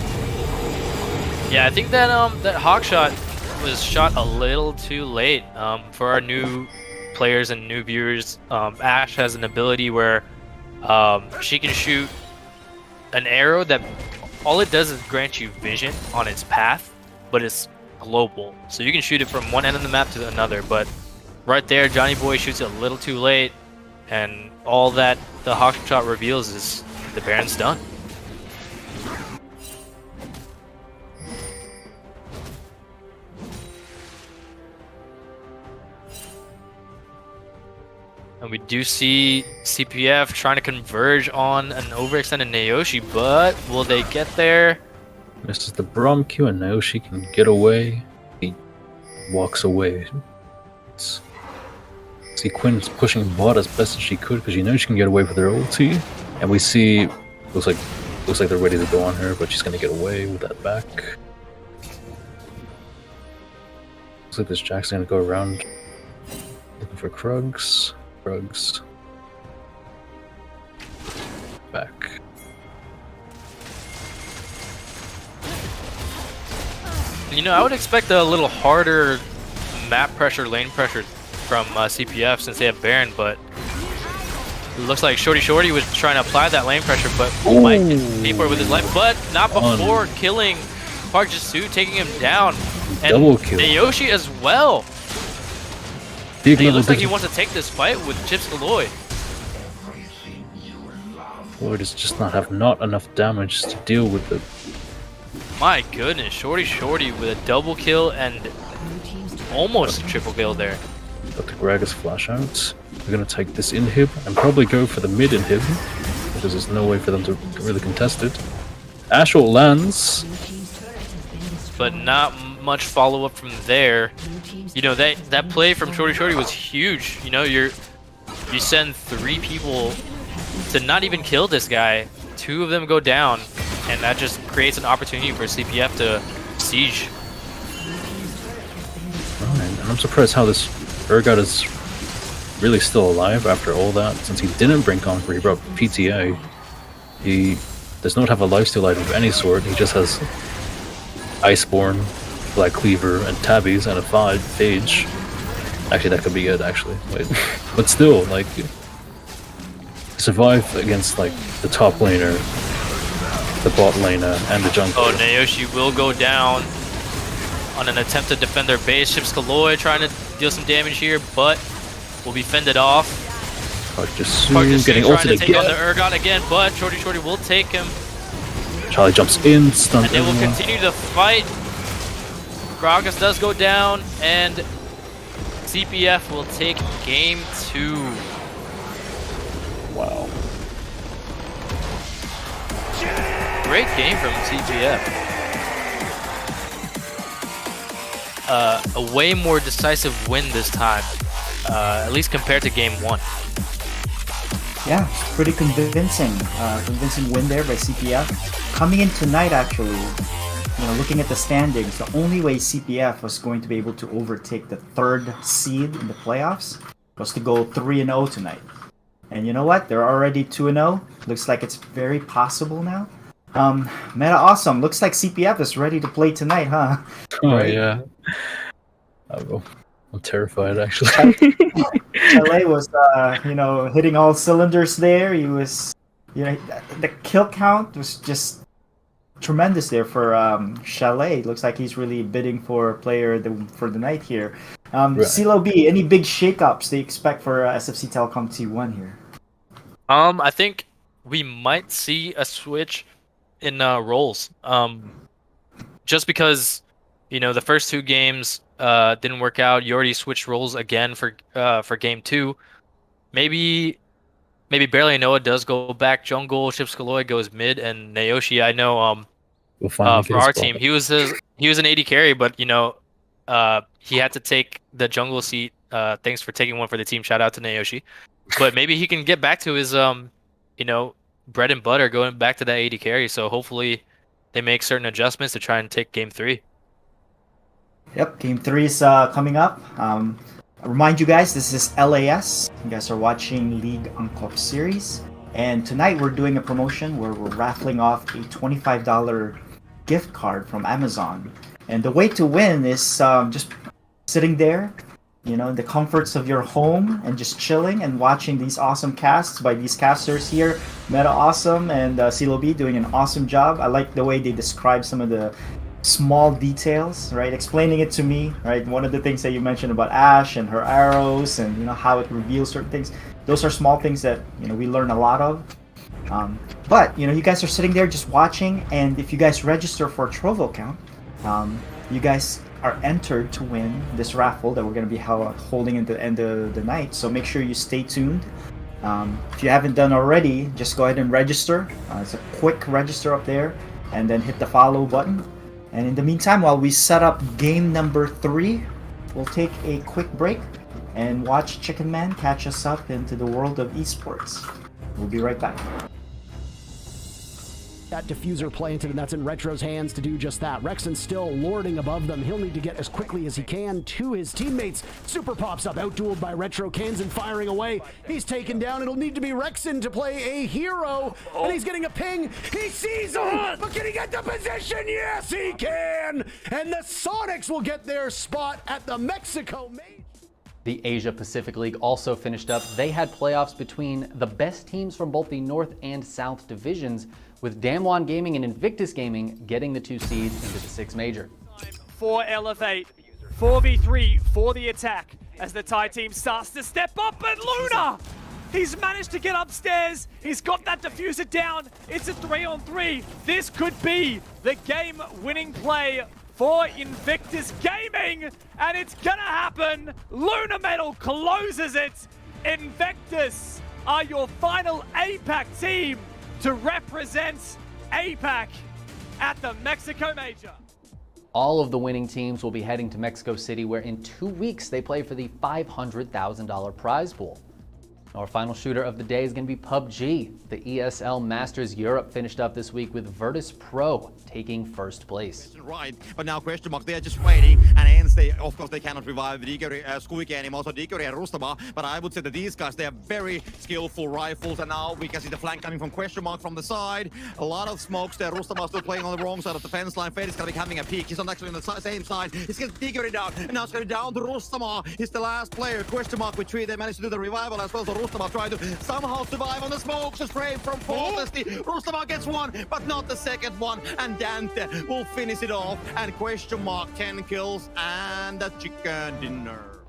Yeah, I think that that hawk shot was shot a little too late. For our new players and new viewers, Ashe has an ability where she can shoot an arrow that all it does is grant you vision on its path, but it's global. So you can shoot it from one end of the map to another, but right there, Johnny Boy shoots it a little too late, and all that the hawk shot reveals is the Baron's done. And we do see CPF trying to converge on an overextended Naoshi, but will they get there? Misses the Braum Q, and Naoshi can get away. He walks away. See Quinn's pushing bot as best as she could, because you know she can get away with her ulti. And we see, looks like they're ready to go on her, but she's gonna get away with that back. Looks like this Jack's gonna go around looking for Krugs. Krugs. Back. You know, I would expect a little harder map pressure, lane pressure from CPF since they have Baron, but it looks like Shorty was trying to apply that lane pressure, but might pay for it with his life, but not before killing Park Jisu, taking him down. And Double kill. Naoshi as well. Big And he level looks like he difference. wants to take this fight with Chips Galore. Or does just not have enough damage to deal with it. My goodness, Shorty with a double kill and almost a triple kill there. Got the Gragas flash out. We're gonna take this inhib and probably go for the mid inhib because there's no way for them to really contest it. Ashore lands, but not much follow up from there. You know, that play from Shorty was huge. You know, you send 3 people to not even kill this guy. 2 of them go down, and that just creates an opportunity for CPF to siege. Right, and I'm surprised how this Urgot is really still alive after all that, since he didn't bring Conquer, he brought PTA. He does not have a lifesteal item of any sort, he just has Iceborne, Black Cleaver, and Tabbies, and a Phage. Actually, that could be it, actually. Wait. But still, like, survive against, like, the top laner, the bot laner, and the jungle. Oh, Nayoshi will go down on an attempt to defend their base. Ships Kaloy trying to deal some damage here, but will be fended off. Park just soon getting ulted trying to take on the again. Urgot again, but Shorty will take him. Charlie jumps in, stuns And they will everyone. continue to fight. Gragas does go down, and CPF will take game 2. Wow. Great game from CPF. A way more decisive win this time, at least compared to game 1. Yeah, pretty convincing. Convincing win there by CPF. Coming in tonight, actually, looking at the standings, the only way CPF was going to be able to overtake the 3rd seed in the playoffs was to go 3-0 tonight. And you know what? They're already 2-0. Looks like it's very possible now. Meta awesome. Looks like CPF is ready to play tonight, huh? Oh, yeah. I'm terrified, actually. Chalet was, hitting all cylinders there. He was, the kill count was just tremendous there for Chalet. Looks like he's really bidding for player for the night here. Right. CeeLo B, any big shakeups they expect for SFC Telecom T1 here? I think we might see a switch in roles. Just because, the first 2 games didn't work out. You already switched roles again for game 2. Maybe Barely Noah does go back jungle. Ships Kaloy goes mid, and Nayoshi, I know, for our team, he was an AD carry, but he had to take the jungle seat. Thanks for taking one for the team. Shout out to Nayoshi. But maybe he can get back to his bread and butter, going back to that AD carry. So hopefully they make certain adjustments to try and take game 3. Yep, game 3 is coming up. I remind you guys, this is LAS. You guys are watching League Unclub Series. And tonight we're doing a promotion where we're raffling off a $25 gift card from Amazon. And the way to win is just sitting there, in the comforts of your home and just chilling and watching these awesome casts by these casters here. Meta Awesome and CeeLo B doing an awesome job. I like the way they describe some of the small details, right? Explaining it to me, right? One of the things that you mentioned about Ashe and her arrows and how it reveals certain things. Those are small things that we learn a lot of. But you guys are sitting there just watching, and if you guys register for a Trovo account, you guys are entered to win this raffle that we're going to be holding at the end of the night. So make sure you stay tuned. If you haven't done already, just go ahead and register. It's a quick register up there, and then hit the follow button. And in the meantime, while we set up game number 3, we'll take a quick break and watch Chicken Man catch us up into the world of esports. We'll be right back. That diffuser planted, and that's in Retro's hands to do just that. Rexon's still lording above them. He'll need to get as quickly as he can to his teammates. Super pops up, outdueled by Retro. Kansan firing away. He's taken down. It'll need to be Rexon to play a hero. And he's getting a ping. He sees him, but can he get the position? Yes, he can. And the Sonics will get their spot at the Mexico Major. The Asia Pacific League also finished up. They had playoffs between the best teams from both the North and South divisions, with Damwon Gaming and Invictus Gaming getting the 2 seeds into the 6 major. For Elevate, 4v3 for the attack as the Thai team starts to step up, and Luna He's managed to get upstairs. He's got that diffuser down. It's a 3-on-3. This could be the game-winning play for Invictus Gaming, and it's gonna happen. Luna Metal closes it. Invictus are your final APAC team to represent APAC at the Mexico Major. All of the winning teams will be heading to Mexico City, where in 2 weeks they play for the $500,000 prize pool. Our final shooter of the day is going to be PUBG. The ESL Masters Europe finished up this week with Virtus Pro taking first place. Right, but now question mark, they're just waiting, and hence they, of course, they cannot revive Squeaky anymore, so Diggory and Rustama, but I would say that these guys, they are very skillful rifles, and now we can see the flank coming from question mark from the side. A lot of smokes there. Rustama still playing on the wrong side of the fence line. Fade is going to be having a peek. He's not actually on the same side. He's getting Diggory down, and now it's going down to Rustama. He's the last player. Question mark with 3. They managed to do the revival as well, so Rustama trying to somehow survive on the smokes. A spray from Fortesty. Rustama gets one, but not the second one, and Dante will finish it off, and question mark 10 kills and a chicken dinner.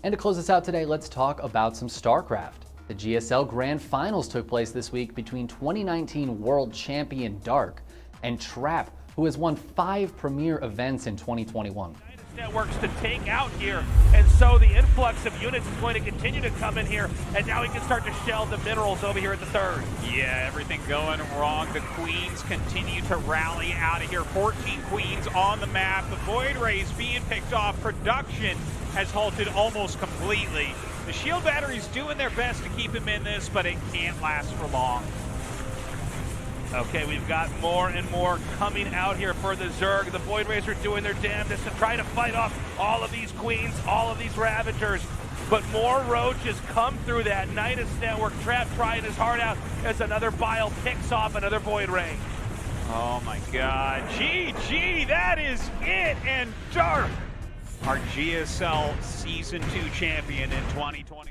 And to close us out today, let's talk about some StarCraft. The GSL Grand Finals took place this week between 2019 World Champion Dark and Trap, who has won 5 premier events in 2021. Networks to take out here, and so the influx of units is going to continue to come in here, and now he can start to shell the minerals over here at the third. Yeah, everything going wrong. The Queens continue to rally out of here. 14 Queens on the map. The Void Rays being picked off. Production has halted almost completely. The shield battery's doing their best to keep him in this, but it can't last for long. Okay, we've got more and more coming out here for the Zerg. The Void Rays are doing their damnedest to try to fight off all of these Queens, all of these Ravagers. But more roaches come through that Nidus network. Trap trying his heart out as another Bile picks off another Void Ray. Oh my god. GG, that is it. And Dark, our GSL Season 2 champion in 2021.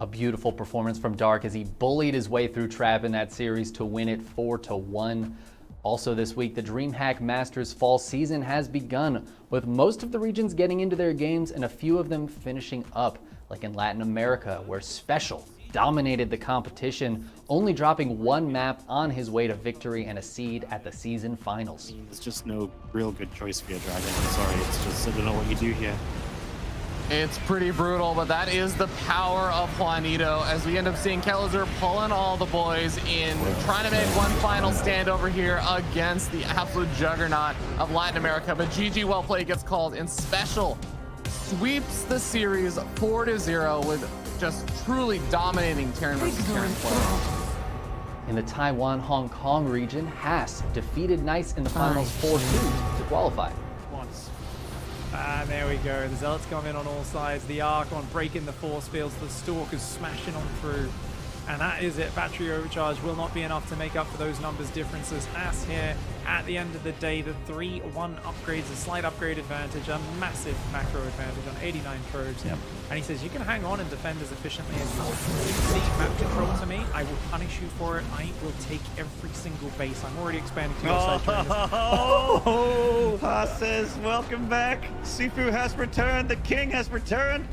A beautiful performance from Dark as he bullied his way through Trap in that series to win it 4-1. Also this week, the DreamHack Masters fall season has begun, with most of the regions getting into their games and a few of them finishing up, like in Latin America, where Special dominated the competition, only dropping 1 map on his way to victory and a seed at the season finals. There's just no real good choice for your Dragon. I'm sorry, it's just, I don't know what you do here. It's pretty brutal, but that is the power of Juanito as we end up seeing Kellizer pulling all the boys in, trying to make one final stand over here against the absolute juggernaut of Latin America. But GG well played gets called, and Special sweeps the series 4-0 with just truly dominating Terran versus Terran play. In the Taiwan-Hong Kong region, Haas defeated Nice in the finals 4-2 to qualify. And there we go. The Zealots come in on all sides. The Archon breaking the force fields. The Stalkers smashing on through. And that is it. Battery overcharge will not be enough to make up for those numbers differences. As here, at the end of the day, the 3-1 upgrades, a slight upgrade advantage, a massive macro advantage on 89 probes. Yep. And he says, you can hang on and defend as efficiently as you want. See, map control to me, I will punish you for it. I will take every single base. I'm already expanding to your side trainers. Oh, Haas says, welcome back. Sifu has returned. The king has returned.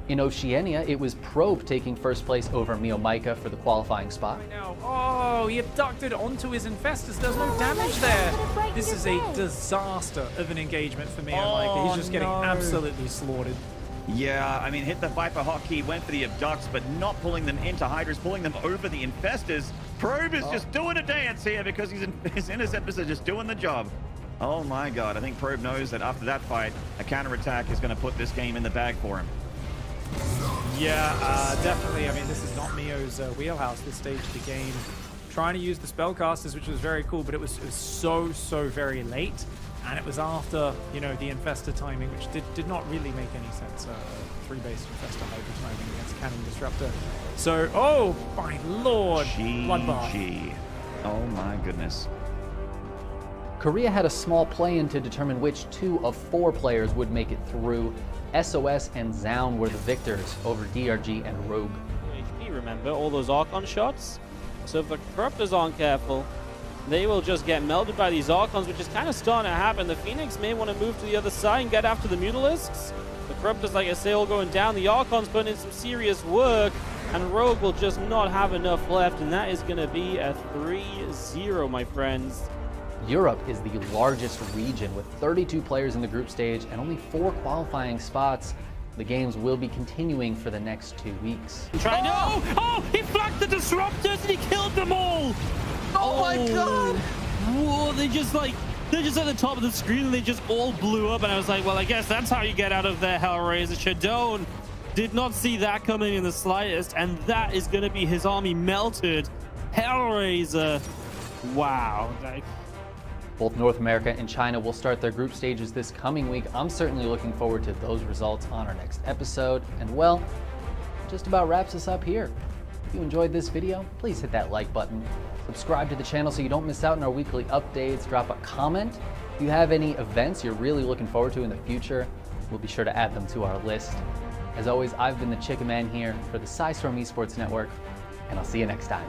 In Oceania, it was Probe taking first place over Mio Micah for the qualifying spot. Oh, he abducted onto his Infestors. There's no damage there. This is a disaster of an engagement for Mio Micah. He's just getting absolutely slaughtered. Yeah, I mean, hit the Viper hotkey, went for the abducts, but not pulling them into Hydras, pulling them over the Infestors. Probe is just doing a dance here because his interceptors are just doing the job. Oh my god, I think Probe knows that after that fight, a counterattack is going to put this game in the bag for him. Yeah, definitely. I mean, this is not Mio's wheelhouse, this stage of the game. Trying to use the spellcasters, which was very cool, but it was so very late. And it was after, you know, the Infestor timing, which did not really make any sense. 3-base Infestor Hydra timing against Cannon Disruptor. So, oh my lord, Bloodbath. Oh my goodness. Korea had a small play-in to determine which 2 of 4 players would make it through. SOS and Zaun were the victors over DRG and Rogue. HP, remember, all those Archon shots? So if the Corruptors aren't careful, they will just get melted by these Archons, which is kind of starting to happen. The Phoenix may want to move to the other side and get after the Mutalisks. The Corruptors, like I say, all going down. The Archons putting in some serious work. and Rogue will just not have enough left, and that is going to be a 3-0, my friends. Europe is the largest region with 32 players in the group stage and only 4 qualifying spots. The games will be continuing for the next 2 weeks. Trying to... Oh, he flanked the disruptors and he killed them all! Oh my god! Whoa, they're just at the top of the screen and they just all blew up, and I was like, well, I guess that's how you get out of there, Hellraiser. Shadone did not see that coming in the slightest, and that is going to be his army melted. Hellraiser. Wow. Both North America and China will start their group stages this coming week. I'm certainly looking forward to those results on our next episode. And well, just about wraps us up here. If you enjoyed this video, please hit that like button. Subscribe to the channel so you don't miss out on our weekly updates. Drop a comment. If you have any events you're really looking forward to in the future, we'll be sure to add them to our list. As always, I've been the Chicken Man here for the Psystorm Esports Network, and I'll see you next time.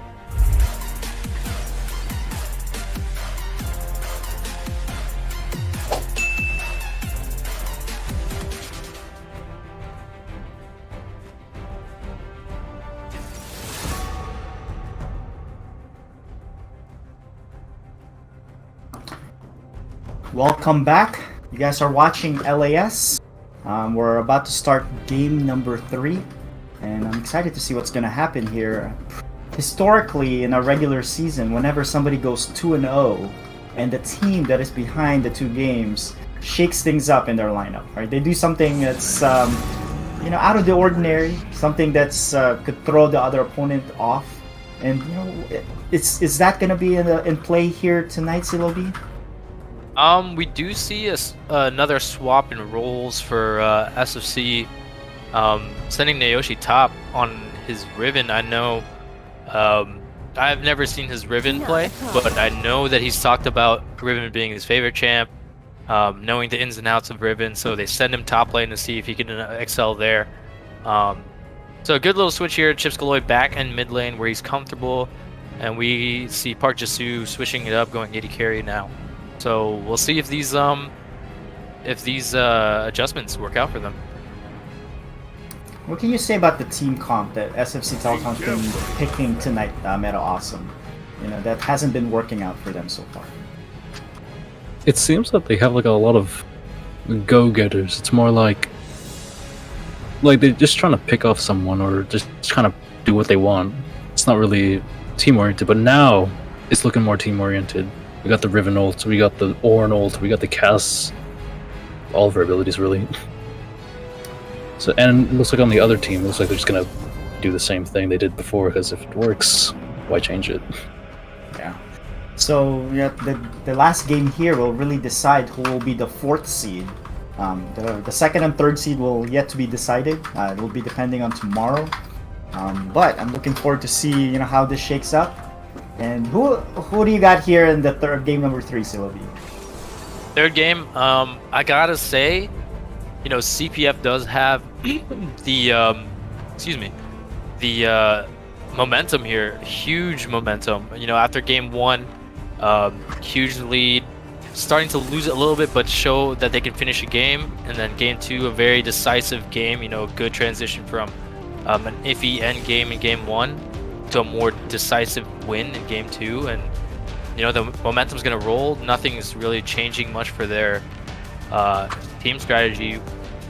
Welcome back. You guys are watching LAS. We're about to start game number 3, and I'm excited to see what's going to happen here. Historically, in a regular season, whenever somebody goes 2-0, and the team that is behind the 2 games shakes things up in their lineup, right? They do something that's out of the ordinary, something that's could throw the other opponent off, and is that going to be in play here tonight, Silobi? We do see another swap in roles for SFC, sending Nayoshi top on his Riven. I know I've never seen his Riven play, but I know that he's talked about Riven being his favorite champ, knowing the ins and outs of Riven, so they send him top lane to see if he can excel there. So a good little switch here. Chips Galoy back in mid lane where he's comfortable, and we see Park Jisu switching it up, going AD carry now. So we'll see if these adjustments work out for them. What can you say about the team comp that SFC Telecom's been picking tonight, Meta Awesome? That hasn't been working out for them so far. It seems that they have like a lot of go-getters. It's more like they're just trying to pick off someone or just trying to do what they want. It's not really team-oriented, but now it's looking more team-oriented. We got the Riven ult, we got the Ornn ult, we got the Cass, all of our abilities really. So, and it looks like on the other team, it looks like they're just gonna do the same thing they did before, because if it works, why change it? Yeah. So the last game here will really decide who will be the 4th seed. The 2nd and 3rd seed will yet to be decided. It will be depending on tomorrow. But I'm looking forward to see how this shakes up. And who do you got here in the game number 3, Silobi? Third game, I gotta say, CPF does have the momentum here, huge momentum. After game 1, huge lead, starting to lose it a little bit, but show that they can finish a game. And then game 2, a very decisive game. Good transition from an iffy end game in game 1 to a more decisive win in game 2, and the momentum's gonna roll. Nothing is really changing much for their team strategy,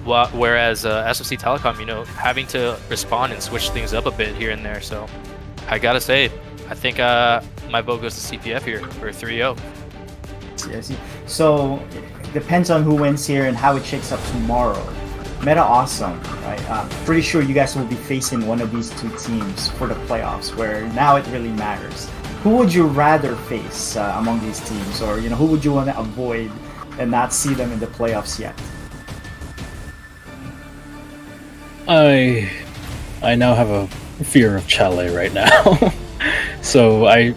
whereas SFC Telecom, having to respond and switch things up a bit here and there. So I gotta say, I think my vote goes to CPF here for 3-0. So it depends on who wins here and how it shakes up tomorrow. Meta Awesome, right? Pretty sure you guys will be facing one of these 2 teams for the playoffs, where now it really matters. Who would you rather face among these teams, or who would you want to avoid and not see them in the playoffs yet? I now have a fear of Chalet right now, so I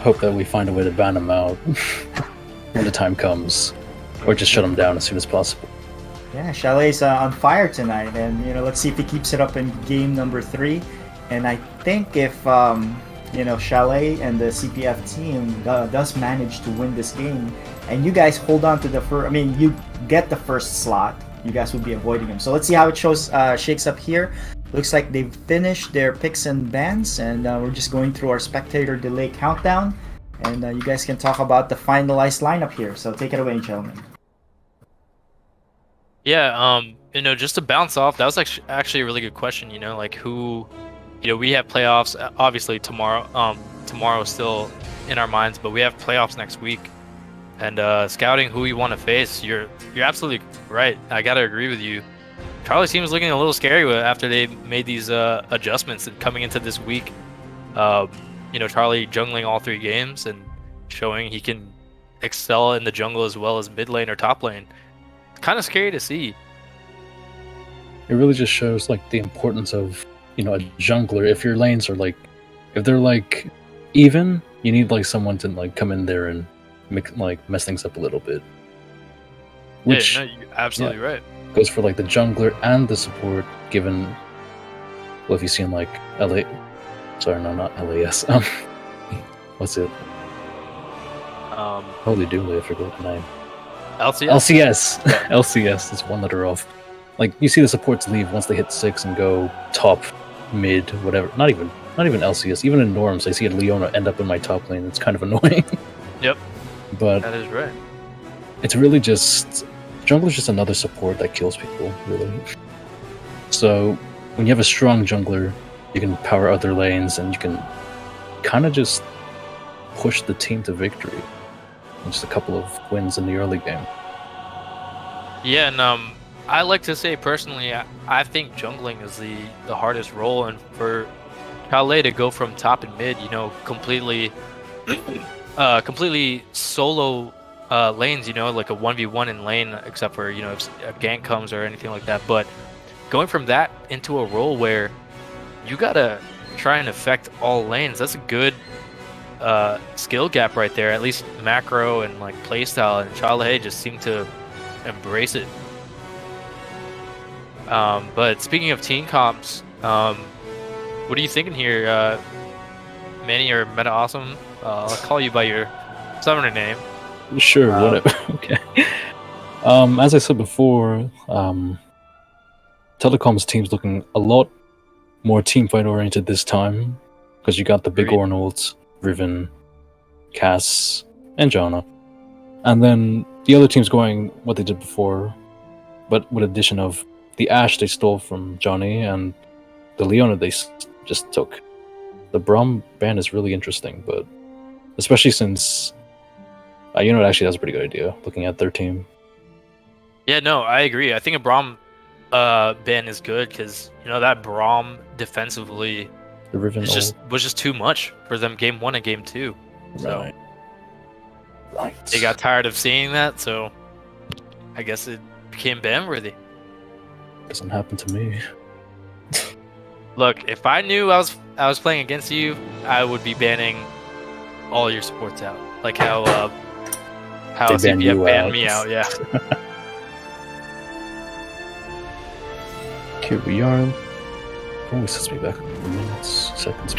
hope that we find a way to ban him out when the time comes, or just shut him down as soon as possible. Yeah, Chalet's on fire tonight, and let's see if he keeps it up in game number 3. And I think if Chalet and the CPF team does manage to win this game, and you guys hold on to the first, you get the first slot, you guys will be avoiding him. So let's see how it shakes up here. Looks like they've finished their picks and bans, and we're just going through our spectator delay countdown. And you guys can talk about the finalized lineup here. So take it away, gentlemen. Yeah, just to bounce off, that was actually a really good question. Like who, we have playoffs obviously tomorrow. Tomorrow is still in our minds, but we have playoffs next week. And scouting who you want to face, you're absolutely right. I gotta agree with you. Charlie seems looking a little scary after they made these adjustments and coming into this week. Charlie jungling all 3 games and showing he can excel in the jungle as well as mid lane or top lane. It's kind of scary to see. It really just shows like the importance of a jungler. If your lanes are if they're even, you need someone to come in there and mess things up a little bit. Which you're absolutely right. Goes for the jungler and the support, given if you've seen LA, sorry, no, not LAS. What's it? Holy dooly, I forgot the name. LCS. LCS is 1 letter off. You see the supports leave once they hit 6 and go top, mid, whatever. Not even LCS. Even in norms, I see a Leona end up in my top lane. It's kind of annoying. Yep. But that is right. It's really just jungler's just another support that kills people, really. So when you have a strong jungler, you can power other lanes and you can kind of just push the team to victory. Just a couple of wins in the early game. Yeah, and I like to say personally, I think jungling is the hardest role, and for Chalet to go from top and mid, completely solo lanes, like a 1v1 in lane, except for if a gank comes or anything like that. But going from that into a role where you gotta try and affect all lanes, that's a good skill gap right there. At least macro and playstyle, and Chalet just seem to embrace it. But speaking of team comps, what are you thinking here, Manny or Meta Awesome? I'll call you by your summoner name. Sure, whatever. Okay. As I said before, Telecom's team's looking a lot more team fight oriented this time, because you got the big Ornolds, Riven, Cass, and Janna. And then the other team's going what they did before, but with addition of the Ashe they stole from Johnny and the Leona they just took. The Braum ban is really interesting, but especially since actually that's a pretty good idea looking at their team. Yeah, no, I agree. I think a Braum ban is good because that Braum defensively was just too much for them game 1 and game 2. So they got tired of seeing that, so I guess it became ban worthy. Doesn't happen to me. Look, if I knew I was playing against you, I would be banning all your supports out, like how CPF banned me out. Yeah. Here we are. Always sets me back minutes, seconds.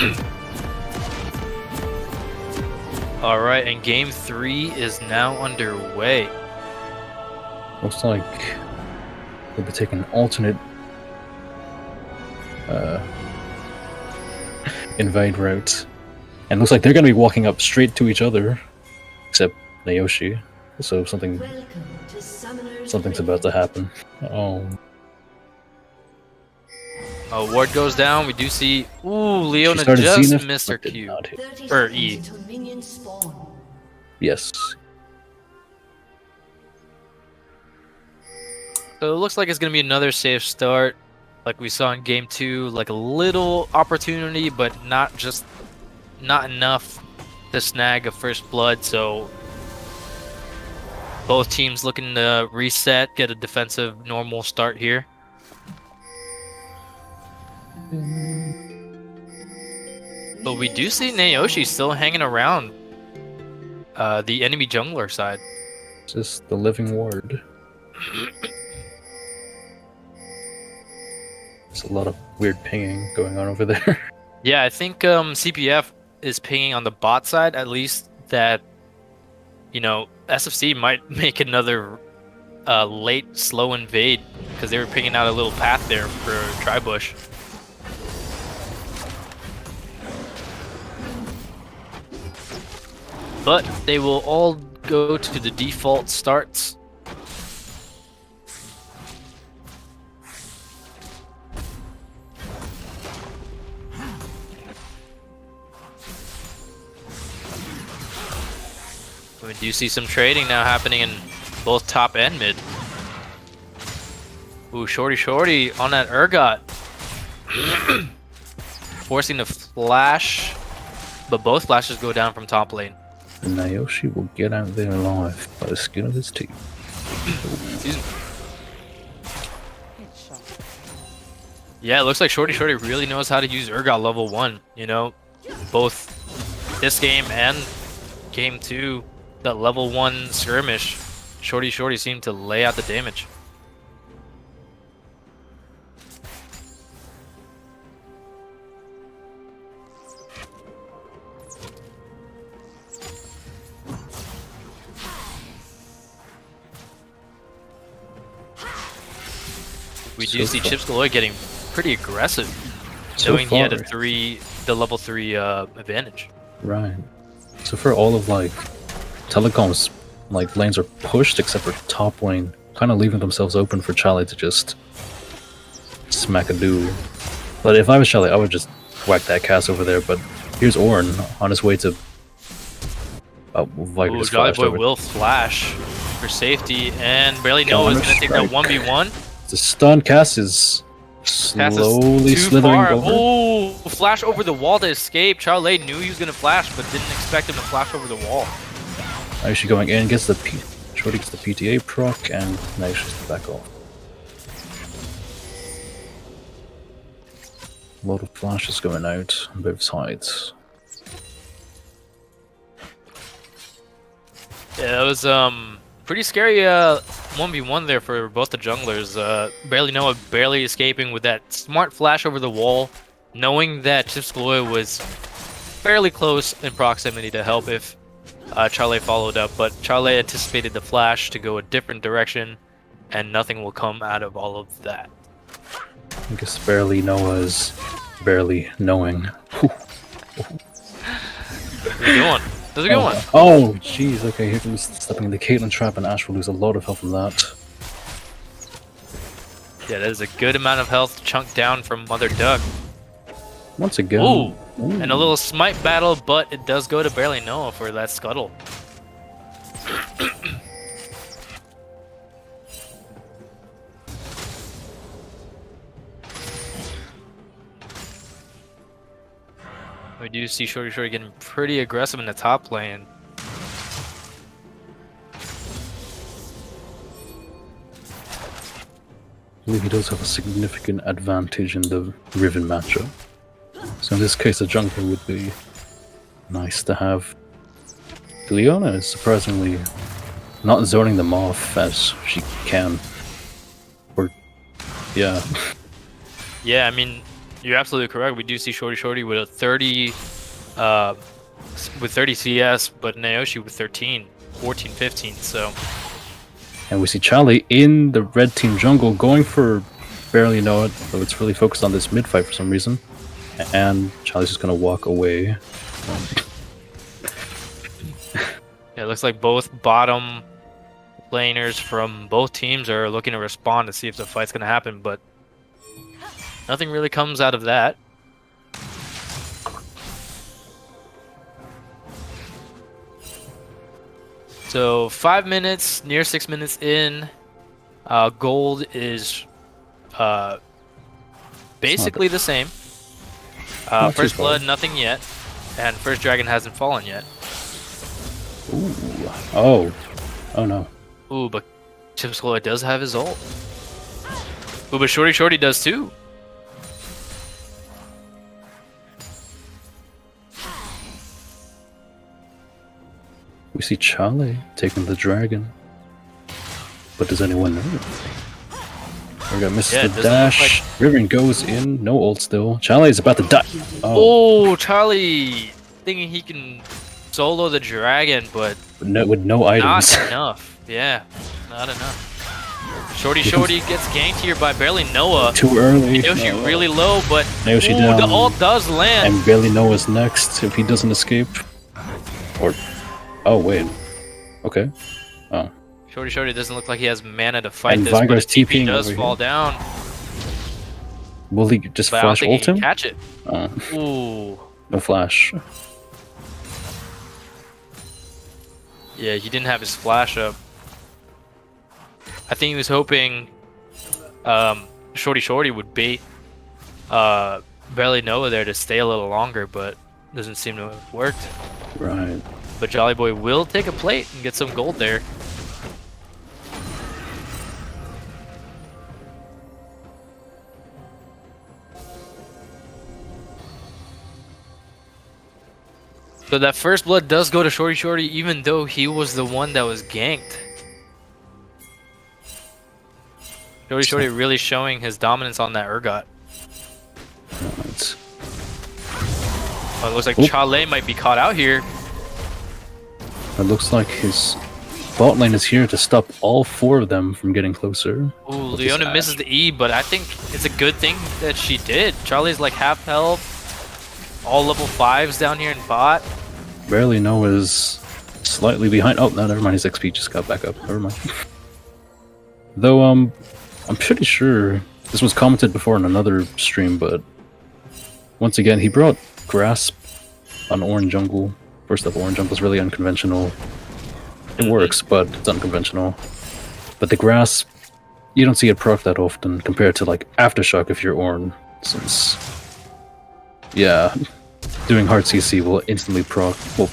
All right, and game 3 is now underway. Looks like they'll be taking an alternate invade route, and looks like they're going to be walking up straight to each other, except Naoshi. So something's about to happen. Ward goes down. We do see. Ooh, Leona just Zenith, missed her Q. Or E. Yes. So it looks like it's going to be another safe start. Like we saw in game 2. Like a little opportunity, but not enough to snag a first blood. So both teams looking to reset, get a defensive normal start here. But we do see Naoshi still hanging around the enemy jungler side. Just the living ward. There's a lot of weird pinging going on over there. Yeah, I think CPF is pinging on the bot side, at least that, SFC might make another late slow invade, because they were pinging out a little path there for Tribush. but they will all go to the default starts. We do see some trading now happening in both top and mid. Ooh, shorty on that Urgot. Forcing the flash, but both flashes go down from top lane. And Nayoshi will get out there alive by the skin of his teeth. Yeah, it looks like Shorty really knows how to use Urgot level 1, you know, both this game and game 2, that level 1 skirmish. Shorty seemed to lay out the damage. We do see Chips Galore getting pretty aggressive, knowing he had the level 3 advantage. Right. So for all of like Telecom's like lanes are pushed except for top lane, kind of leaving themselves open for Charlie to just smack a dude. But if I was Charlie, I would just whack that cast over there. But here's Ornn on his way to. Ooh, Jolly Boy will flash for safety, and barely Noah is going to take that 1v1. The stun cast is slowly slithering over. Oh, flash over the wall to escape. Charlie knew he was going to flash, but didn't expect him to flash over the wall. Actually going in, gets the Shorty gets the PTA proc, and now she's back off. A lot of flashes going out on both sides. Yeah, that was pretty scary 1v1 there for both the junglers. Barely Noah barely escaping with that smart flash over the wall, knowing that Chips Galore was fairly close in proximity to help if Charlie followed up, but Charlie anticipated the flash to go a different direction, and nothing will come out of all of that. I guess barely Noah's barely knowing. How's it going? How's it going? Oh, jeez. Okay, here comes stepping in the Caitlyn trap, and Ash will lose a lot of health from that. Yeah, that is a good amount of health chunked down from Mother Duck. Once again. Ooh, and a little smite battle, but it does go to barely Noah for that scuttle. We do see Shorty getting pretty aggressive in the top lane. I believe he does have a significant advantage in the Riven matchup. So in this case, a jungler would be nice to have. Leona is surprisingly not zoning them off as she can. Or, yeah. Yeah, I mean, you're absolutely correct. We do see Shorty with a 30 CS, but Nayoshi with 13, 14, 15, so. And we see Charlie in the red team jungle going for barely know it, though it's really focused on this mid fight for some reason. And Charlie's just gonna walk away. Yeah, it looks like both bottom laners from both teams are looking to respond to see if the fight's gonna happen, but nothing really comes out of that. So 5 minutes, near 6 minutes in, gold is basically the same. First blood, nothing yet, and first dragon hasn't fallen yet. Ooh. Oh. Oh no. Ooh, but Chips Galore does have his ult. Ooh, but Shorty does too. We see Charlie taking the dragon. But does anyone know? We got Mr. Dash. Riven goes in. No ult still. Charlie is about to die. Oh, Charlie thinking he can solo the dragon, but with no items. Not enough. Yeah, not enough. Shorty gets ganked here by barely Noah. Too early. Nayoshi really low, but Nayoshi down. The ult does land. And barely Noah's next if he doesn't escape. Or Oh, wait. Okay. Oh. Shorty doesn't look like he has mana to fight And this, but Vigar's his TP TPing does over fall here. down. Will he just But I don't flash think ult he can him? catch it. Oh. Ooh. No flash. Yeah, he didn't have his flash up. I think he was hoping Shorty would bait Barely Noah there to stay a little longer, but doesn't seem to have worked. Right. But Jolly Boy will take a plate and get some gold there. So that first blood does go to Shorty, even though he was the one that was ganked. Shorty really showing his dominance on that Urgot. Oh, it looks like Chale might be caught out here. It looks like his bot lane is here to stop all 4 of them from getting closer. Ooh, Leona misses the E, but I think it's a good thing that she did. Charlie's like half health, all level 5s down here in bot. Barely Noah's slightly behind. Oh, no, never mind. His XP just got back up. Never mind. Though, I'm pretty sure this was commented before in another stream, but once again, he brought Grasp on Orange Jungle. First up, Orange Jungle is really unconventional. It works, but it's unconventional. But the Grasp, you don't see it proc that often compared to like Aftershock if you're Ornn, since yeah, doing hard CC will instantly proc. Well,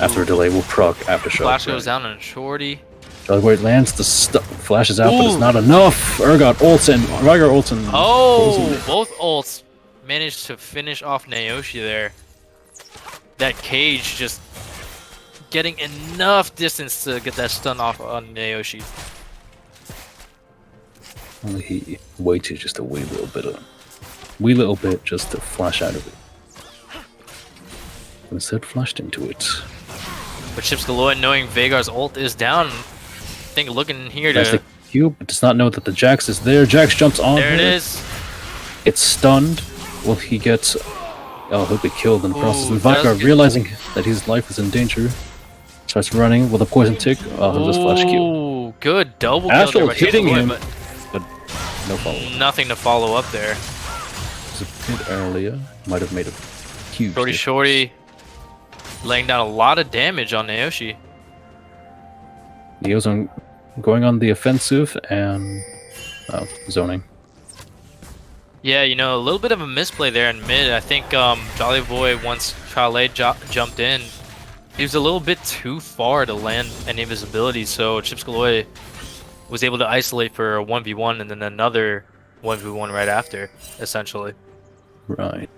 after a delay, will proc Aftershock. Flash goes down on Shorty. Where it lands, the flashes out, but it's not enough. Urgot ults and Vigar ults and oh, both ults managed to finish off Naoshi there. That cage just getting enough distance to get that stun off on Naoshi. Only he waited just a wee little bit just to flash out of it. But instead flashed into it. But Chips Galore, knowing Veigar's ult is down, I think looking here That's to... the Q, but does not know that the Jax is there. Jax jumps on There it her. is. It's stunned. Well, he gets... Oh, he'll be killed in the process. And does Vigar, get- realizing that his life is in danger, starts running with a poison tick. Oh, he'll just flash Q. Ooh, good double kill there Astral by Chips hitting Galore, him, but but no follow-up. nothing to follow up there. It was a bit earlier. Might have made a huge Shorty laying down a lot of damage on Naoshi. Neo's going on the offensive and zoning. Yeah, you know, a little bit of a misplay there in mid. I think Jolly Boy, once Chale jumped in, he was a little bit too far to land any of his abilities, so Chips Galore was able to isolate for a 1v1 and then another 1v1 right after, essentially. Right.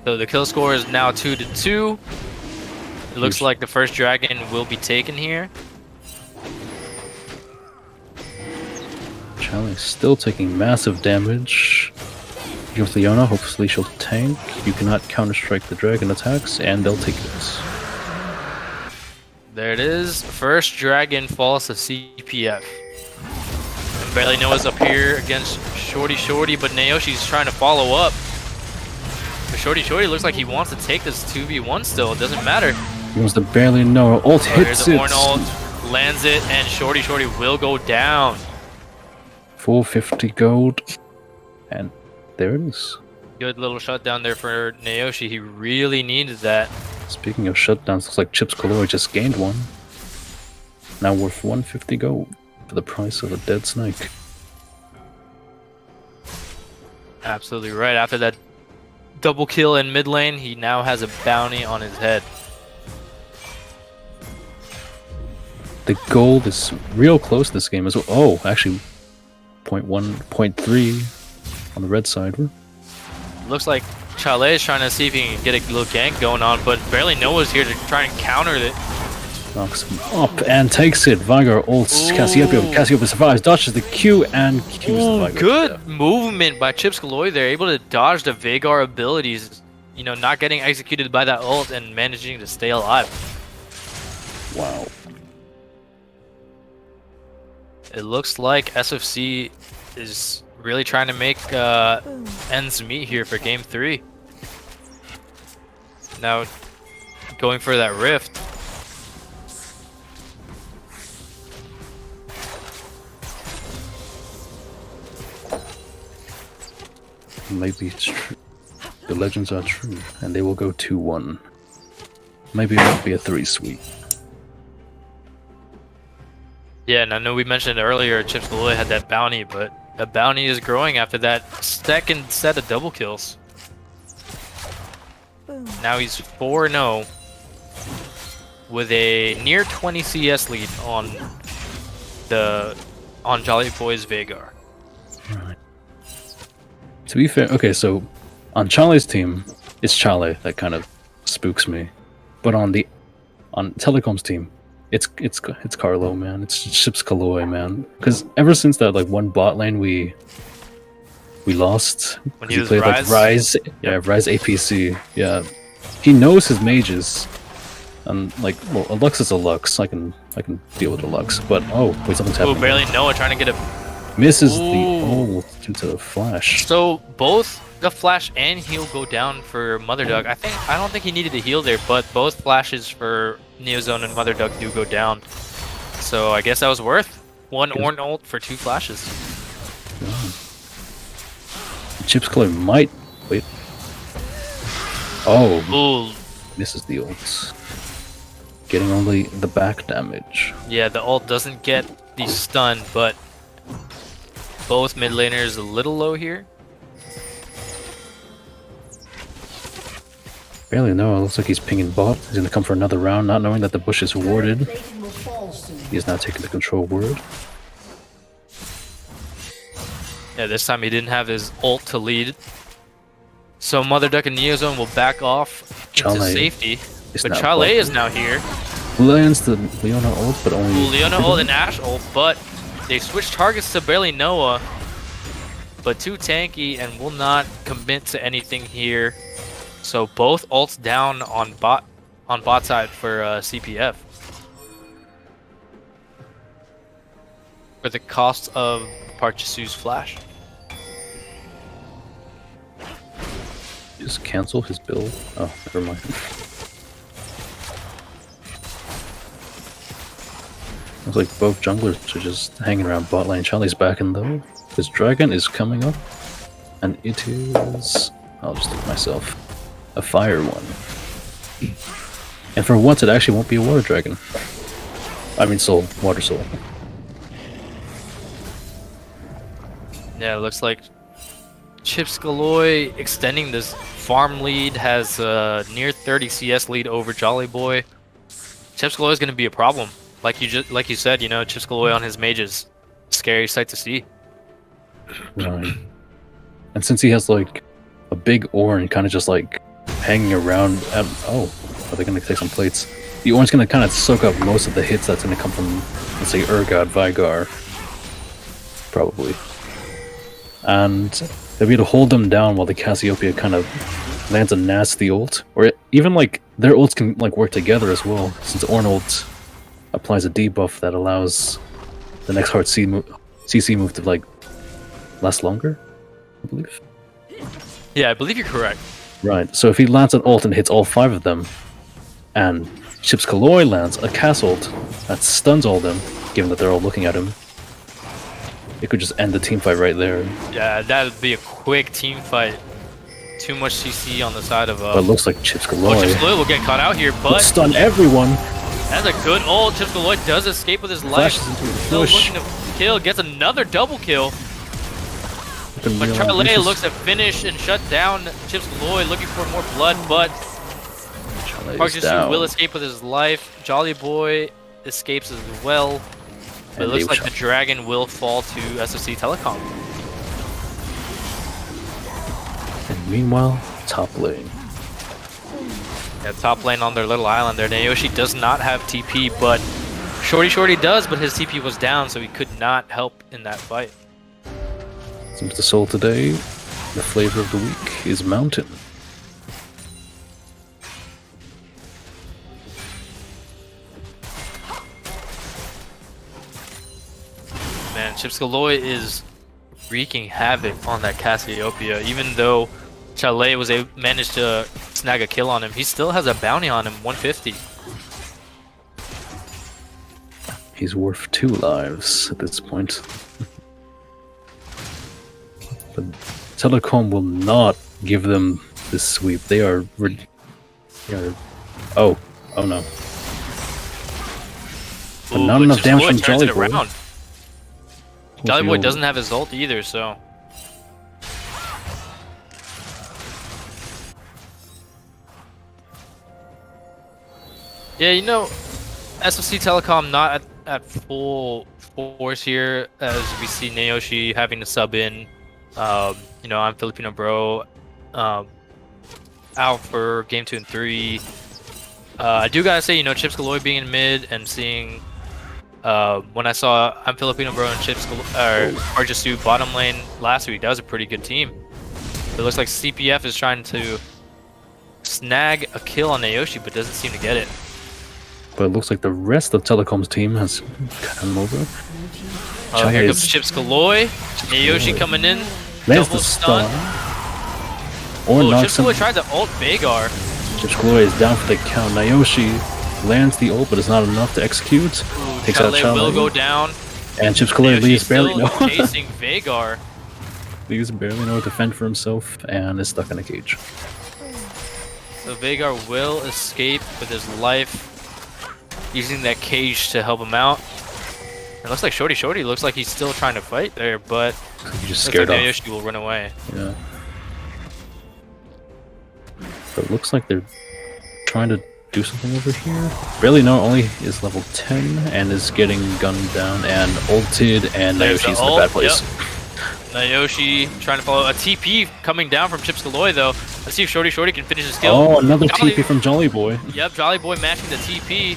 So the kill score is now 2-2. It looks like the first dragon will be taken here. Charlie's still taking massive damage. You have Leona, hopefully she'll tank. You cannot counter-strike the dragon attacks, and they'll take this. There it is. First dragon falls to CPF. And Barely Noah's up here against Shorty, but Naoshi's trying to follow up. But Shorty looks like he wants to take this 2v1 still. It doesn't matter. He wants to barely know. Ult hits Here's the it. Ornn ult, lands it, and Shorty will go down. 450 gold. And there it is. Good little shutdown there for Naoshi. He really needed that. Speaking of shutdowns, looks like Chips Galore just gained one. Now worth 150 gold for the price of a dead snake. Absolutely right. After that double kill in mid lane, he now has a bounty on his head. The gold is real close this game as well. Oh, actually, 0.1, 0.3 on the red side. Looks like Chale is trying to see if he can get a little gank going on, but Barely Noah's here to try and counter it. Knocks him up and takes it. Vigar ults Cassiopeia. Cassiopeia survives, dodges the Q and Qs the Vigar. Good movement by Chips Galore there, able to dodge the Veigar abilities, you know, not getting executed by that ult and managing to stay alive. Wow. It looks like SFC is really trying to make ends meet here for game 3. Now going for that rift. Maybe it's true. The legends are true, and they will go 2-1. Maybe it won't be a 3 sweep. Yeah, and I know we mentioned earlier Chips Galore had that bounty, but the bounty is growing after that second set of double kills. Now he's 4-0 with a near 20 CS lead on Jolly Boy's Veigar. Right. To be fair, okay, so on Charlie's team, it's Charlie that kind of spooks me, but on Telecom's team, it's Carlo, man. It's Chips Galore, man. Because ever since that like one bot lane we lost, when he played Rise? like Rise, yeah, Rise APC, yeah. He knows his mages, and like, well, a Lux is a Lux. I can deal with a Lux, but oh wait, something's happening. Barely Noah trying to get a misses the ult due to the flash. So both the flash and heal go down for Mother Duck. I don't think he needed to heal there, but both flashes for Neozone and Mother Duck do go down. So I guess that was worth one Ornn ult for 2 flashes. Chips Galore might wait. Oh, ooh. Misses the ult. Getting only the back damage. Yeah, the ult doesn't get the stun, but both mid laners a little low here. Barely know. It looks like he's pinging bot. He's gonna come for another round, not knowing that the bush is warded. He is now taking the control ward. Yeah, this time he didn't have his ult to lead. So Mother Duck and Neozone will back off into safety. But Chale is now here. Lands the Leona ult, but only... Leona ult and Ashe ult, but they switch targets to Barely Noah. But too tanky and will not commit to anything here. So both ults down on bot side for CPF. For the cost of Parchisu's flash. Just cancel his build. Oh, never mind. Looks like both junglers are just hanging around bot lane. Charlie's backing though. His dragon is coming up. And it is... I'll just do it myself. A fire one. And for once it actually won't be a water dragon. I mean soul. Water soul. Yeah, it looks like Chips Galore extending this farm lead, has a near 30 CS lead over Jolly Boy. Chips Galore is going to be a problem. Like you said, you know, Chips Galore on his mages, scary sight to see. Right. And since he has like a big Ornn kind of just like hanging around at, oh, are they going to take some plates? The Ornn's going to kind of soak up most of the hits that's going to come from, let's say, Urgot, Veigar. Probably. And they'll be able to hold them down while the Cassiopeia kind of lands a nasty ult. Or even like their ults can like work together as well, since Ornn ult applies a debuff that allows the next hard CC move to like last longer, I believe. Yeah, I believe you're correct. Right, so if he lands an ult and hits all 5 of them, and Chips Galore lands a cast ult that stuns all of them, given that they're all looking at him, it could just end the team fight right there. Yeah, that would be a quick team fight. Too much CC on the side of... but it looks like Chips Galore. Chips Galore will get caught out here, but... stun everyone! That's a good ult. Chips Galore does escape with his life. Still looking to kill, gets another double kill. But Charlie looks to finish and shut down Chips Galore, looking for more blood, but Park Ji-soo will escape with his life. Jolly Boy escapes as well. But it looks like the dragon will fall to SFC Telecom. And meanwhile, top lane. Yeah, top lane on their little island there. Nayoshi does not have TP, but Shorty does, but his TP was down, so he could not help in that fight. Seems the soul today, the flavor of the week is Mountain. Man, Chips Galore is wreaking havoc on that Cassiopeia. Even though Chalet managed to snag a kill on him, he still has a bounty on him, 150. He's worth 2 lives at this point. But Telecom will not give them this sweep. They are... Oh no. But not enough damage from Jolly Boy. Jolly Boy doesn't have his ult either, so... Yeah, you know, SFC Telecom not at full force here, as we see Nayoshi having to sub in. You know, I'm Filipino Bro, out for game 2 and 3. I do gotta say, you know, Chips Galore being in mid and seeing, when I saw I'm Filipino Bro and Chips Arjasu bottom lane last week, that was a pretty good team. It looks like CPF is trying to snag a kill on Nayoshi, but doesn't seem to get it. But it looks like the rest of Telecom's team has come over. Oh, here comes Chips Galore. Nayoshi coming in. There's the stun. Or oh, knocks Chips Galore tried to ult Veigar. Chips Galore is down for the count. Nayoshi lands the ult, but it's not enough to execute. Takes out Chalet. Will go down. And Chips Galore leaves barely no. Chasing Veigar. Leaves barely no to fend for himself and is stuck in a cage. So Veigar will escape with his life, using that cage to help him out. It looks like Shorty looks like he's still trying to fight there, but he just scared off. Nayoshi will run away. Yeah. But it looks like they're trying to do something over here. Barely no only is level 10 and is getting gunned down and ulted, and Nayoshi's in a bad place. Yep. Nayoshi trying to follow a TP coming down from Chips Galore though. Let's see if Shorty can finish his kill. Oh, another TP from Jolly Boy. Yep, Jolly Boy matching the TP.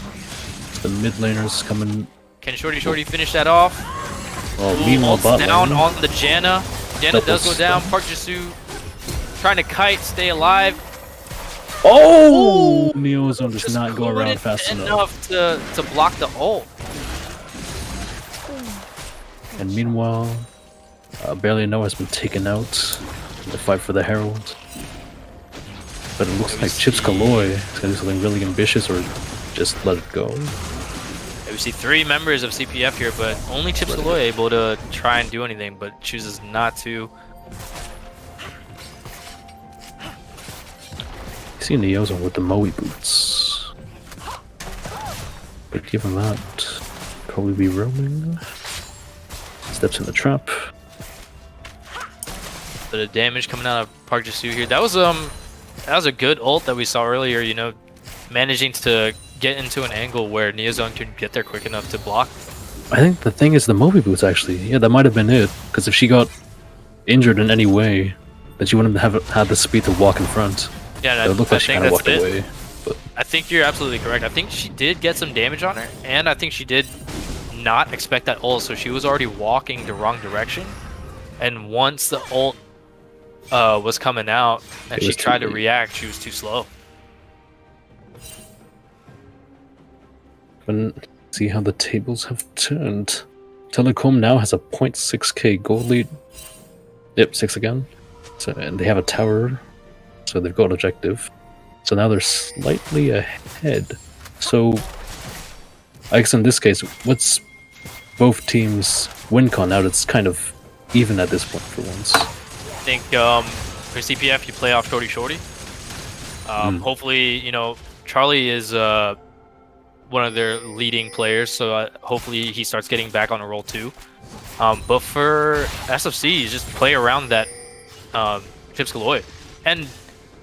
The mid laners coming. Can Shorty finish that off? Well, meanwhile, bot down lane. on the Janna. Janna does go down. Park Jisu trying to kite, stay alive. Oh! Neozone does not go around fast enough. To block the ult. And meanwhile, Barely Noah has been taken out in the fight for the Herald. But it looks like Chips Galore is going to do something really ambitious or just let it go. We see 3 members of CPF here, but only Chips Galore able to try and do anything, but chooses not to. You see Neozone with the Moe boots. But given that, probably be roaming. Steps in the trap. But the damage coming out of Park Jisu here. That was a good ult that we saw earlier, you know, managing to get into an angle where Neozone could get there quick enough to block. I think the thing is the Moby boots actually. Yeah, that might have been it. Because if she got injured in any way, then she wouldn't have had the speed to walk in front. Yeah, it looked like she kind of walked away. But I think you're absolutely correct. I think she did get some damage on her, and I think she did not expect that ult, so she was already walking the wrong direction. And once the ult was coming out and she tried to react, she was too slow. But see how the tables have turned. Telecom now has a 0.6k gold lead. Yep, 6 again. So, and they have a tower, so they've got objective. So now they're slightly ahead. So I guess in this case, what's both teams' win con now? That's kind of even at this point for once. I think for CPF you play off Shorty. Hopefully, you know, Charlie is one of their leading players, so hopefully he starts getting back on a roll too. But for SFC, you just play around that Chips Galore. And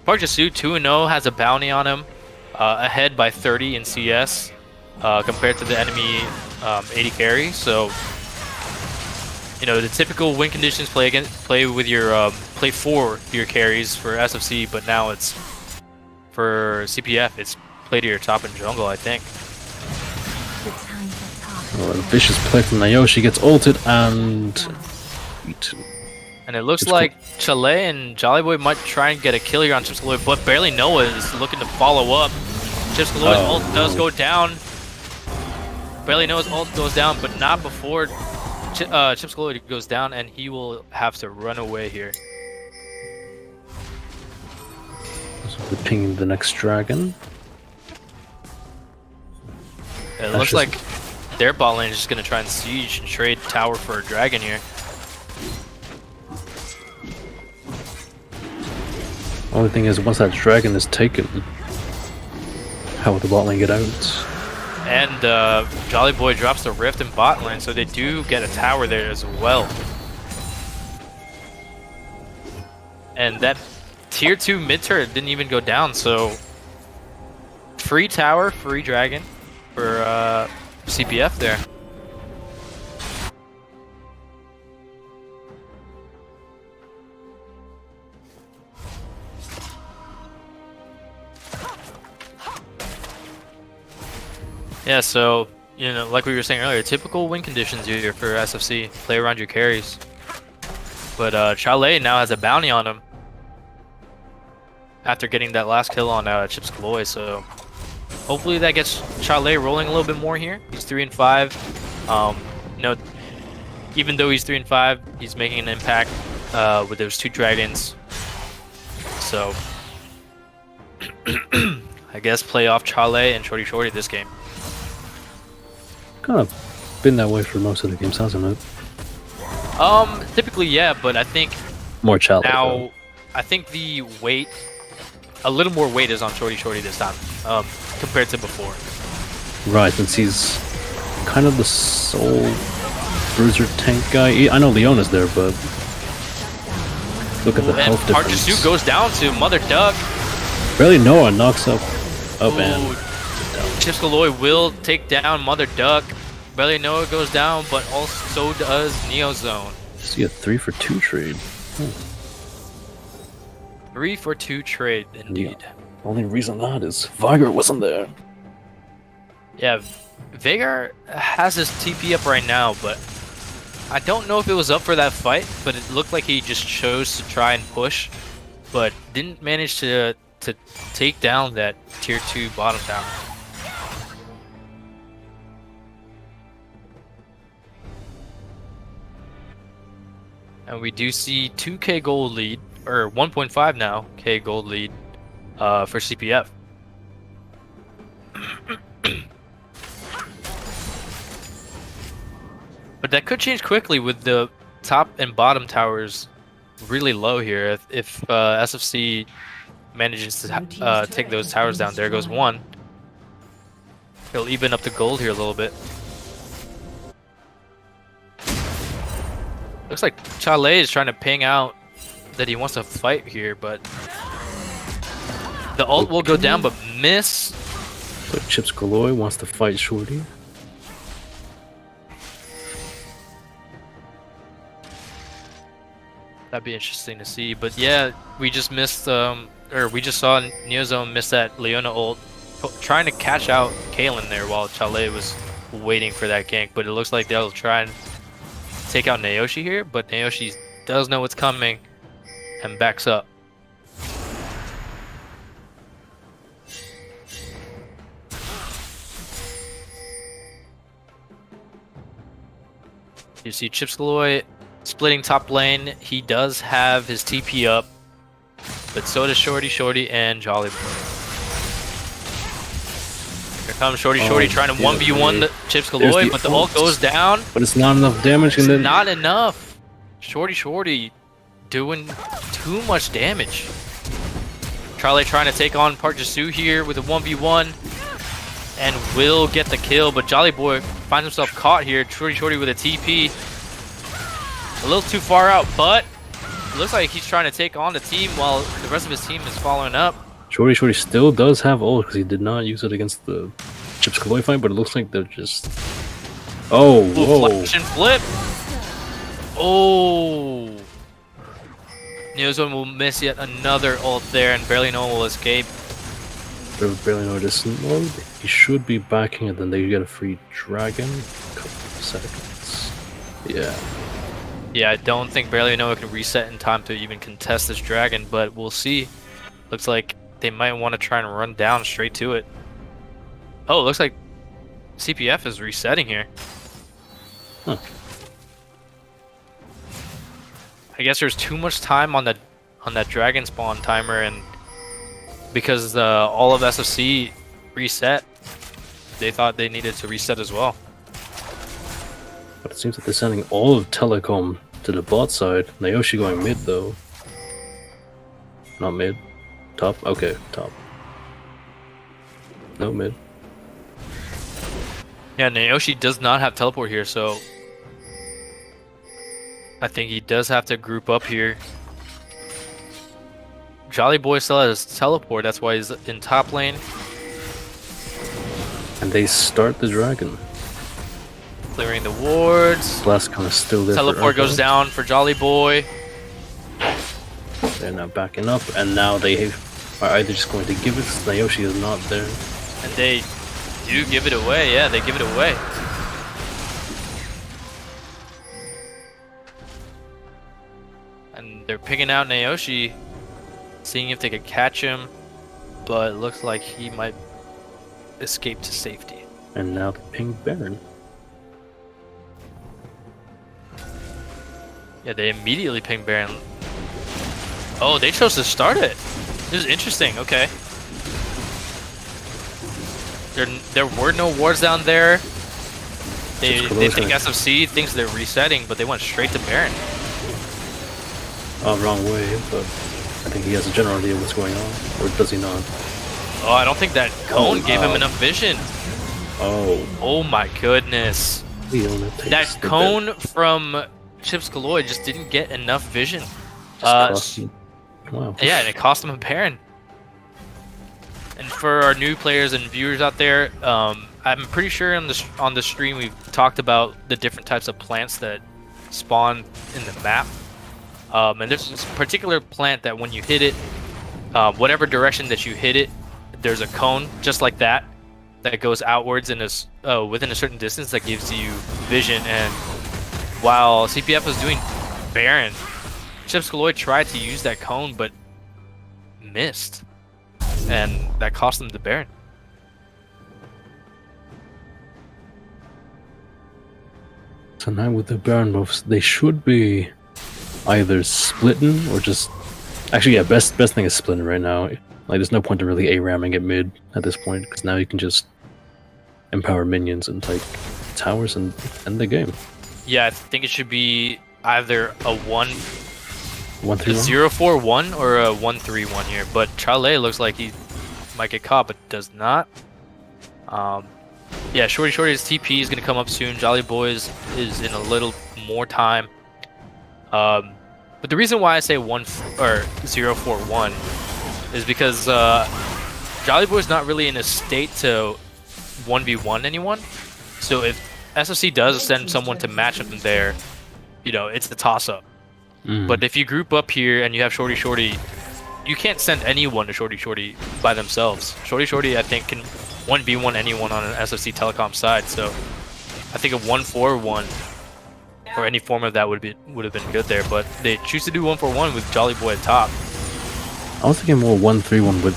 Park Jisu 2-0 has a bounty on him, ahead by 30 in CS compared to the enemy 80 carry. So, you know, the typical win conditions play with your play for your carries for SFC, but now it's for CPF. It's play to your top and jungle, I think. Well, a vicious play from Nayoshi gets ulted and it looks like Chalet and Jolly Boy might try and get a kill here on Chips Galore, but barely Noah is looking to follow up. Chips Galore's ult does go down. Barely Noah's ult goes down, but not before Chips Glory goes down, and he will have to run away here. So they're pinging the next dragon. It looks like their bot lane is just going to try and siege and trade tower for a dragon here. Only thing is, once that dragon is taken, how will the bot lane get out? And Jolly Boy drops the rift in bot lane, so they do get a tower there as well. And that tier 2 mid turret didn't even go down, so free tower, free dragon for CPF there. Yeah, so, you know, like we were saying earlier, typical win conditions here for SFC. Play around your carries. But Chalet now has a bounty on him after getting that last kill on Chips Kaloy, so hopefully that gets Chalet rolling a little bit more here. He's 3 and 5. You know, even though he's 3 and 5, he's making an impact with those 2 dragons. So I guess play off Chalet and Shorty this game. Kind of been that way for most of the games, hasn't it? Typically, yeah, but I think More challenge. now, I think the weight, a little more weight is on Shorty this time, compared to before. Right, since he's kind of the sole bruiser tank guy. I know Leona's there, but look at the health difference. Arjusu goes down to Mother Duck. Barely Noah knocks up and Chips Kaloy will take down Mother Duck. Barely Noah goes down, but also does Neozone. See a 3 for 2 trade. 3 for 2 trade, indeed. Yeah. Only reason that is Viger wasn't there. Yeah, Veigar has his TP up right now, but I don't know if it was up for that fight, but it looked like he just chose to try and push, but didn't manage to take down that tier 2 bottom tower. And we do see 2k gold lead, or 1.5 now, k gold lead for CPF. But that could change quickly with the top and bottom towers really low here. If SFC manages to take those towers down, there goes one. He'll even up the gold here a little bit. Looks like Chalet is trying to ping out that he wants to fight here, but the ult will go down, but miss. But Chips Kaloy wants to fight Shorty. That'd be interesting to see, but yeah, we just missed, or we just saw Neozone miss that Leona ult, trying to catch out Kaelin there while Chalet was waiting for that gank, but it looks like they'll try and take out Naoshi here, but Naoshi does know what's coming and backs up. You see Chips Kaloy splitting top lane. He does have his TP up, but so does Shorty and Jolly Boy. Here comes Shorty trying to 1v1 the Chips Kaloy, but the ult goes down. But it's not enough damage. It's not enough. Shorty doing too much damage. Charlie trying to take on Park Jasu here with a 1v1 and will get the kill, but Jolly Boy finds himself caught here. Shorty with a TP. A little too far out, but it looks like he's trying to take on the team while the rest of his team is following up. Shorty still does have ult because he did not use it against the Chips Kaloy fight, but it looks like they're just... Oh, whoa. Flash and flip. Oh. Neozone will miss yet another ult there, and Barely No will escape. Barely No doesn't load. He should be backing it, then they get a free dragon. A couple of seconds. Yeah. Yeah, I don't think Barely Noah can reset in time to even contest this dragon, but we'll see. Looks like they might want to try and run down straight to it. Oh, looks like CPF is resetting here. Huh. I guess there's too much time on that dragon spawn timer, and because all of SFC reset, they thought they needed to reset as well. But it seems like they're sending all of Telecom to the bot side. Nayoshi going mid though. Not mid. Top? Okay, top. No mid. Yeah, Nayoshi does not have teleport here, so I think he does have to group up here. Jolly Boy still has teleport, that's why he's in top lane. And they start the dragon. Clearing the wards. Blast kind of still there. Teleport goes down for Jolly Boy. They're now backing up, and now they are either just going to give it. Nayoshi is not there. And they do give it away. Yeah, they give it away. And they're picking out Nayoshi, seeing if they could catch him, but it looks like he might escape to safety. And now the pink Baron. Yeah, they immediately ping Baron. Oh, they chose to start it. This is interesting. Okay. There were no wards down there. They think SFC thinks they're resetting, but they went straight to Baron. Oh, wrong way, but I think he has a general idea what's going on. Or does he not? Oh, I don't think that cone gave him enough vision. Oh. Oh my goodness. That cone from Chips Galore just didn't get enough vision. Wow. Yeah, and it cost him a Baron. And for our new players and viewers out there, I'm pretty sure on the stream we've talked about the different types of plants that spawn in the map. And there's this particular plant that when you hit it, whatever direction that you hit it, there's a cone just like that goes outwards in within a certain distance that gives you vision. And while CPF was doing Baron, Chips Galore tried to use that cone but missed, and that cost them the Baron. So now with the Baron moves, they should be either splitting or just... Actually, yeah, best thing is splitting right now. Like, there's no point to really A-ramming it mid at this point, because now you can just empower minions and take towers and end the game. Yeah, I think it should be either a 1-3-1? or a 1-3-1 here, but Chale looks like he might get caught, but does not. Yeah, Shorty's TP is going to come up soon. Jolly Boys is in a little more time. But the reason why I say 0-4-1 is because Jolly Boy's not really in a state to 1v1 anyone. So if SFC does send someone to match them there, you know, it's the toss-up. But if you group up here and you have Shorty, you can't send anyone to Shorty by themselves. Shorty, I think, can 1v1 anyone on an SFC Telecom side. So I think a 1-4-1 or any form of that would have been good there. But they choose to do 1-4-1 with Jolly Boy at top. I was thinking more 1-3-1 with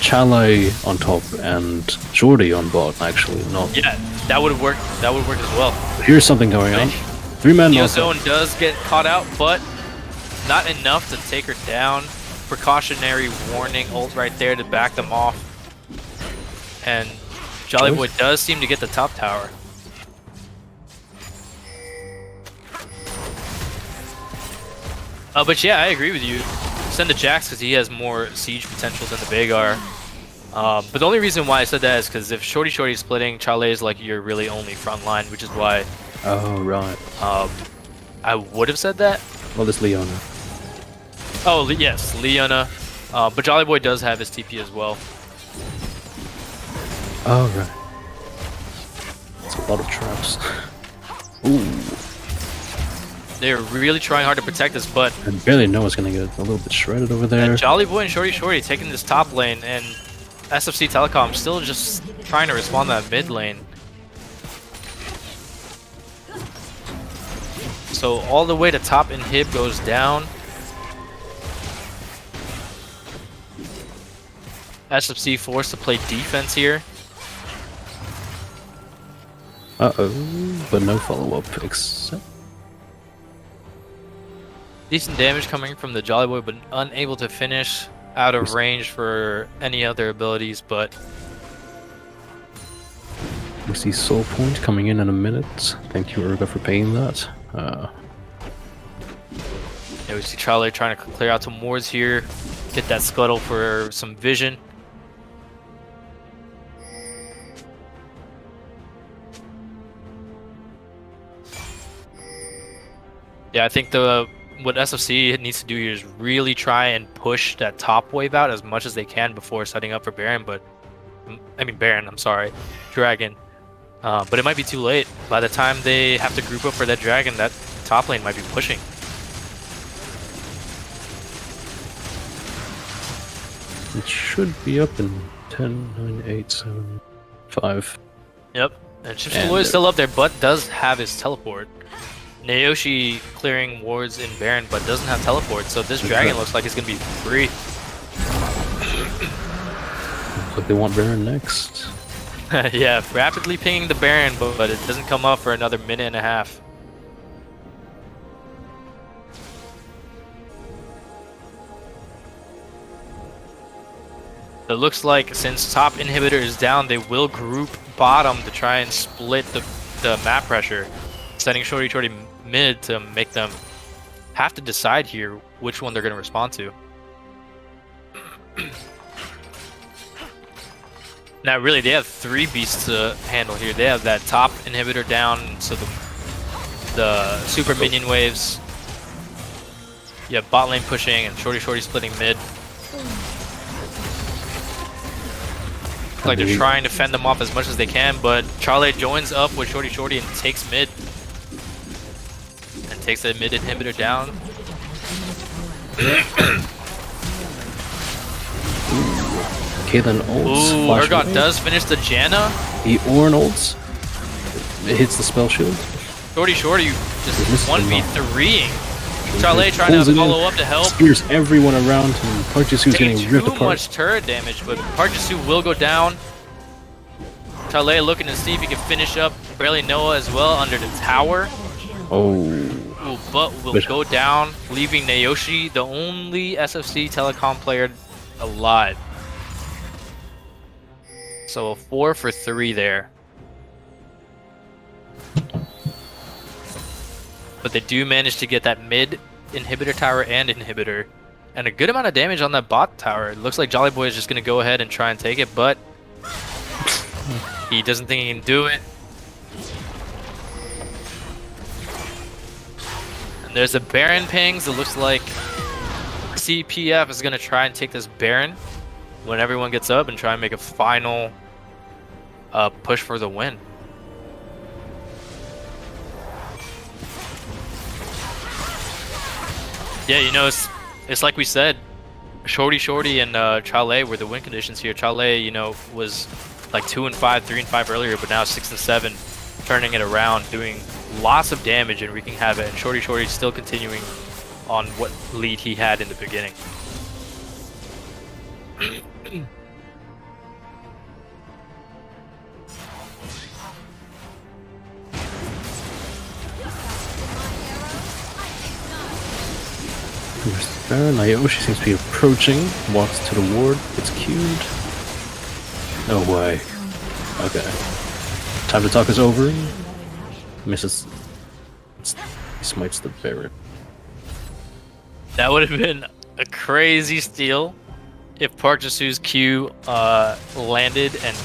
Chale on top and Shorty on bot, actually. Not. Yeah, that would work. That would work as well. Here's something going on. 3-man Zone does get caught out, but not enough to take her down. Precautionary warning ult right there to back them off. And Jolly Boy does seem to get the top tower. But yeah, I agree with you. Send the Jax because he has more siege potential than the Veigar. But the only reason why I said that is because if Shorty is splitting, Chale is like your really only front line, which is why. Oh, right. I would have said that. Well, this Leona. Oh, yes, Leona. But Jolly Boy does have his TP as well. Oh, right. It's a lot of traps. Ooh. They're really trying hard to protect us, but... I barely know it's going to get a little bit shredded over there. And Jolly Boy and Shorty taking this top lane, and SFC Telecom still just trying to respond to that mid lane. So all the way to top inhib goes down. SFC forced to play defense here. Uh-oh, but no follow-up except... Decent damage coming from the Jolly Boy, but unable to finish, out of range for any other abilities, but... We see Soul Point coming in a minute. Thank you, Urga, for paying that. Yeah, we see Charlie trying to clear out some wards here, get that scuttle for some vision. Yeah, I think what SFC needs to do here is really try and push that top wave out as much as they can before setting up for Baron, I'm sorry, Dragon. But it might be too late. By the time they have to group up for that Dragon, that top lane might be pushing. It should be up in 10, 9, 8, 7, 5. Yep, and Chipsaloy is still up there, but does have his teleport. Nayoshi clearing wards in Baron, but doesn't have teleport, so this Dragon looks like it's going to be free. Looks like they want Baron next. Yeah, rapidly pinging the Baron, but it doesn't come up for another minute and a half. It looks like since top inhibitor is down, they will group bottom to try and split the map pressure, setting Shorty mid to make them have to decide here which one they're going to respond to. Now really, they have 3 beasts to handle here. They have that top inhibitor down, so the super minion waves. Yeah, bot lane pushing and Shorty splitting mid. Like they're trying to fend them off as much as they can, but Charlie joins up with Shorty and takes mid. And takes the mid inhibitor down. Kaylin ults. Ooh, Urgot does finish the Janna. He Ornn ults. It hits the spell shield. Shorty just 1v3ing. Charlie trying to follow up to help. Spears everyone around him. Parchisu's getting ripped apart. Too much turret damage, but Parchisu will go down. Charlie looking to see if he can finish up Barely Noah as well under the tower. Oh. Ooh, but will go down, leaving Nayoshi the only SFC Telecom player alive. So a 4 for 3 there. But they do manage to get that mid inhibitor tower and inhibitor. And a good amount of damage on that bot tower. It looks like Jolly Boy is just going to go ahead and try and take it, but he doesn't think he can do it. And there's a Baron pings. It looks like CPF is going to try and take this Baron when everyone gets up and try and make a final push for the win. Yeah, you know, it's like we said, Shorty and Chale were the win conditions here. Chale, you know, was like 2-5, 3-5 earlier, but now 6-7, turning it around, doing lots of damage and wreaking havoc. And Shorty still continuing on what lead he had in the beginning. There's the Baron. Nayoshi seems to be approaching. Walks to the ward. It's queued. No way. Okay. Time to talk is over. Misses. He smites the Baron. That would have been a crazy steal if Parchisu's Q landed and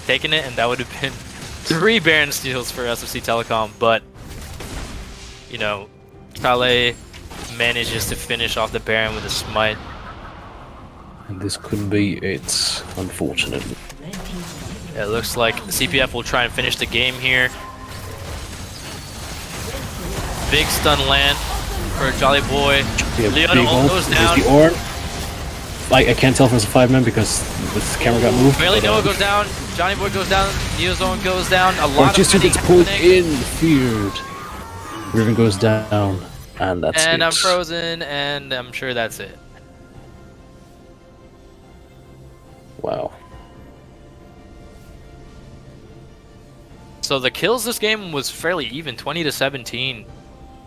taken it, and that would have been 3 Baron steals for SFC Telecom. But, you know, Kale manages to finish off the Baron with a smite. And this could be it, unfortunately. Yeah, it looks like CPF will try and finish the game here. Big stun land for Jolly Boy. Leona ult goes down. The Ornn. I can't tell if it's a 5-man because this camera got moved. Barely Noah goes down. Johnny Boy goes down. Neozone goes down. A lot Just of gets pulled in, feared. Riven goes down. And that's and it. I'm frozen, and I'm sure that's it. Wow. So the kills this game was fairly even, 20-17.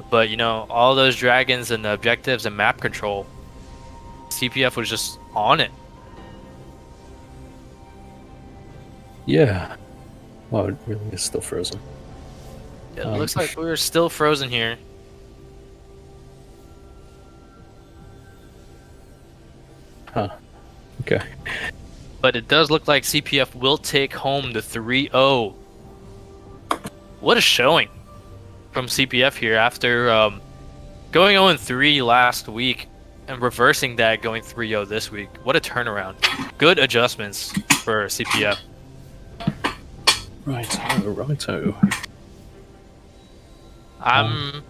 But you know, all those dragons and the objectives and map control, CPF was just on it. Yeah. Wow, it really is still frozen. It looks like we're still frozen here. Huh. Okay. But it does look like CPF will take home the 3-0. What a showing from CPF here after going 0-3 last week and reversing that, going 3-0 this week. What a turnaround. Good adjustments for CPF. Righto. I'm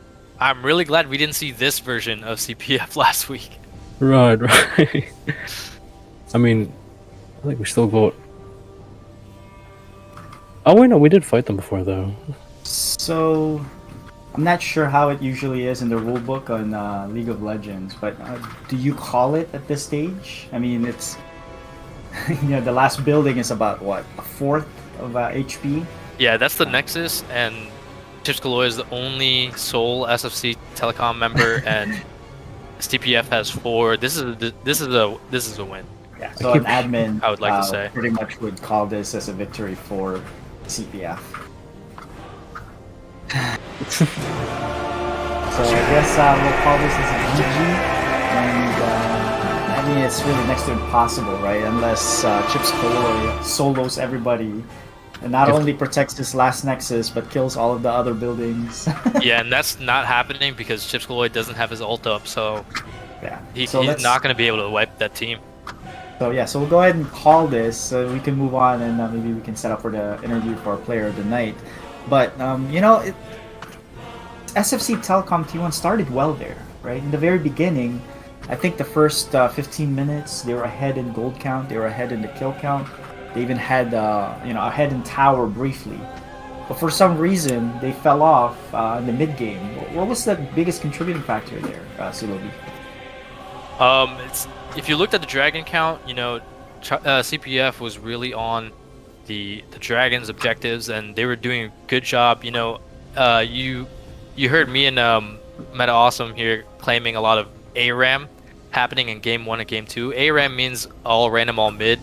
really glad we didn't see this version of CPF last week. Right. I mean, I think we still got... Oh wait, no, we did fight them before though. So, I'm not sure how it usually is in the rulebook on League of Legends, but do you call it at this stage? I mean, it's... the last building is about, what, a fourth of HP? Yeah, that's the Nexus, and Chips Galore is the only sole SFC Telecom member, and CPF has 4. This is a win. Yeah, so an admin, I would like to say, pretty much would call this as a victory for CPF. So I guess we'll call this as a GG, and I mean it's really next to impossible, right? Unless Chips Galore solos everybody, and not only protects his last Nexus, but kills all of the other buildings. Yeah, and that's not happening because Chips Galore doesn't have his ult up, so yeah, he's let's- not going to be able to wipe that team. So yeah, so we'll go ahead and call this so we can move on, and maybe we can set up for the interview for our player of the night. But you know, SFC Telecom T1 started well there, right? In the very beginning, I think the first 15 minutes they were ahead in gold count, they were ahead in the kill count. They even had ahead in tower briefly, but for some reason they fell off in the mid game. What was the biggest contributing factor there, Silobi? It's if you looked at the dragon count, you know, CPF was really on the dragons objectives, and they were doing a good job. You know, you heard me and Meta Awesome here claiming a lot of ARAM happening in game 1 and game 2. ARAM means all random, all mid.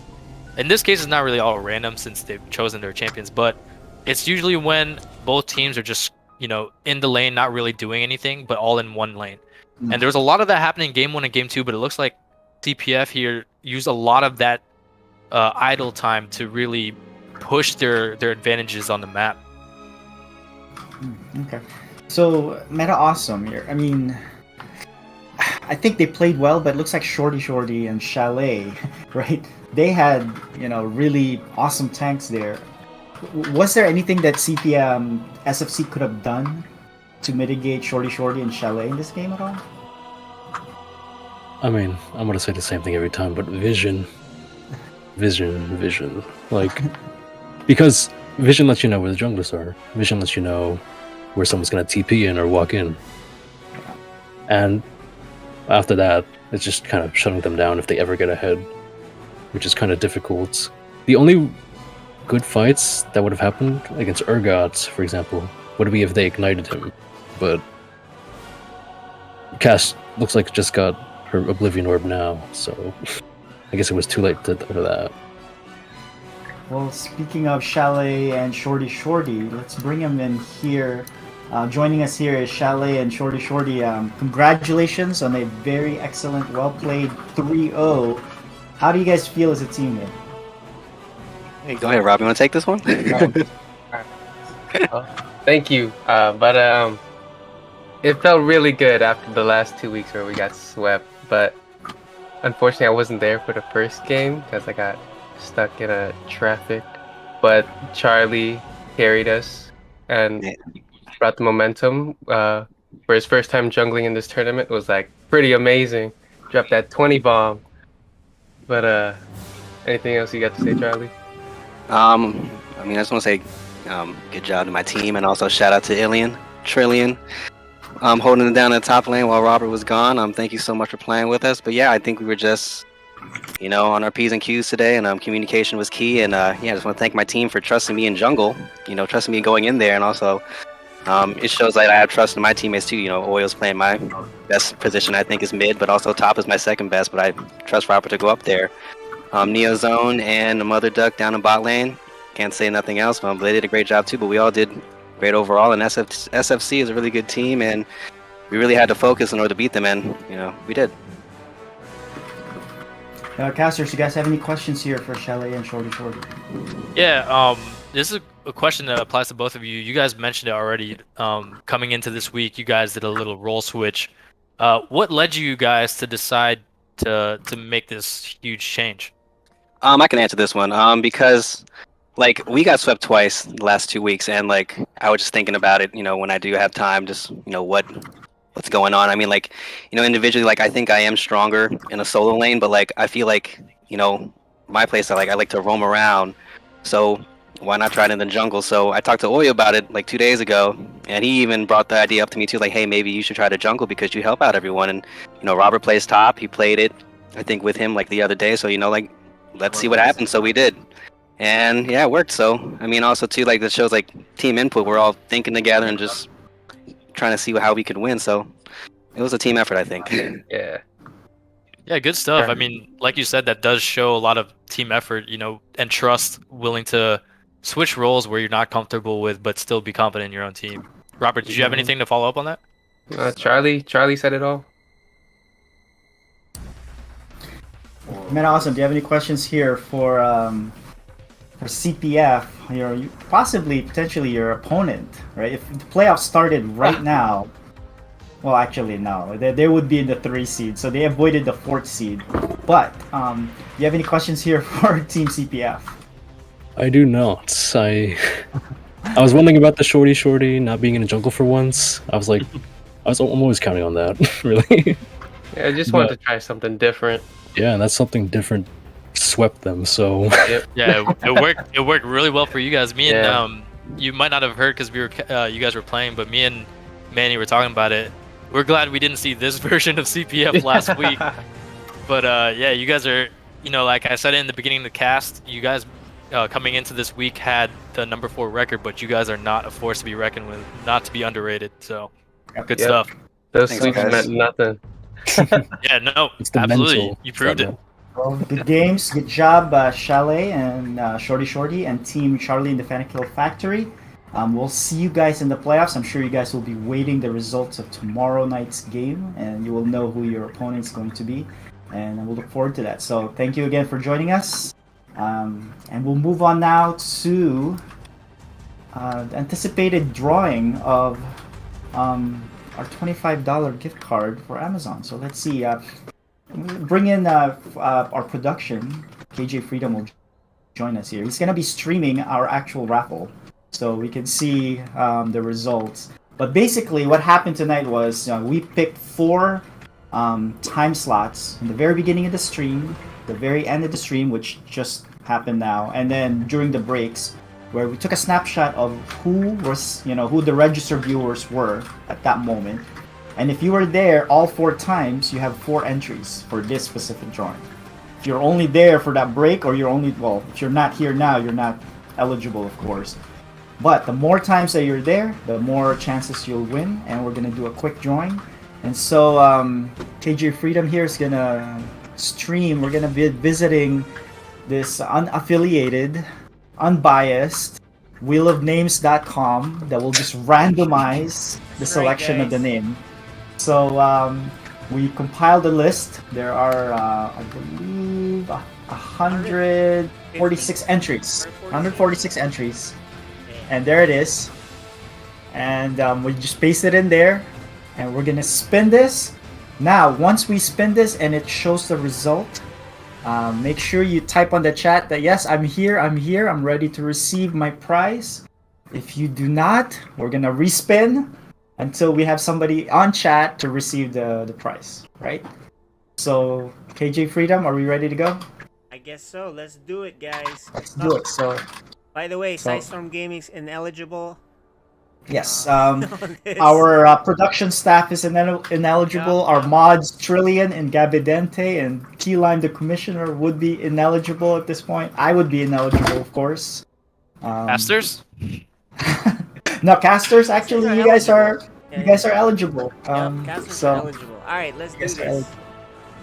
In this case, it's not really all random since they've chosen their champions, but it's usually when both teams are just, you know, in the lane, not really doing anything, but all in one lane. And there was a lot of that happening in game 1 and game 2, but it looks like CPF here used a lot of that idle time to really push their advantages on the map. Okay. So, Meta Awesome here. I mean, I think they played well, but it looks like Shorty and Chalet, right? They had, you know, really awesome tanks there. Was there anything that SFC could have done to mitigate Shorty and Chalet in this game at all? I mean, I'm gonna say the same thing every time, but vision. Like, because vision lets you know where the junglers are. Vision lets you know where someone's gonna TP in or walk in. And after that, it's just kind of shutting them down if they ever get ahead, which is kind of difficult. The only good fights that would have happened against Urgot, for example, would be if they ignited him. But Cass looks like just got her Oblivion Orb now, so I guess it was too late for that. Well, speaking of Chalet and Shorty, let's bring him in here. Joining us here is Chalet and Shorty. Congratulations on a very excellent, well-played 3-0. How do you guys feel as a team here? Hey, go ahead, Rob. You want to take this one? Thank you. But it felt really good after the last 2 weeks where we got swept. But unfortunately, I wasn't there for the first game because I got stuck in a traffic. But Charlie carried us and brought the momentum. For his first time jungling in this tournament, it was like pretty amazing. Dropped that 20 bomb. But anything else you got to say, Charlie? I mean, I just want to say good job to my team, and also shout out to Trillion, holding it down in the top lane while Robert was gone. Thank you so much for playing with us. But yeah, I think we were just, you know, on our P's and Q's today, and communication was key. And yeah, I just want to thank my team for trusting me in jungle, you know, trusting me going in there, and also It shows that I have trust in my teammates too. You know, Oil's playing my best position, I think, is mid, but also top is my second best. But I trust Robert to go up there. Neo Zone and the Mother Duck down in bot lane. Can't say nothing else. They did a great job too, but we all did great overall. And SFC is a really good team, and we really had to focus in order to beat them, and you know, we did. Casters, you guys have any questions here for Chalet and Shorty? Yeah, this is a question that applies to both of you. You guys mentioned it already. Coming into this week, you guys did a little role switch. What led you guys to decide to make this huge change? I can answer this one. Because like we got swept twice the last 2 weeks, and like I was just thinking about it. You know, when I do have time, just you know what's going on. I mean, like, you know, individually, like I think I am stronger in a solo lane, but like I feel like, you know, my place, I like to roam around. So why not try it in the jungle? So I talked to Oyo about it like 2 days ago, and he even brought the idea up to me too, like, hey, maybe you should try the jungle because you help out everyone. And you know, Robert plays top. He played it, I think, with him like the other day. So you know, like, let's see what happens. So we did, and yeah, it worked. So I mean, also too, like that shows like team input. We're all thinking together and just trying to see how we could win. So it was a team effort, I think. Yeah, good stuff. I mean, like you said, that does show a lot of team effort, you know, and trust, willing to switch roles where you're not comfortable with, but still be confident in your own team. Robert, did you have anything to follow up on that? Charlie said it all. Man, awesome. Do you have any questions here for CPF? Potentially your opponent, right? If the playoffs started right now, well, actually no, they would be in the 3 seed, so they avoided the 4th seed. But do you have any questions here for Team CPF? I do not. I was wondering about the Shorty not being in the jungle for once. I'm always counting on that, really. Yeah, I just wanted to try something different. Yeah, and that's something different. Swept them, so yeah, it worked really well for you guys. Me and you might not have heard because you guys were playing, but me and Manny were talking about it. We're glad we didn't see this version of CPF last week. But yeah, you guys are, you know, like I said in the beginning of the cast, you guys coming into this week had the number 4 record, but you guys are not a force to be reckoned with, not to be underrated. So good stuff. Those sweeps meant nothing. Yeah, no, absolutely. You proved it. Well, good games. Good job, Chalet and Shorty and Team Charlie in the Fanikill Factory. We'll see you guys in the playoffs. I'm sure you guys will be waiting the results of tomorrow night's game, and you will know who your opponent's going to be. And we'll look forward to that. So thank you again for joining us. And we'll move on now to the anticipated drawing of our $25 gift card for Amazon. So let's see. Bring in our production. KJ Freedom will join us here. He's going to be streaming our actual raffle so we can see the results. But basically what happened tonight was we picked 4 time slots in the very beginning of the stream, the very end of the stream, which just happened now, and then during the breaks where we took a snapshot of who the registered viewers were at that moment. And if you were there all 4 times, you have 4 entries for this specific drawing. If you're only there for that break, or if you're not here now, you're not eligible, of course. But the more times that you're there, the more chances you'll win, and we're gonna do a quick drawing. And so KJ Freedom here is gonna stream. We're gonna be visiting this unaffiliated, unbiased wheelofnames.com that will just randomize the selection of the name. So we compiled a list. There are, I believe, 146 entries. 146 entries. And there it is. And we just paste it in there. And we're going to spin this. Now, once we spin this and it shows the result, make sure you type on the chat that, yes, I'm here, I'm ready to receive my prize. If you do not, we're going to respin until we have somebody on chat to receive the prize, right? So, KJ Freedom, are we ready to go? I guess so. Let's do it, guys. Let's do it. So, by the way, Sidestorm Gaming's ineligible. Yes, our production staff is ineligible. Our mods, Trillian and Gabidente and Keylime, the commissioner, would be ineligible at this point. I would be ineligible, of course. Masters? No, casters. Actually, you guys are eligible. Casters are eligible. All right, let's do Yes, this.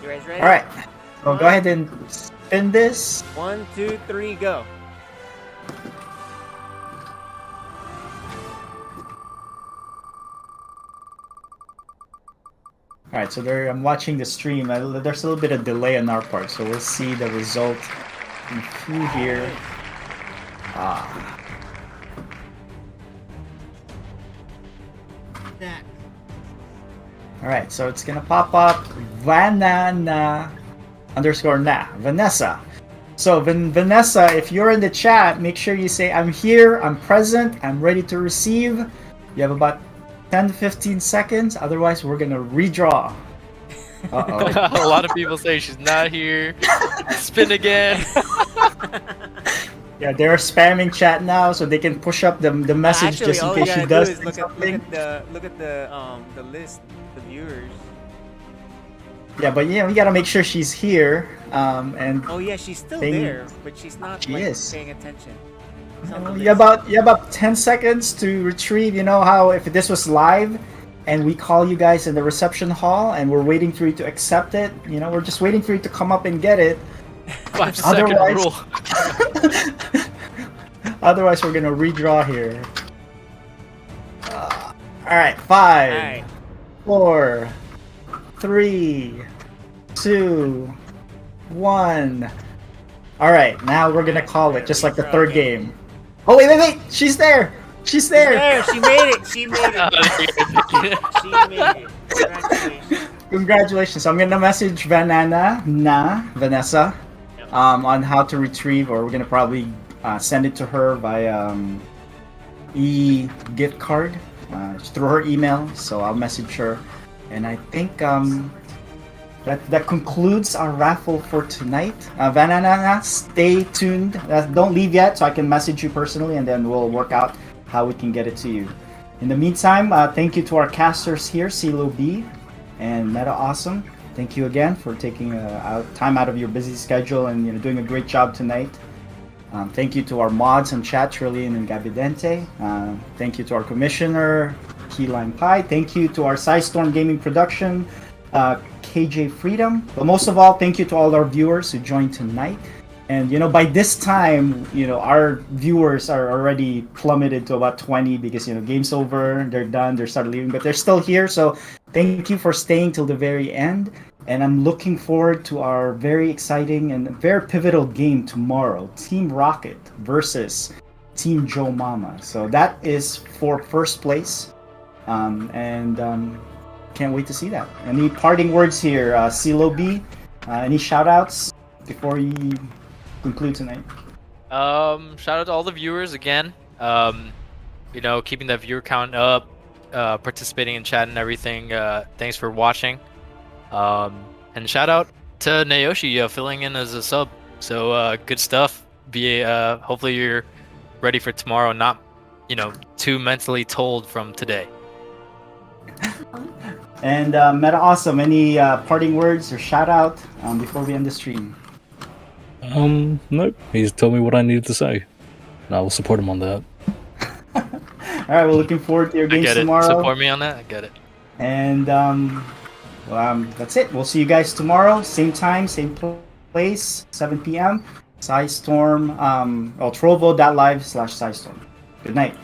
You guys ready? All right. So go ahead and spin this. 1, 2, 3, go. All right, so I'm watching the stream. There's a little bit of delay on our part, so we'll see the result in few here. All right, so it's gonna pop up Vanessa. So Vanessa, if you're in the chat, make sure you say I'm here, I'm present, I'm ready to receive. You have about 10 to 15 seconds, otherwise we're gonna redraw. A lot of people say she's not here. Spin again. Yeah, they're spamming chat now, so they can push up the message Actually, just in all you case she gotta does do is look something. at the list, the viewers. Yeah, but yeah, we gotta make sure she's here. And Oh yeah, she's still paying- there, but she's not She like, is. paying attention. You have about 10 seconds to retrieve. You know how if this was live and we call you guys in the reception hall and we're waiting for you to accept it, you know, we're just waiting for you to come up and get it. 5-second rule. Otherwise, we're gonna redraw here. All right, 5, 4, 3, 2, 1. All right, now we're gonna call it just like the third game. Oh wait! She's there. She's there. She made it. She made it. She made it. Congratulations. Congratulations. So I'm gonna message Vanessa, on how to retrieve, or we're gonna probably send it to her via gift card through her email. So I'll message her, and I think that concludes our raffle for tonight. Vanana, stay tuned. Don't leave yet, so I can message you personally, and then we'll work out how we can get it to you. In the meantime, thank you to our casters here, CeeLo B and Meta Awesome. Thank you again for taking time out of your busy schedule and doing a great job tonight. Thank you to our mods in chat, Trillian and Gabidente. Thank you to our commissioner, Keyline Pi. Thank you to our Storm Gaming production, KJ Freedom. But most of all, thank you to all our viewers who joined tonight. And by this time, our viewers are already plummeted to about 20 because game's over, they're done, they started leaving, but they're still here. So thank you for staying till the very end. And I'm looking forward to our very exciting and very pivotal game tomorrow, Team Rocket versus Team Joe Mama. So that is for first place, and can't wait to see that. Any parting words here, CeeLo B? Any shout outs before you conclude tonight? Shout out to all the viewers again. Keeping that viewer count up, participating in chat and everything. Thanks for watching. And shout out to Nayoshi filling in as a sub. So good stuff. Hopefully you're ready for tomorrow, not too mentally told from today. And Meta Awesome, any parting words or shout out before we end the stream? Nope. He's told me what I needed to say, and I will support him on that. All right, we're looking forward to your games tomorrow. Support me on that. I get it. And that's it. We'll see you guys tomorrow, same time, same place, 7 p.m. Trovo.live/Psystorm. Good night.